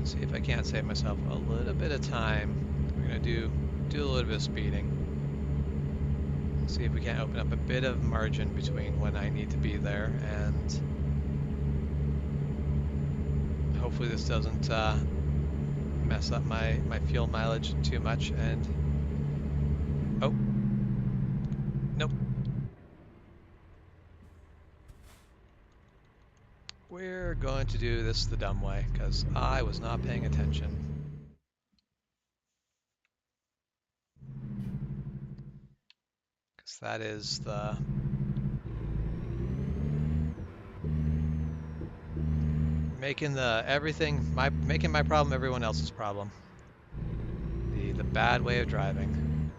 See if I can't save myself a little bit of time. We're gonna do a little bit of speeding. See if we can't open up a bit of margin between when I need to be there, and hopefully this doesn't mess up my fuel mileage too much. And oh, nope. We're going to do this the dumb way because I was not paying attention. Because that is the making my problem everyone else's problem. The bad way of driving.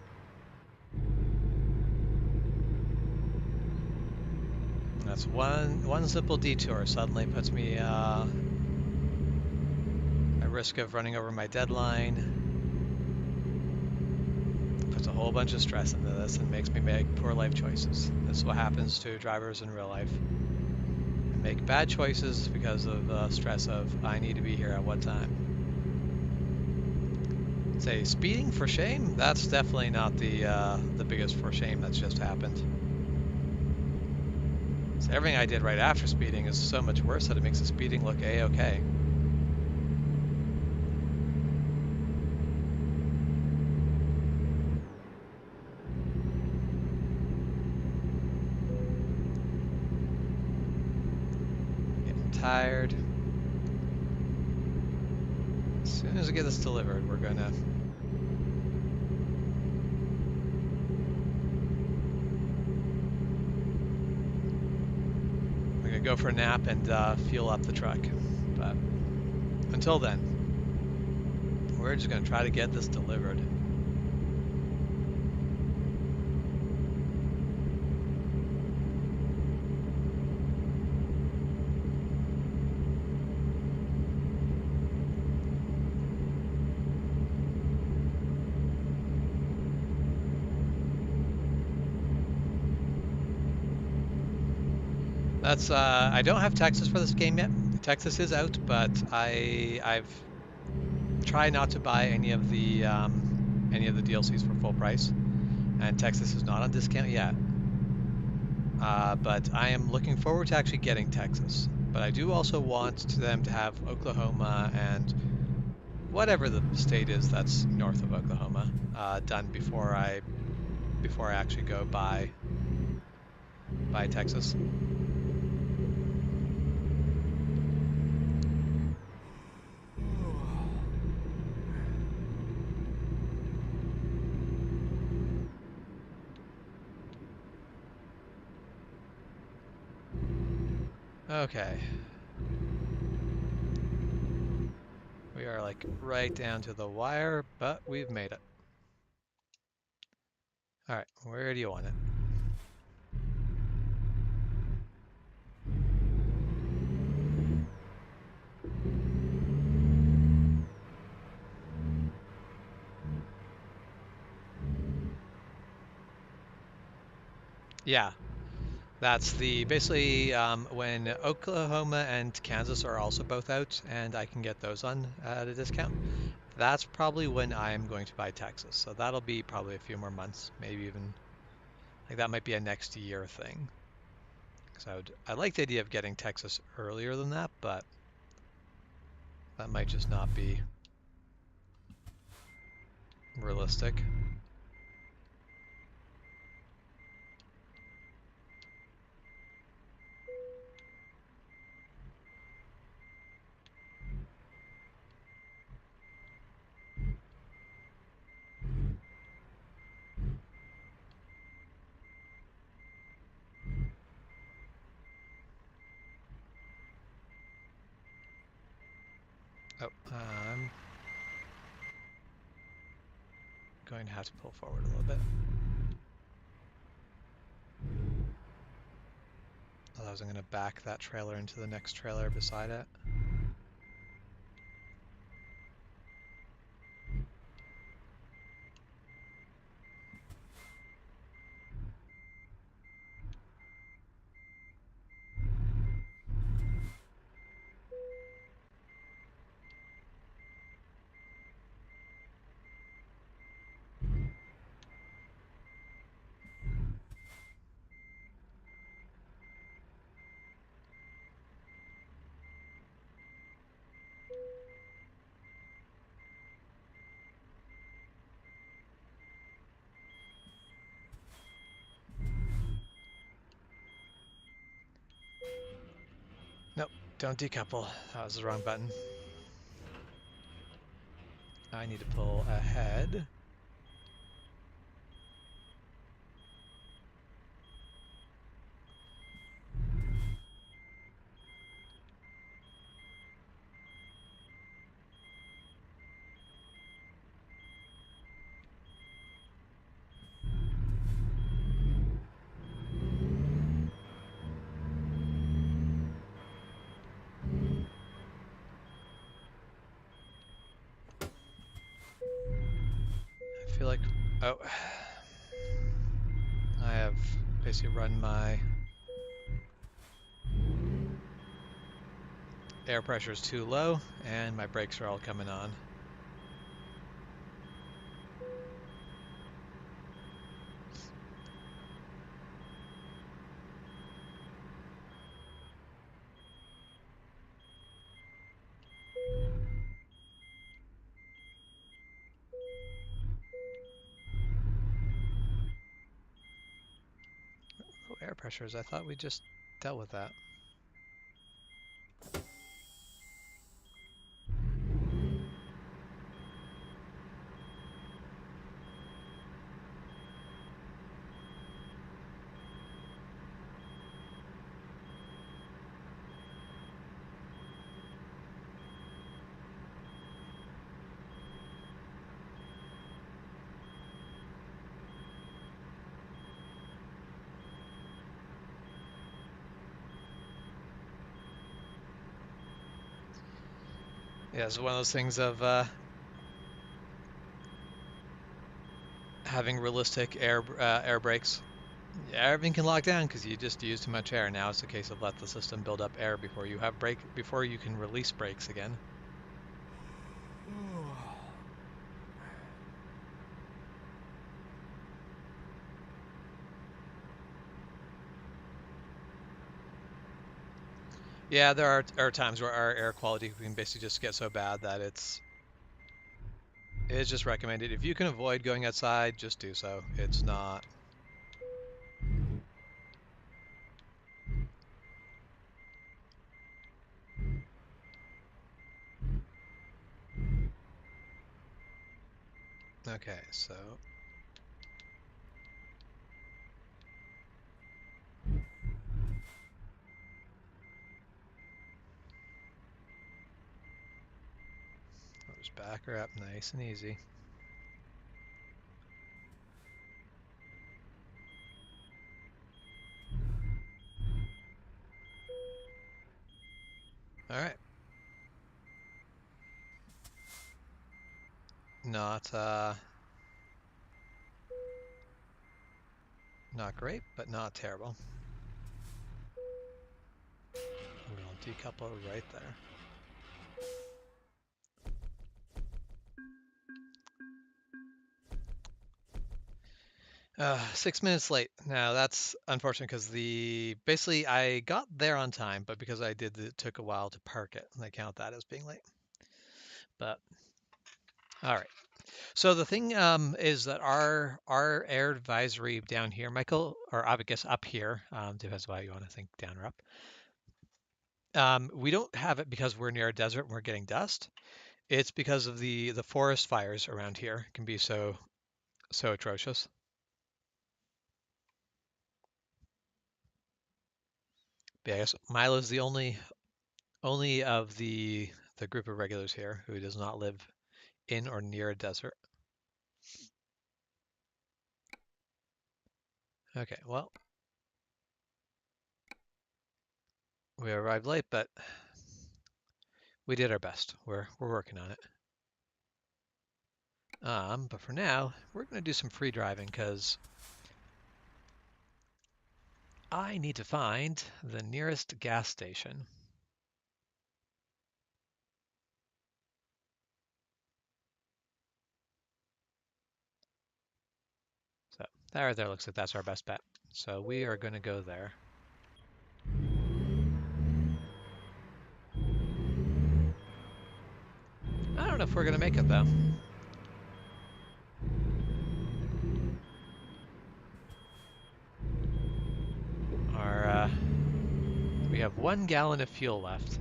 That's one simple detour suddenly puts me at risk of running over my deadline. Puts a whole bunch of stress into this and makes me make poor life choices. This is what happens to drivers in real life. They make bad choices because of the stress of I need to be here at what time. Say speeding for shame? That's definitely not the biggest for shame that's just happened. So everything I did right after speeding is so much worse that it makes the speeding look a-okay. Getting tired. As soon as we get this delivered, we're gonna go for a nap and fuel up the truck. But until then, we're just going to try to get this delivered. That's I don't have Texas for this game yet. Texas is out, but I've tried not to buy any of the DLCs for full price, and Texas is not on discount yet. But I am looking forward to actually getting Texas. But I do also want them to have Oklahoma and whatever the state is that's north of Oklahoma done before I actually go buy Texas. Okay. We are like right down to the wire, but we've made it. All right, where do you want it? Yeah, that's basically when Oklahoma and Kansas are also both out and I can get those on at a discount. That's probably when I'm going to buy Texas. So that'll be probably a few more months, maybe even like that might be a next year thing. Because I like the idea of getting Texas earlier than that, but that might just not be realistic. Oh, I'm going to have to pull forward a little bit. Otherwise, I'm going to back that trailer into the next trailer beside it. Nope, don't decouple. That was the wrong button. I need to pull ahead. I feel like, oh, I have basically run my air pressure is too low and my brakes are all coming on. Oh, air pressures. I thought we just dealt with that. Yeah, it's one of those things of having realistic air brakes. Yeah, everything can lock down because you just use too much air. Now it's a case of let the system build up air before you have before you can release brakes again. Yeah, there are times where our air quality can basically just get so bad that it's just recommended. If you can avoid going outside, just do so. It's not. Okay, so I'll just back her up nice and easy. All right. Not not great, but not terrible. We'll decouple right there. 6 minutes late. Now that's unfortunate because basically I got there on time, but because it took a while to park it, and I count that as being late. But all right. So the thing is that our air advisory down here, Michael, or I would guess up here, depends why you want to think down or up. We don't have it because we're near a desert and we're getting dust. It's because of the forest fires around here can be so atrocious. But yeah, I guess Milo's the only of the group of regulars here who does not live in or near a desert. Okay, well, we arrived late, but we did our best. We're working on it. But for now, we're going to do some free driving because I need to find the nearest gas station. So there looks like that's our best bet. So we are going to go there. I don't know if we're going to make it though. We have 1 gallon of fuel left.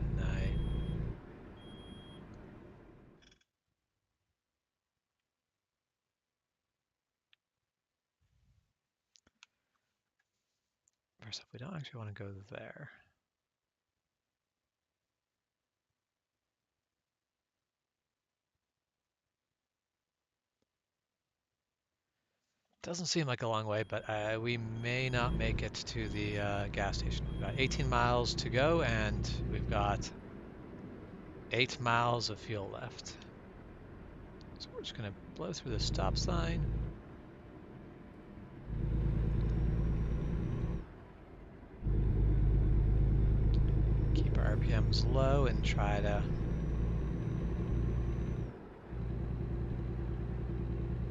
First off, we don't actually want to go there. Doesn't seem like a long way, but we may not make it to the gas station. We've got 18 miles to go, and we've got 8 miles of fuel left. So we're just going to blow through the stop sign. Keep our RPMs low and try to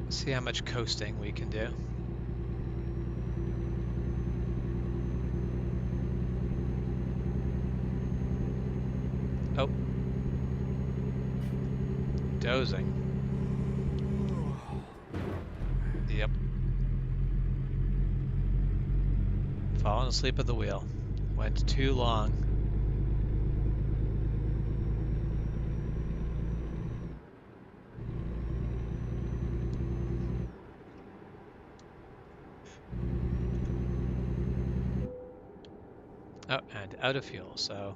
see how much coasting we can do. Oh. Dozing. Yep. Falling asleep at the wheel. Went too long. Oh, and out of fuel, so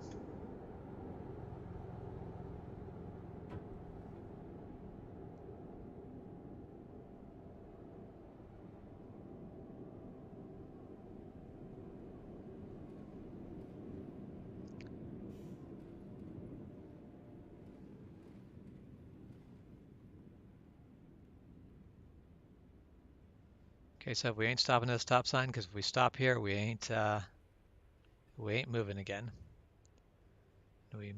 okay, so we ain't stopping at the stop sign because if we stop here, we ain't moving again. We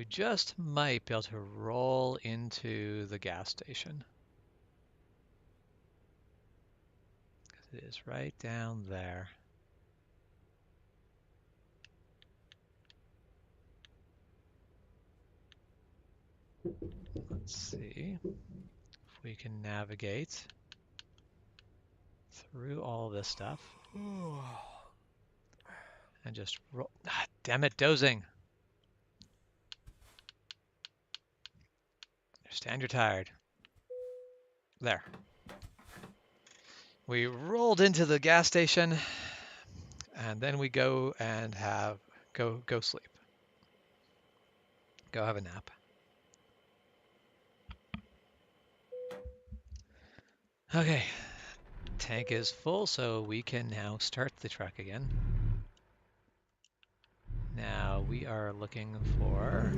just might be able to roll into the gas station. It is right down there. Let's see if we can navigate through all this stuff and just roll. Ah, damn it, dozing. Understand you're tired. There. We rolled into the gas station and then we go and go sleep. Go have a nap. Okay. Tank is full, so we can now start the truck again. Now we are looking for...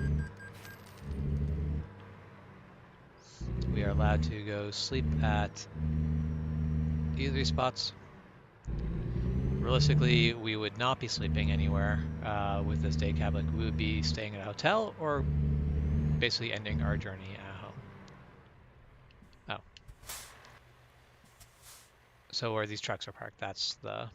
We are allowed to go sleep at either of these spots. Realistically, we would not be sleeping anywhere with this day cab. Like, we would be staying at a hotel or basically ending our journey at home. Oh. So where these trucks are parked, that's the...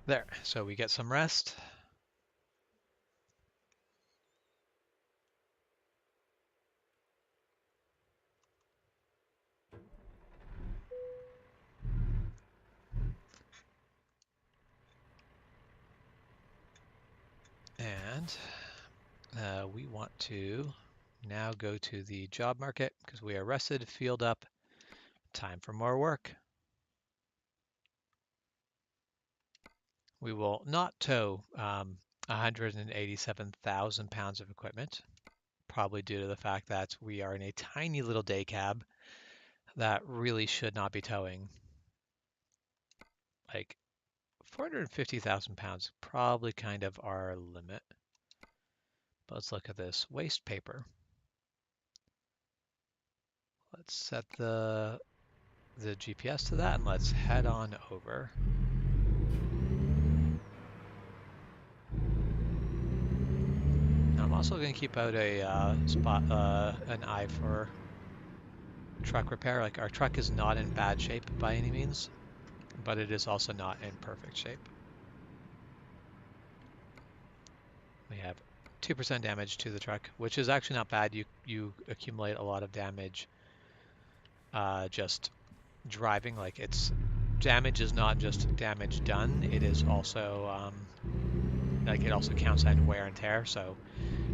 There, so we get some rest. And we want to now go to the job market because we are rested, field up, time for more work. We will not tow 187,000 pounds of equipment, probably due to the fact that we are in a tiny little day cab that really should not be towing. Like 450,000 pounds, probably kind of our limit. But let's look at this waste paper. Let's set the GPS to that and let's head on over. I'm also going to keep out a an eye for truck repair. Like our truck is not in bad shape by any means, but it is also not in perfect shape. We have 2% damage to the truck, which is actually not bad. You accumulate a lot of damage just driving. Like it's damage is not just damage done. It is also like it also counts in wear and tear. So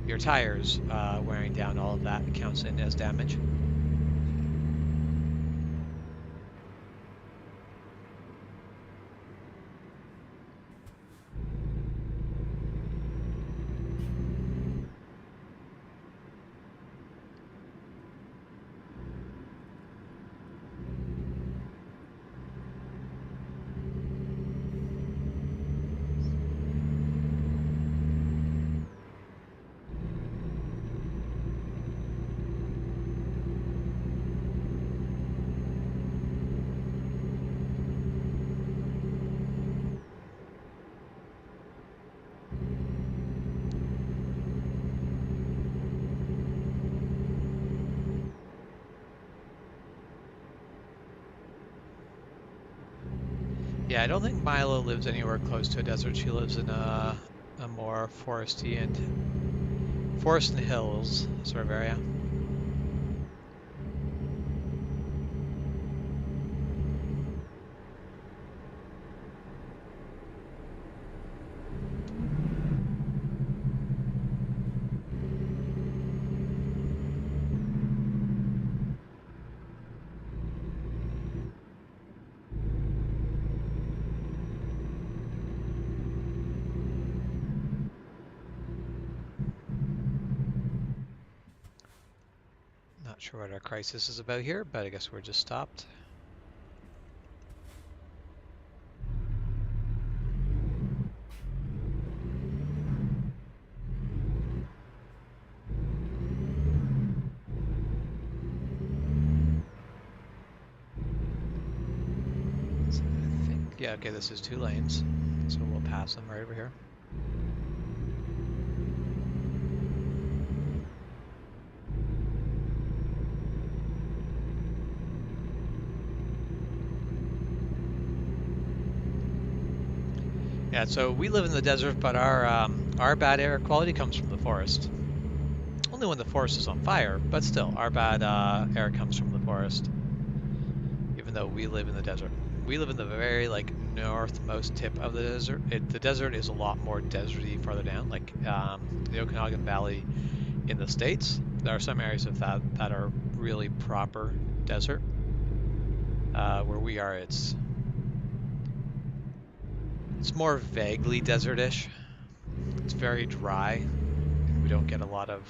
your tires wearing down, all of that counts in as damage. Yeah, I don't think Milo lives anywhere close to a desert. She lives in a more foresty and forest and hills sort of area. Not sure what our crisis is about here, but I guess we're just stopped. So I think, yeah, okay, this is 2 lanes, so we'll pass them right over here. Yeah, so we live in the desert, but our bad air quality comes from the forest. Only when the forest is on fire, but still, our bad air comes from the forest. Even though we live in the desert, we live in the very like northmost tip of the desert. The desert is a lot more deserty farther down, like the Okanagan Valley in the States. There are some areas of that are really proper desert. Where we are, it's more vaguely desertish. It's very dry. We don't get a lot of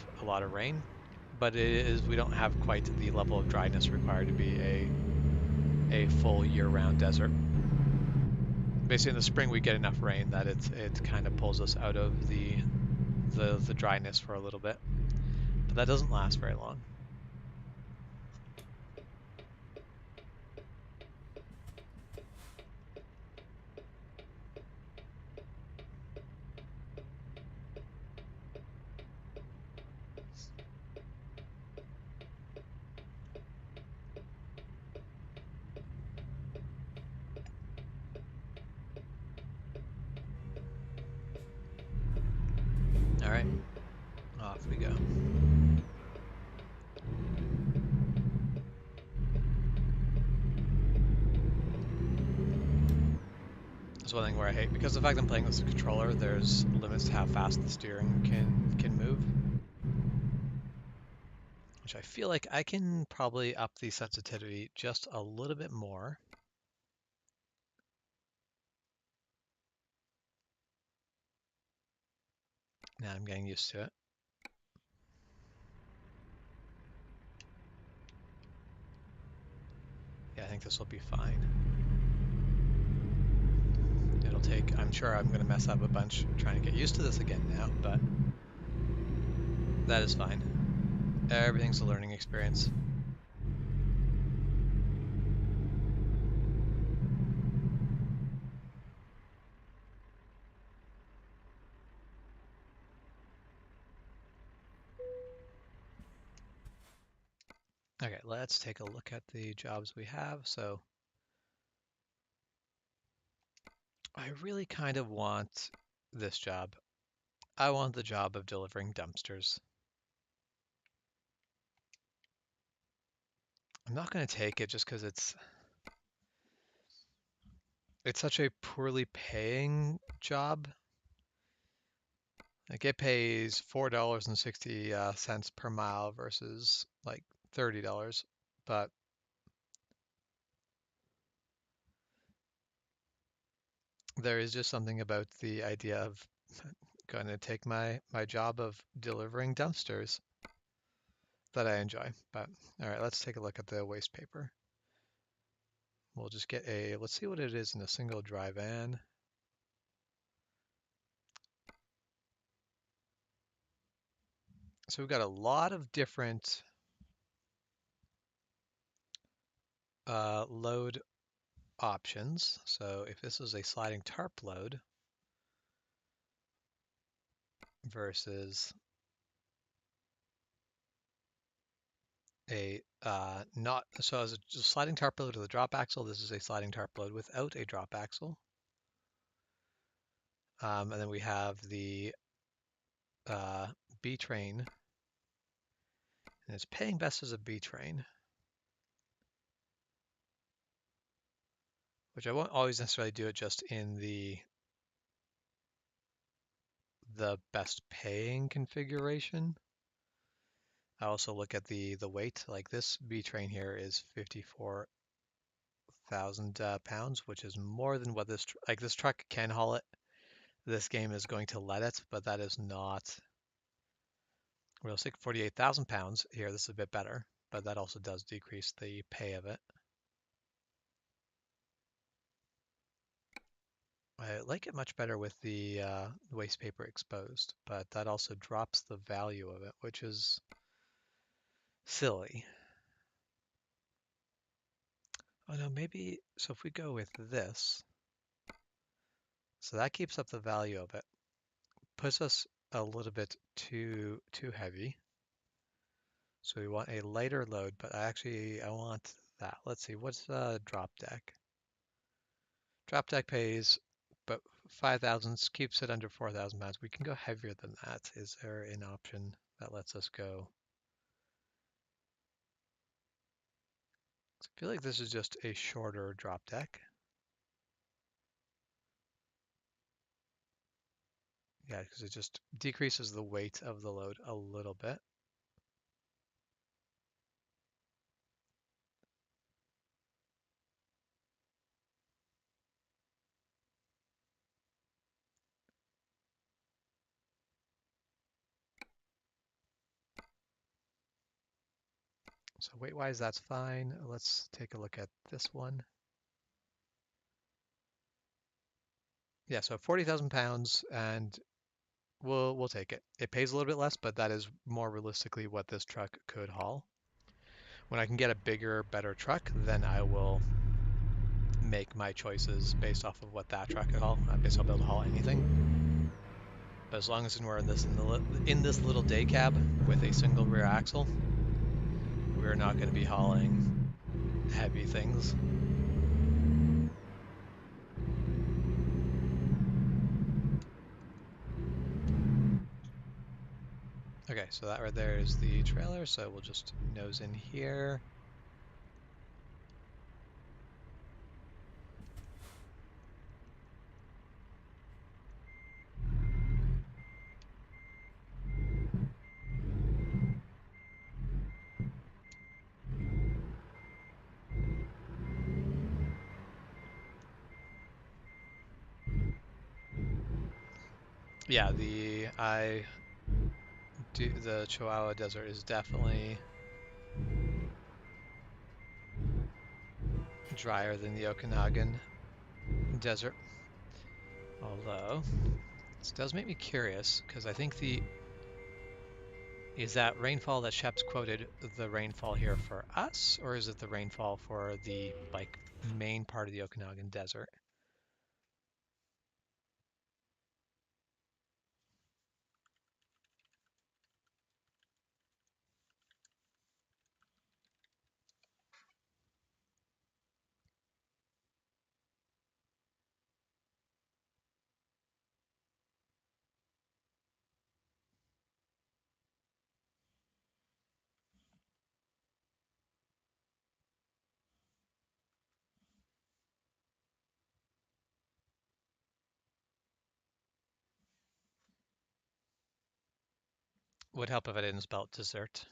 rain, but we don't have quite the level of dryness required to be a full year-round desert. Basically, in the spring we get enough rain that it kind of pulls us out of the dryness for a little bit, but that doesn't last very long. All right, off we go. That's one thing where I hate, because the fact I'm playing with the controller, there's limits to how fast the steering can move, which I feel like I can probably up the sensitivity just a little bit more. Now I'm getting used to it. Yeah, I think this will be fine. It'll take, I'm sure I'm going to mess up a bunch trying to get used to this again now, but that is fine. Everything's a learning experience. Okay, let's take a look at the jobs we have. So I really kind of want this job. I want the job of delivering dumpsters. I'm not going to take it just because it's such a poorly paying job. Like it pays $4.60 per mile versus like $30, but there is just something about the idea of going to take my job of delivering dumpsters that I enjoy. But all right, let's take a look at the waste paper. We'll just get let's see what it is in a single dry van. So we've got a lot of different load options. So if this is a sliding tarp load versus a not, so as a sliding tarp load with a drop axle, this is a sliding tarp load without a drop axle. And then we have the uh, B train, and it's paying best as a B train, which I won't always necessarily do it just in the best paying configuration. I also look at the weight. Like this B train here is 54,000 pounds, which is more than what this like this truck can haul it. This game is going to let it, but that is not realistic. 48,000 pounds here. This is a bit better, but that also does decrease the pay of it. I like it much better with the waste paper exposed, but that also drops the value of it, which is silly. Oh no, maybe, so if we go with this, so that keeps up the value of it, puts us a little bit too heavy. So we want a lighter load, but I want that. Let's see, what's drop deck? Drop deck pays, but 5,000 keeps it under 4,000 pounds. We can go heavier than that. Is there an option that lets us go? I feel like this is just a shorter drop deck. Yeah, because it just decreases the weight of the load a little bit. So weight-wise, that's fine. Let's take a look at this one. Yeah, so 40,000 pounds, and we'll take it. It pays a little bit less, but that is more realistically what this truck could haul. When I can get a bigger, better truck, then I will make my choices based off of what that truck could haul. I guess I'll be able to haul anything. But as long as we're in this little day cab with a single rear axle, we're not going to be hauling heavy things. Okay, so that right there is the trailer, so we'll just nose in here. Yeah, the Chihuahua Desert is definitely drier than the Okanagan Desert. Although this does make me curious because I think the is that rainfall that Shep's quoted the rainfall here for us, or is it the rainfall for the like main part of the Okanagan Desert? Would help if I didn't spell it dessert.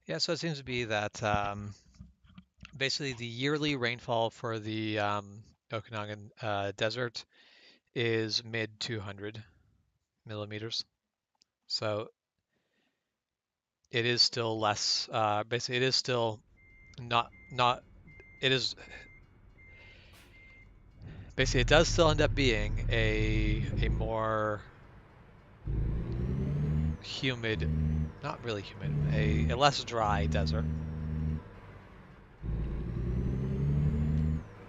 Yeah, so it seems to be that basically the yearly rainfall for the Okanagan Desert is mid 200 millimeters. So it is still less. Basically, it is still not. It is basically it does still end up being a more humid, not really humid, a less dry desert,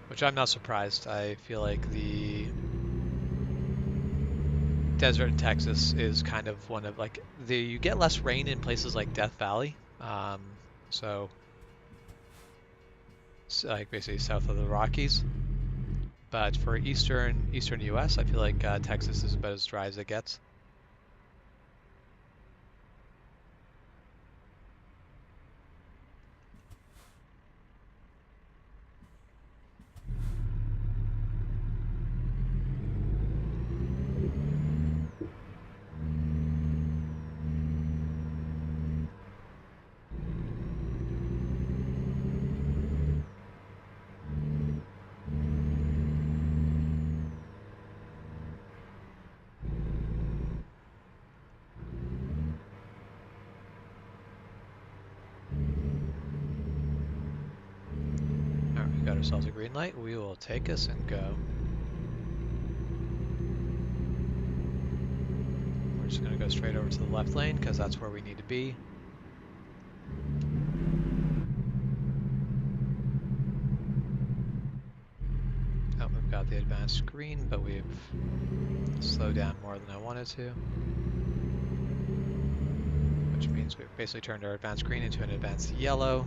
which I'm not surprised. I feel like the desert in Texas is kind of one of like you get less rain in places like Death Valley, so like basically south of the Rockies. But for eastern U.S., I feel like Texas is about as dry as it gets. All right, we got ourselves a green light. We will take us and go. We're just going to go straight over to the left lane because that's where we need to be. Oh, we've got the advanced green, but we've slowed down more than I wanted to. Which means we've basically turned our advanced green into an advanced yellow.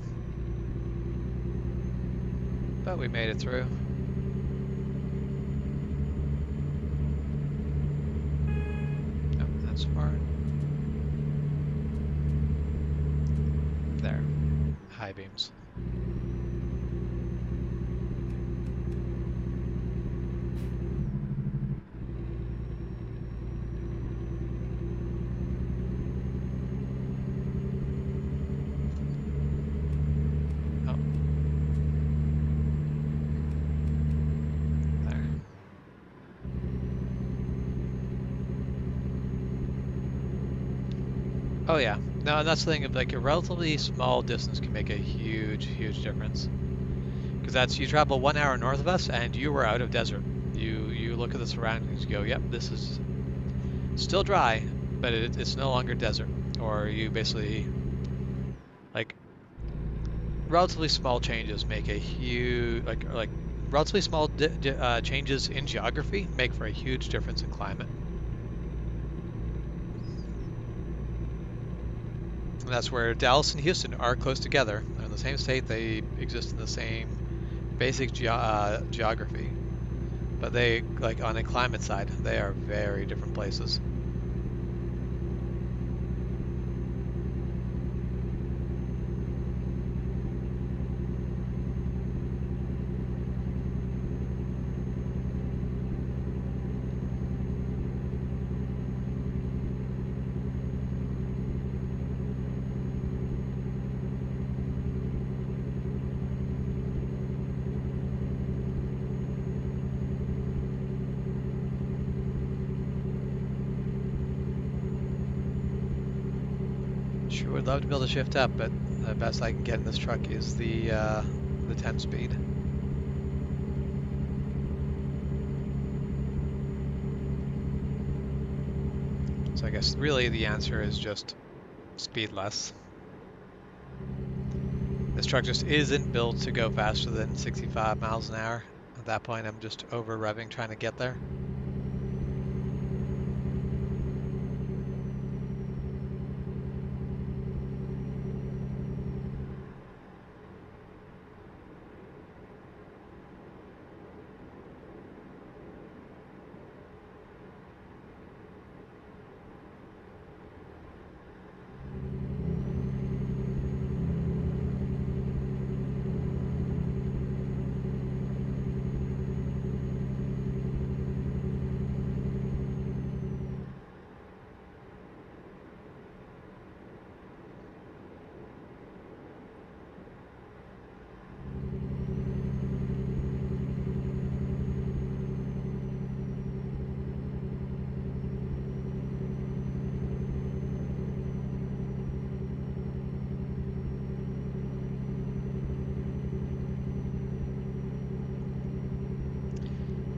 But we made it through. Oh, that's far. There. High beams. Oh. There. Oh yeah. No, and that's the thing. Like a relatively small distance can make a huge, huge difference. Because that's you travel 1 hour north of us, and you were out of desert. You look at the surroundings, you go, yep, this is still dry, but it's no longer desert. Or you basically like relatively small changes make a huge like relatively small changes in geography make for a huge difference in climate. And that's where Dallas and Houston are close together. They're in the same state. They exist in the same basic geography, but they like on a climate side, they are very different places. Sure would love to be able to shift up, but the best I can get in this truck is the 10 speed. So I guess really the answer is just speed less. This truck just isn't built to go faster than 65 miles an hour. At that point, I'm just over revving trying to get there.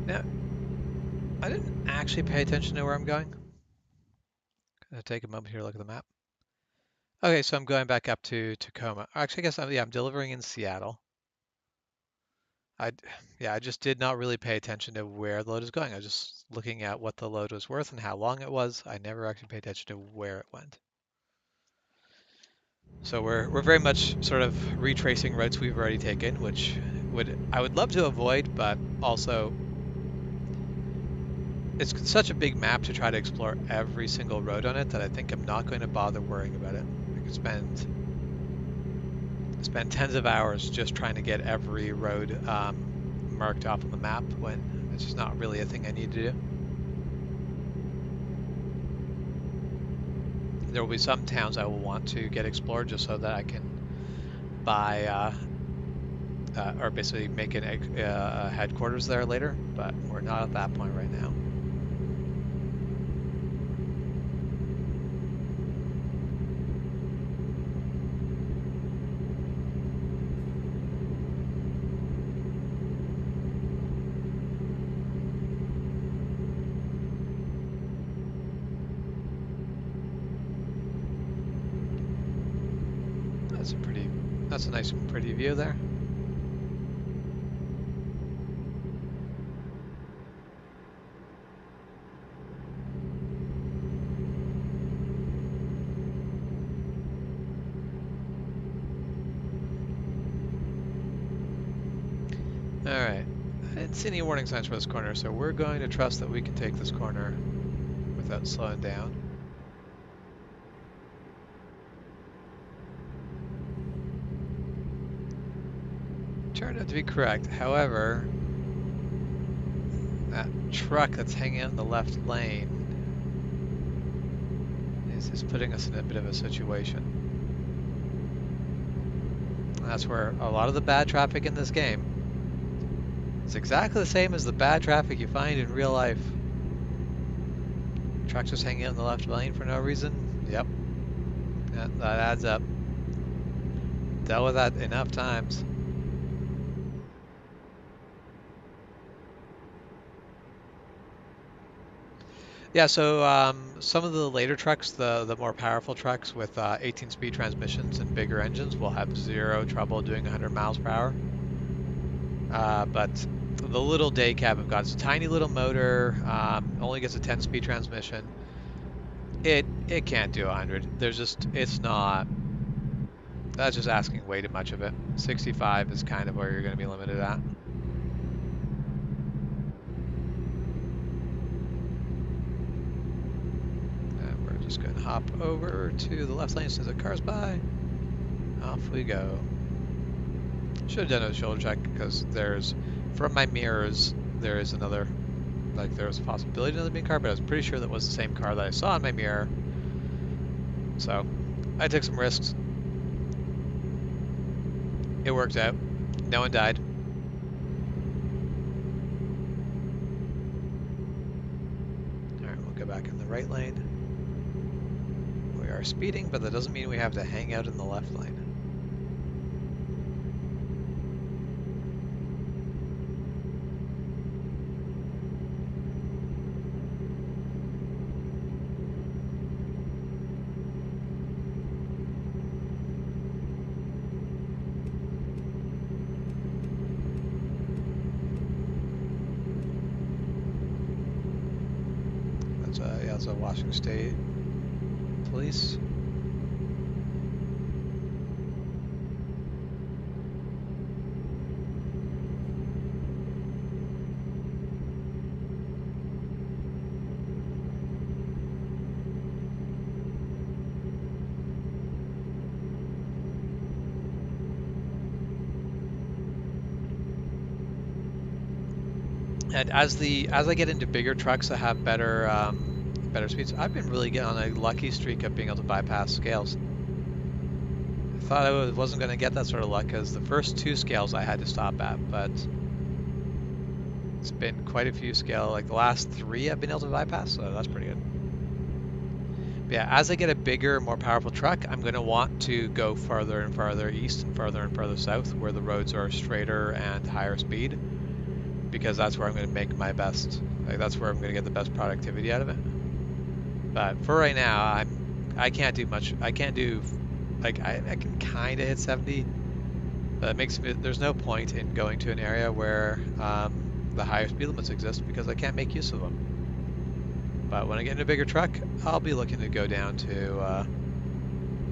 Now, I didn't actually pay attention to where I'm going. Gonna take a moment here to look at the map. Okay, so I'm going back up to Tacoma. Actually, I guess I'm delivering in Seattle. I yeah, I just did not really pay attention to where the load is going. I was just looking at what the load was worth and how long it was. I never actually paid attention to where it went. So we're very much sort of retracing routes we've already taken, which I would love to avoid, but also it's such a big map to try to explore every single road on it that I think I'm not going to bother worrying about it. I could spend tens of hours just trying to get every road marked off on the map when it's just not really a thing I need to do. There will be some towns I will want to get explored just so that I can buy or basically make a headquarters there later, but we're not at that point right now. That's a nice and pretty view there. All right, I didn't see any warning signs for this corner, so we're going to trust that we can take this corner without slowing down. Turned out to be correct. However, that truck that's hanging out in the left lane is putting us in a bit of a situation. And that's where a lot of the bad traffic in this game is exactly the same as the bad traffic you find in real life. Trucks just hanging out in the left lane for no reason. Yep. Yeah, that adds up. Dealt with that enough times. Yeah, so some of the later trucks, the more powerful trucks with 18-speed transmissions and bigger engines will have zero trouble doing 100 miles per hour. But the little day cab have got a tiny little motor, only gets a 10-speed transmission. It can't do 100. There's just it's not. That's just asking way too much of it. 65 is kind of where you're going to be limited at. And we're just going to hop over to the left lane as soon as the car's by. Off we go. Should have done a shoulder check because from my mirrors, there is another, like there's a possibility of another being car, but I was pretty sure that was the same car that I saw in my mirror. So I took some risks. It worked out. No one died. All right, we'll go back in the right lane. We are speeding, but that doesn't mean we have to hang out in the left lane. That's a Washington State Police. And as I get into bigger trucks that have better speeds, I've been really getting on a lucky streak of being able to bypass scales. I thought I wasn't going to get that sort of luck because the first 2 scales I had to stop at, but it's been quite a few scale. Like the last 3 I've been able to bypass, so that's pretty good. But yeah, as I get a bigger, more powerful truck, I'm going to want to go farther and farther east and further south where the roads are straighter and higher speed, because that's where I'm going to make my best, like that's where I'm going to get the best productivity out of it. But for right now, I can't do much. I can't do, like I can kind of hit 70, but it makes me, there's no point in going to an area where the higher speed limits exist because I can't make use of them. But when I get in a bigger truck, I'll be looking to go down to,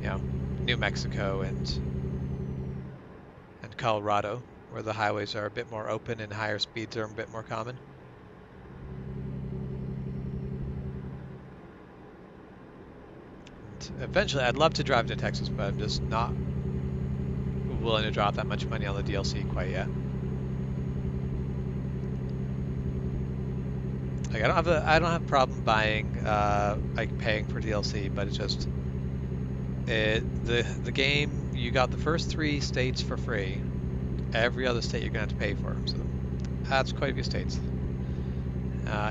you know, New Mexico and Colorado, where the highways are a bit more open and higher speeds are a bit more common. And eventually, I'd love to drive to Texas, but I'm just not willing to drop that much money on the DLC quite yet. Like I don't have a problem buying like paying for DLC, but it's just the game, you got the first 3 states for free. Every other state you're gonna have to pay for, so that's quite a few states.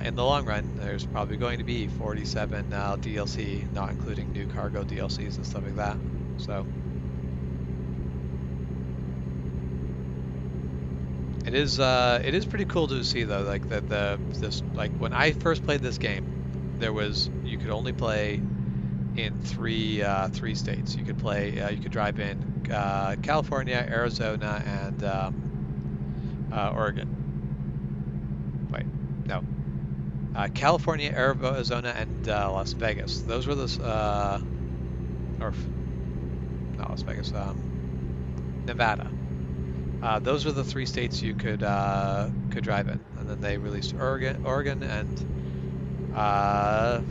In the long run, there's probably going to be 47 DLC, not including new cargo DLCs and stuff like that. So it is pretty cool to see though, like like when I first played this game, you could only play in three states. You could drive in California, Arizona, and Oregon. Wait, no. California, Arizona, and Las Vegas. Those were or not Las Vegas, Nevada. Those were the 3 states you could drive in, and then they released Oregon, and I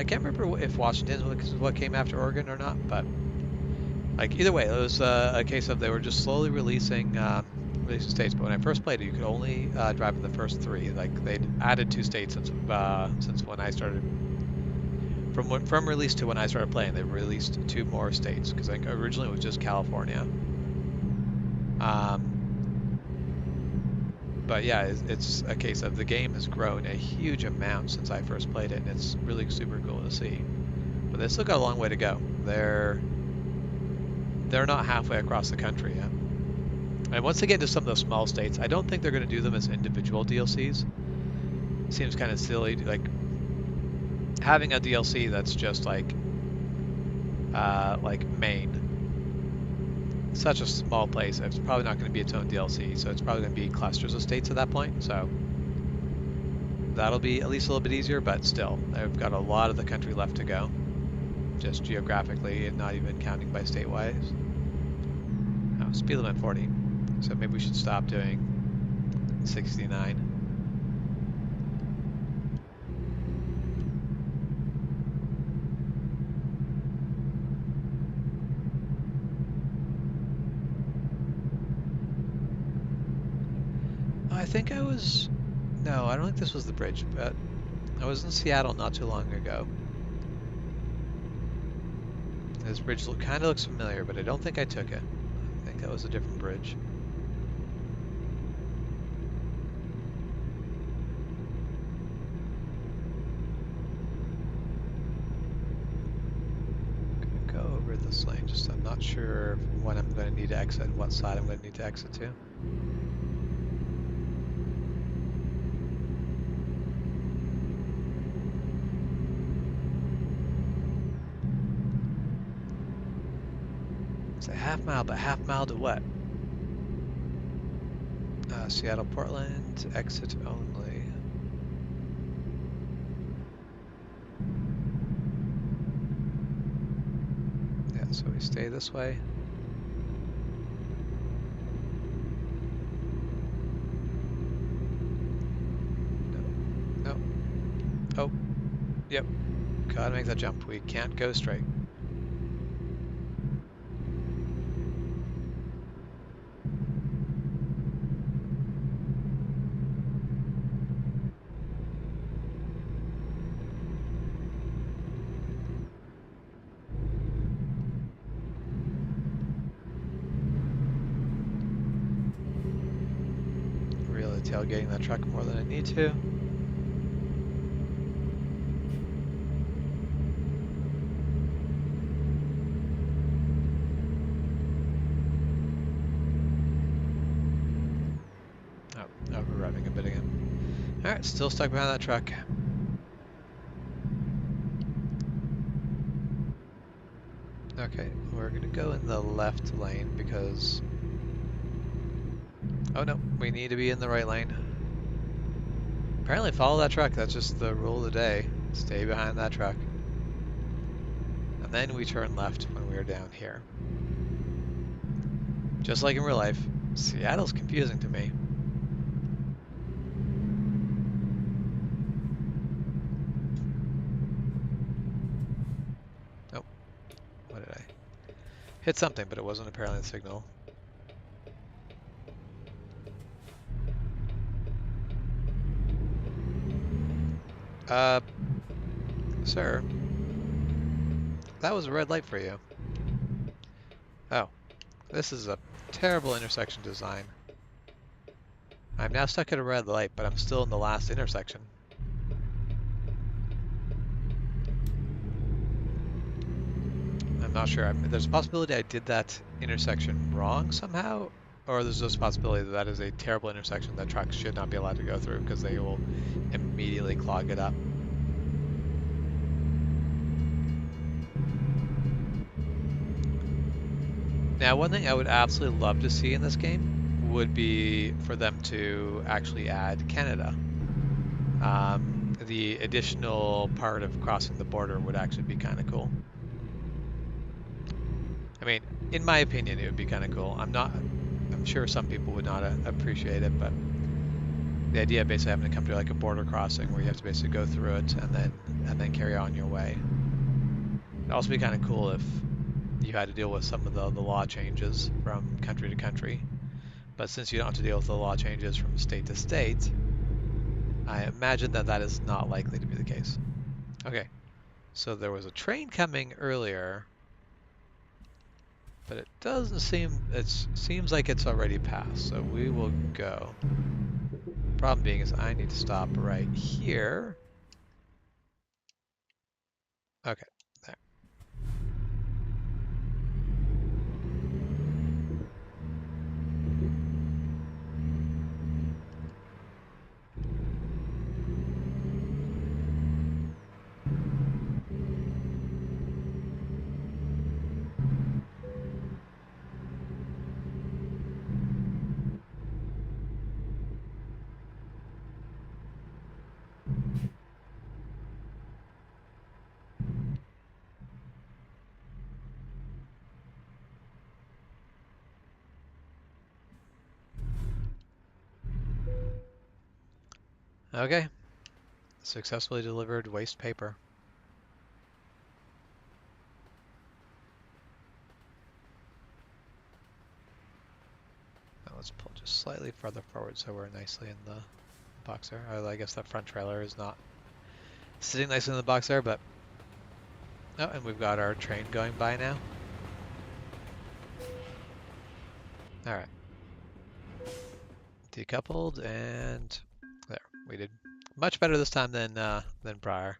can't remember if Washington was what came after Oregon or not, but like either way, it was a case of they were just slowly releasing states. But when I first played it, you could only drive in the first 3. Like they'd added 2 states since when I started. From release to when I started playing, they released 2 more states because I think originally it was just California. But yeah, it's a case of the game has grown a huge amount since I first played it, and it's really super cool to see. But they still got a long way to go. they're not halfway across the country yet. And once they get into some of those small states, I don't think they're going to do them as individual DLCs. Seems kind of silly, like having a DLC that's just like Maine. Such a small place, it's probably not going to be its own DLC, so it's probably going to be clusters of states at that point. So that'll be at least a little bit easier, but still, they've got a lot of the country left to go, just geographically and not even counting by state-wise. Oh, speed limit 40, so maybe we should stop doing 69. I think I was, no, I don't think this was the bridge, but I was in Seattle not too long ago. This bridge kind of looks familiar, but I don't think I took it. I think that was a different bridge. Gonna go over this lane, just I'm not sure when I'm going to need to exit and what side I'm going to need to exit to. It's a half mile, but half mile to what? Seattle, Portland, exit only. Yeah, so we stay this way. No. No. Oh. Yep. Gotta make that jump. We can't go straight. Really tailgating that truck more than I need to. Oh, we're revving a bit again. Alright, still stuck behind that truck. Okay, we're gonna go in the left lane because... Oh no, we need to be in the right lane. Apparently follow that truck, that's just the rule of the day. Stay behind that truck. And then we turn left when we're down here. Just like in real life, Seattle's confusing to me. Oh, what did I? Hit something, but it wasn't apparently the signal. Sir, that was a red light for you. Oh, this is a terrible intersection design. I'm now stuck at a red light, but I'm still in the last intersection. I'm not sure. There's a possibility I did that intersection wrong somehow, or there's just a possibility that that is a terrible intersection that trucks should not be allowed to go through because they will immediately clog it up. Now, one thing I would absolutely love to see in this game would be for them to actually add Canada. The additional part of crossing the border would actually be kind of cool. I mean, in my opinion, it would be kind of cool. I'm sure some people would not appreciate it, but the idea of basically having to come to like a border crossing where you have to basically go through it and then carry on your way. It'd also be kind of cool if you had to deal with some of the law changes from country to country. But since you don't have to deal with the law changes from state to state, I imagine that that is not likely to be the case. Okay, so there was a train coming earlier, but it doesn't seem, it seems like it's already passed, so we will go. Problem being is I need to stop right here. Okay, there. Okay, successfully delivered waste paper. Now let's pull just slightly further forward so we're nicely in the box there. I guess that front trailer is not sitting nicely in the box there, but oh, and we've got our train going by now. All right, decoupled and there. We did much better this time than prior.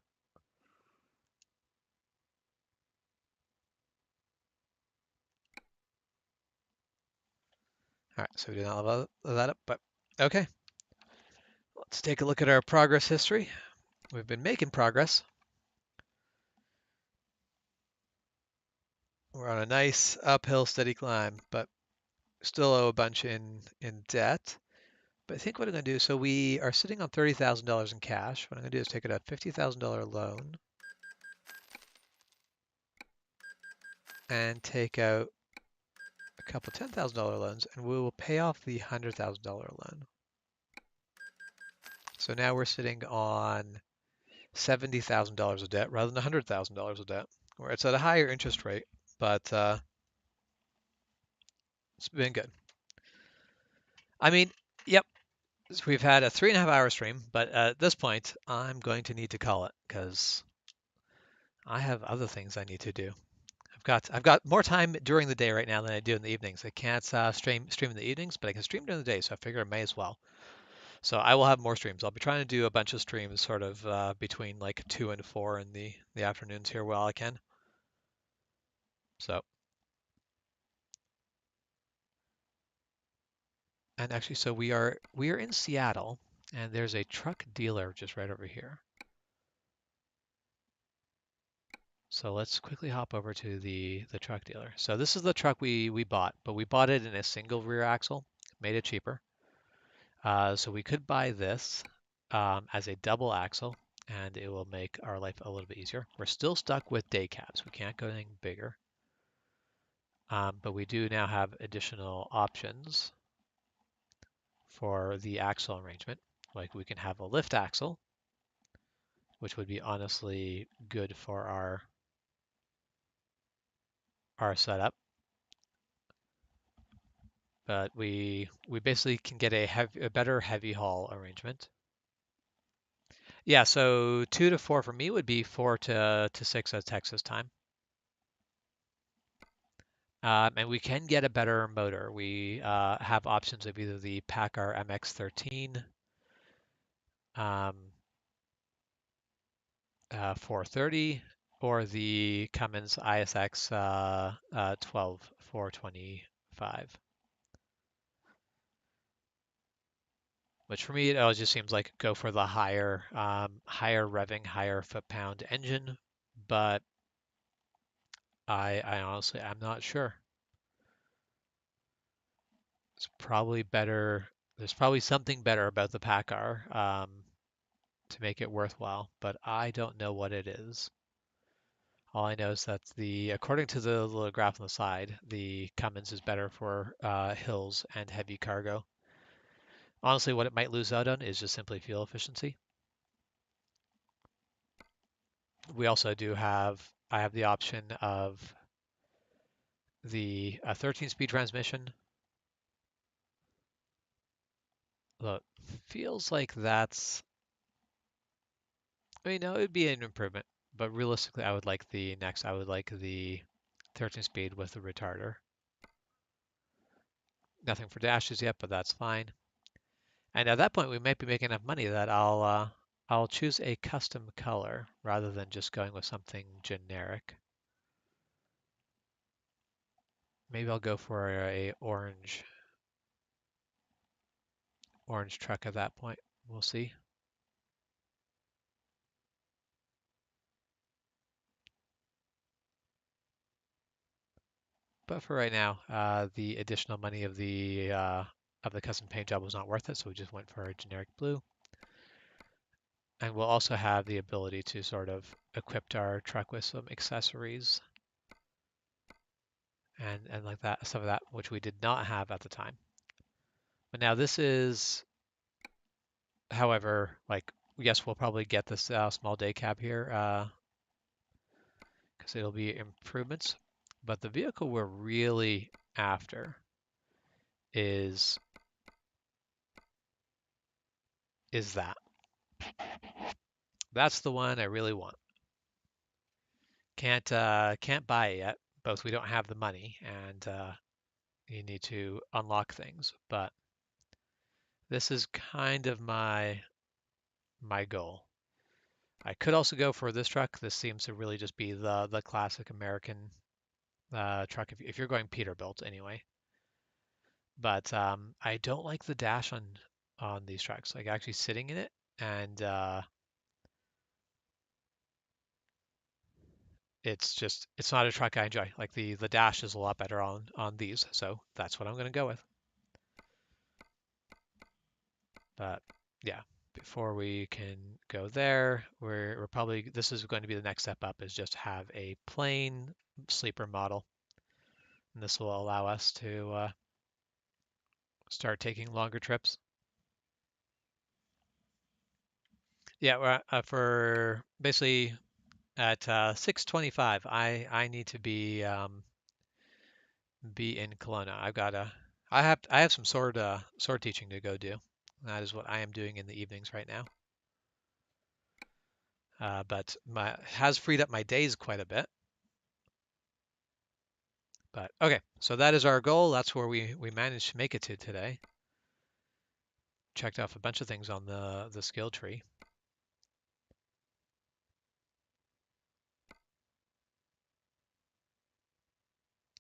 All right, so we did not level that up, but okay. Let's take a look at our progress history. We've been making progress. We're on a nice uphill, steady climb, but still owe a bunch in debt. But I think what I'm going to do, so we are sitting on $30,000 in cash. What I'm going to do is take out a $50,000 loan and take out a couple $10,000 loans, and we will pay off the $100,000 loan. So now we're sitting on $70,000 of debt rather than $100,000 of debt, where it's at a higher interest rate, but it's been good. I mean, yep, so we've had a 3.5 hour stream, but at this point, I'm going to need to call it because I have other things I need to do. I've got more time during the day right now than I do in the evenings. I can't stream in the evenings, but I can stream during the day, so I figure I may as well. So I will have more streams. I'll be trying to do a bunch of streams sort of between like 2 and 4 in the afternoons here while I can. So, and actually, so we are in Seattle, and there's a truck dealer just right over here. So let's quickly hop over to the truck dealer. So this is the truck we bought, but we bought it in a single rear axle, made it cheaper. So we could buy this as a double axle, and it will make our life a little bit easier. We're still stuck with day cabs. We can't go anything bigger, but we do now have additional options for the axle arrangement. Like we can have a lift axle, which would be honestly good for our setup. But we basically can get a better heavy haul arrangement. Yeah, so 2 to 4 for me would be 4 to 6 at Texas time. And we can get a better motor. We have options of either the PACCAR MX-13 um, 430 or the Cummins ISX 12 425. Which for me, it always just seems like go for the higher revving, higher foot-pound engine. But I honestly, I'm not sure. It's probably better. There's probably something better about the PACCAR to make it worthwhile, but I don't know what it is. All I know is that according to the little graph on the side, the Cummins is better for hills and heavy cargo. Honestly, what it might lose out on is just simply fuel efficiency. We also I have the option of the 13-speed transmission. Look, feels like I mean, no, it would be an improvement, but realistically, I would like the 13-speed with the retarder. Nothing for dashes yet, but that's fine. And at that point, we might be making enough money that I'll choose a custom color rather than just going with something generic. Maybe I'll go for a orange truck at that point. We'll see. But for right now, the additional money of the custom paint job was not worth it, so we just went for a generic blue. And we'll also have the ability to sort of equip our truck with some accessories and like that, some of that, which we did not have at the time. But now this is However, like, yes, we'll probably get this small day cab here because it'll be improvements. But the vehicle we're really after is is that. That's the one I really want. Can't buy it yet. Both we don't have the money and you need to unlock things. But this is kind of my goal. I could also go for this truck. This seems to really just be the classic American truck if you're going Peterbilt anyway. But I don't like the dash on these trucks. Like actually sitting in it, and it's not a truck I enjoy. Like the dash is a lot better on these, so that's what I'm gonna go with. But yeah, before we can go there, we're probably this is going to be the next step up is just have a plain sleeper model, and this will allow us to start taking longer trips. Yeah, for basically at 6:25, I need to be in Kelowna. I have some sword teaching to go do. That is what I am doing in the evenings right now. But my has freed up my days quite a bit. But okay, so that is our goal. That's where we managed to make it to today. Checked off a bunch of things on the skill tree.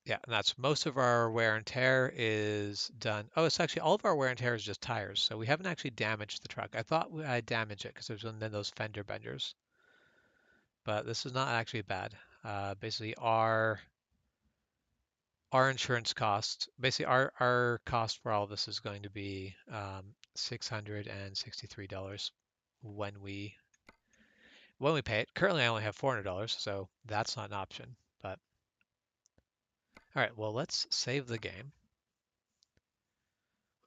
Yeah, and that's most of our wear and tear is done. Oh, it's actually all of our wear and tear is just tires. So we haven't actually damaged the truck. I thought I'd damage it because there's one of those fender benders, but this is not actually bad. Basically, our insurance cost, basically our cost for all of this is going to be $663 when we pay it. Currently, I only have $400, so that's not an option. But all right, well, let's save the game.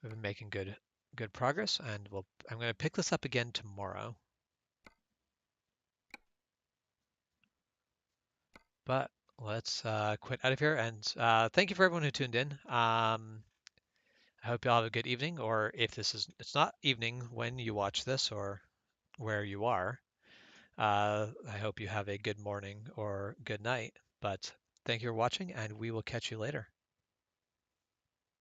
We've been making good progress, and I'm going to pick this up again tomorrow. But let's quit out of here, and thank you for everyone who tuned in. I hope you all have a good evening, or if it's not evening when you watch this or where you are, I hope you have a good morning or good night. But thank you for watching, and we will catch you later.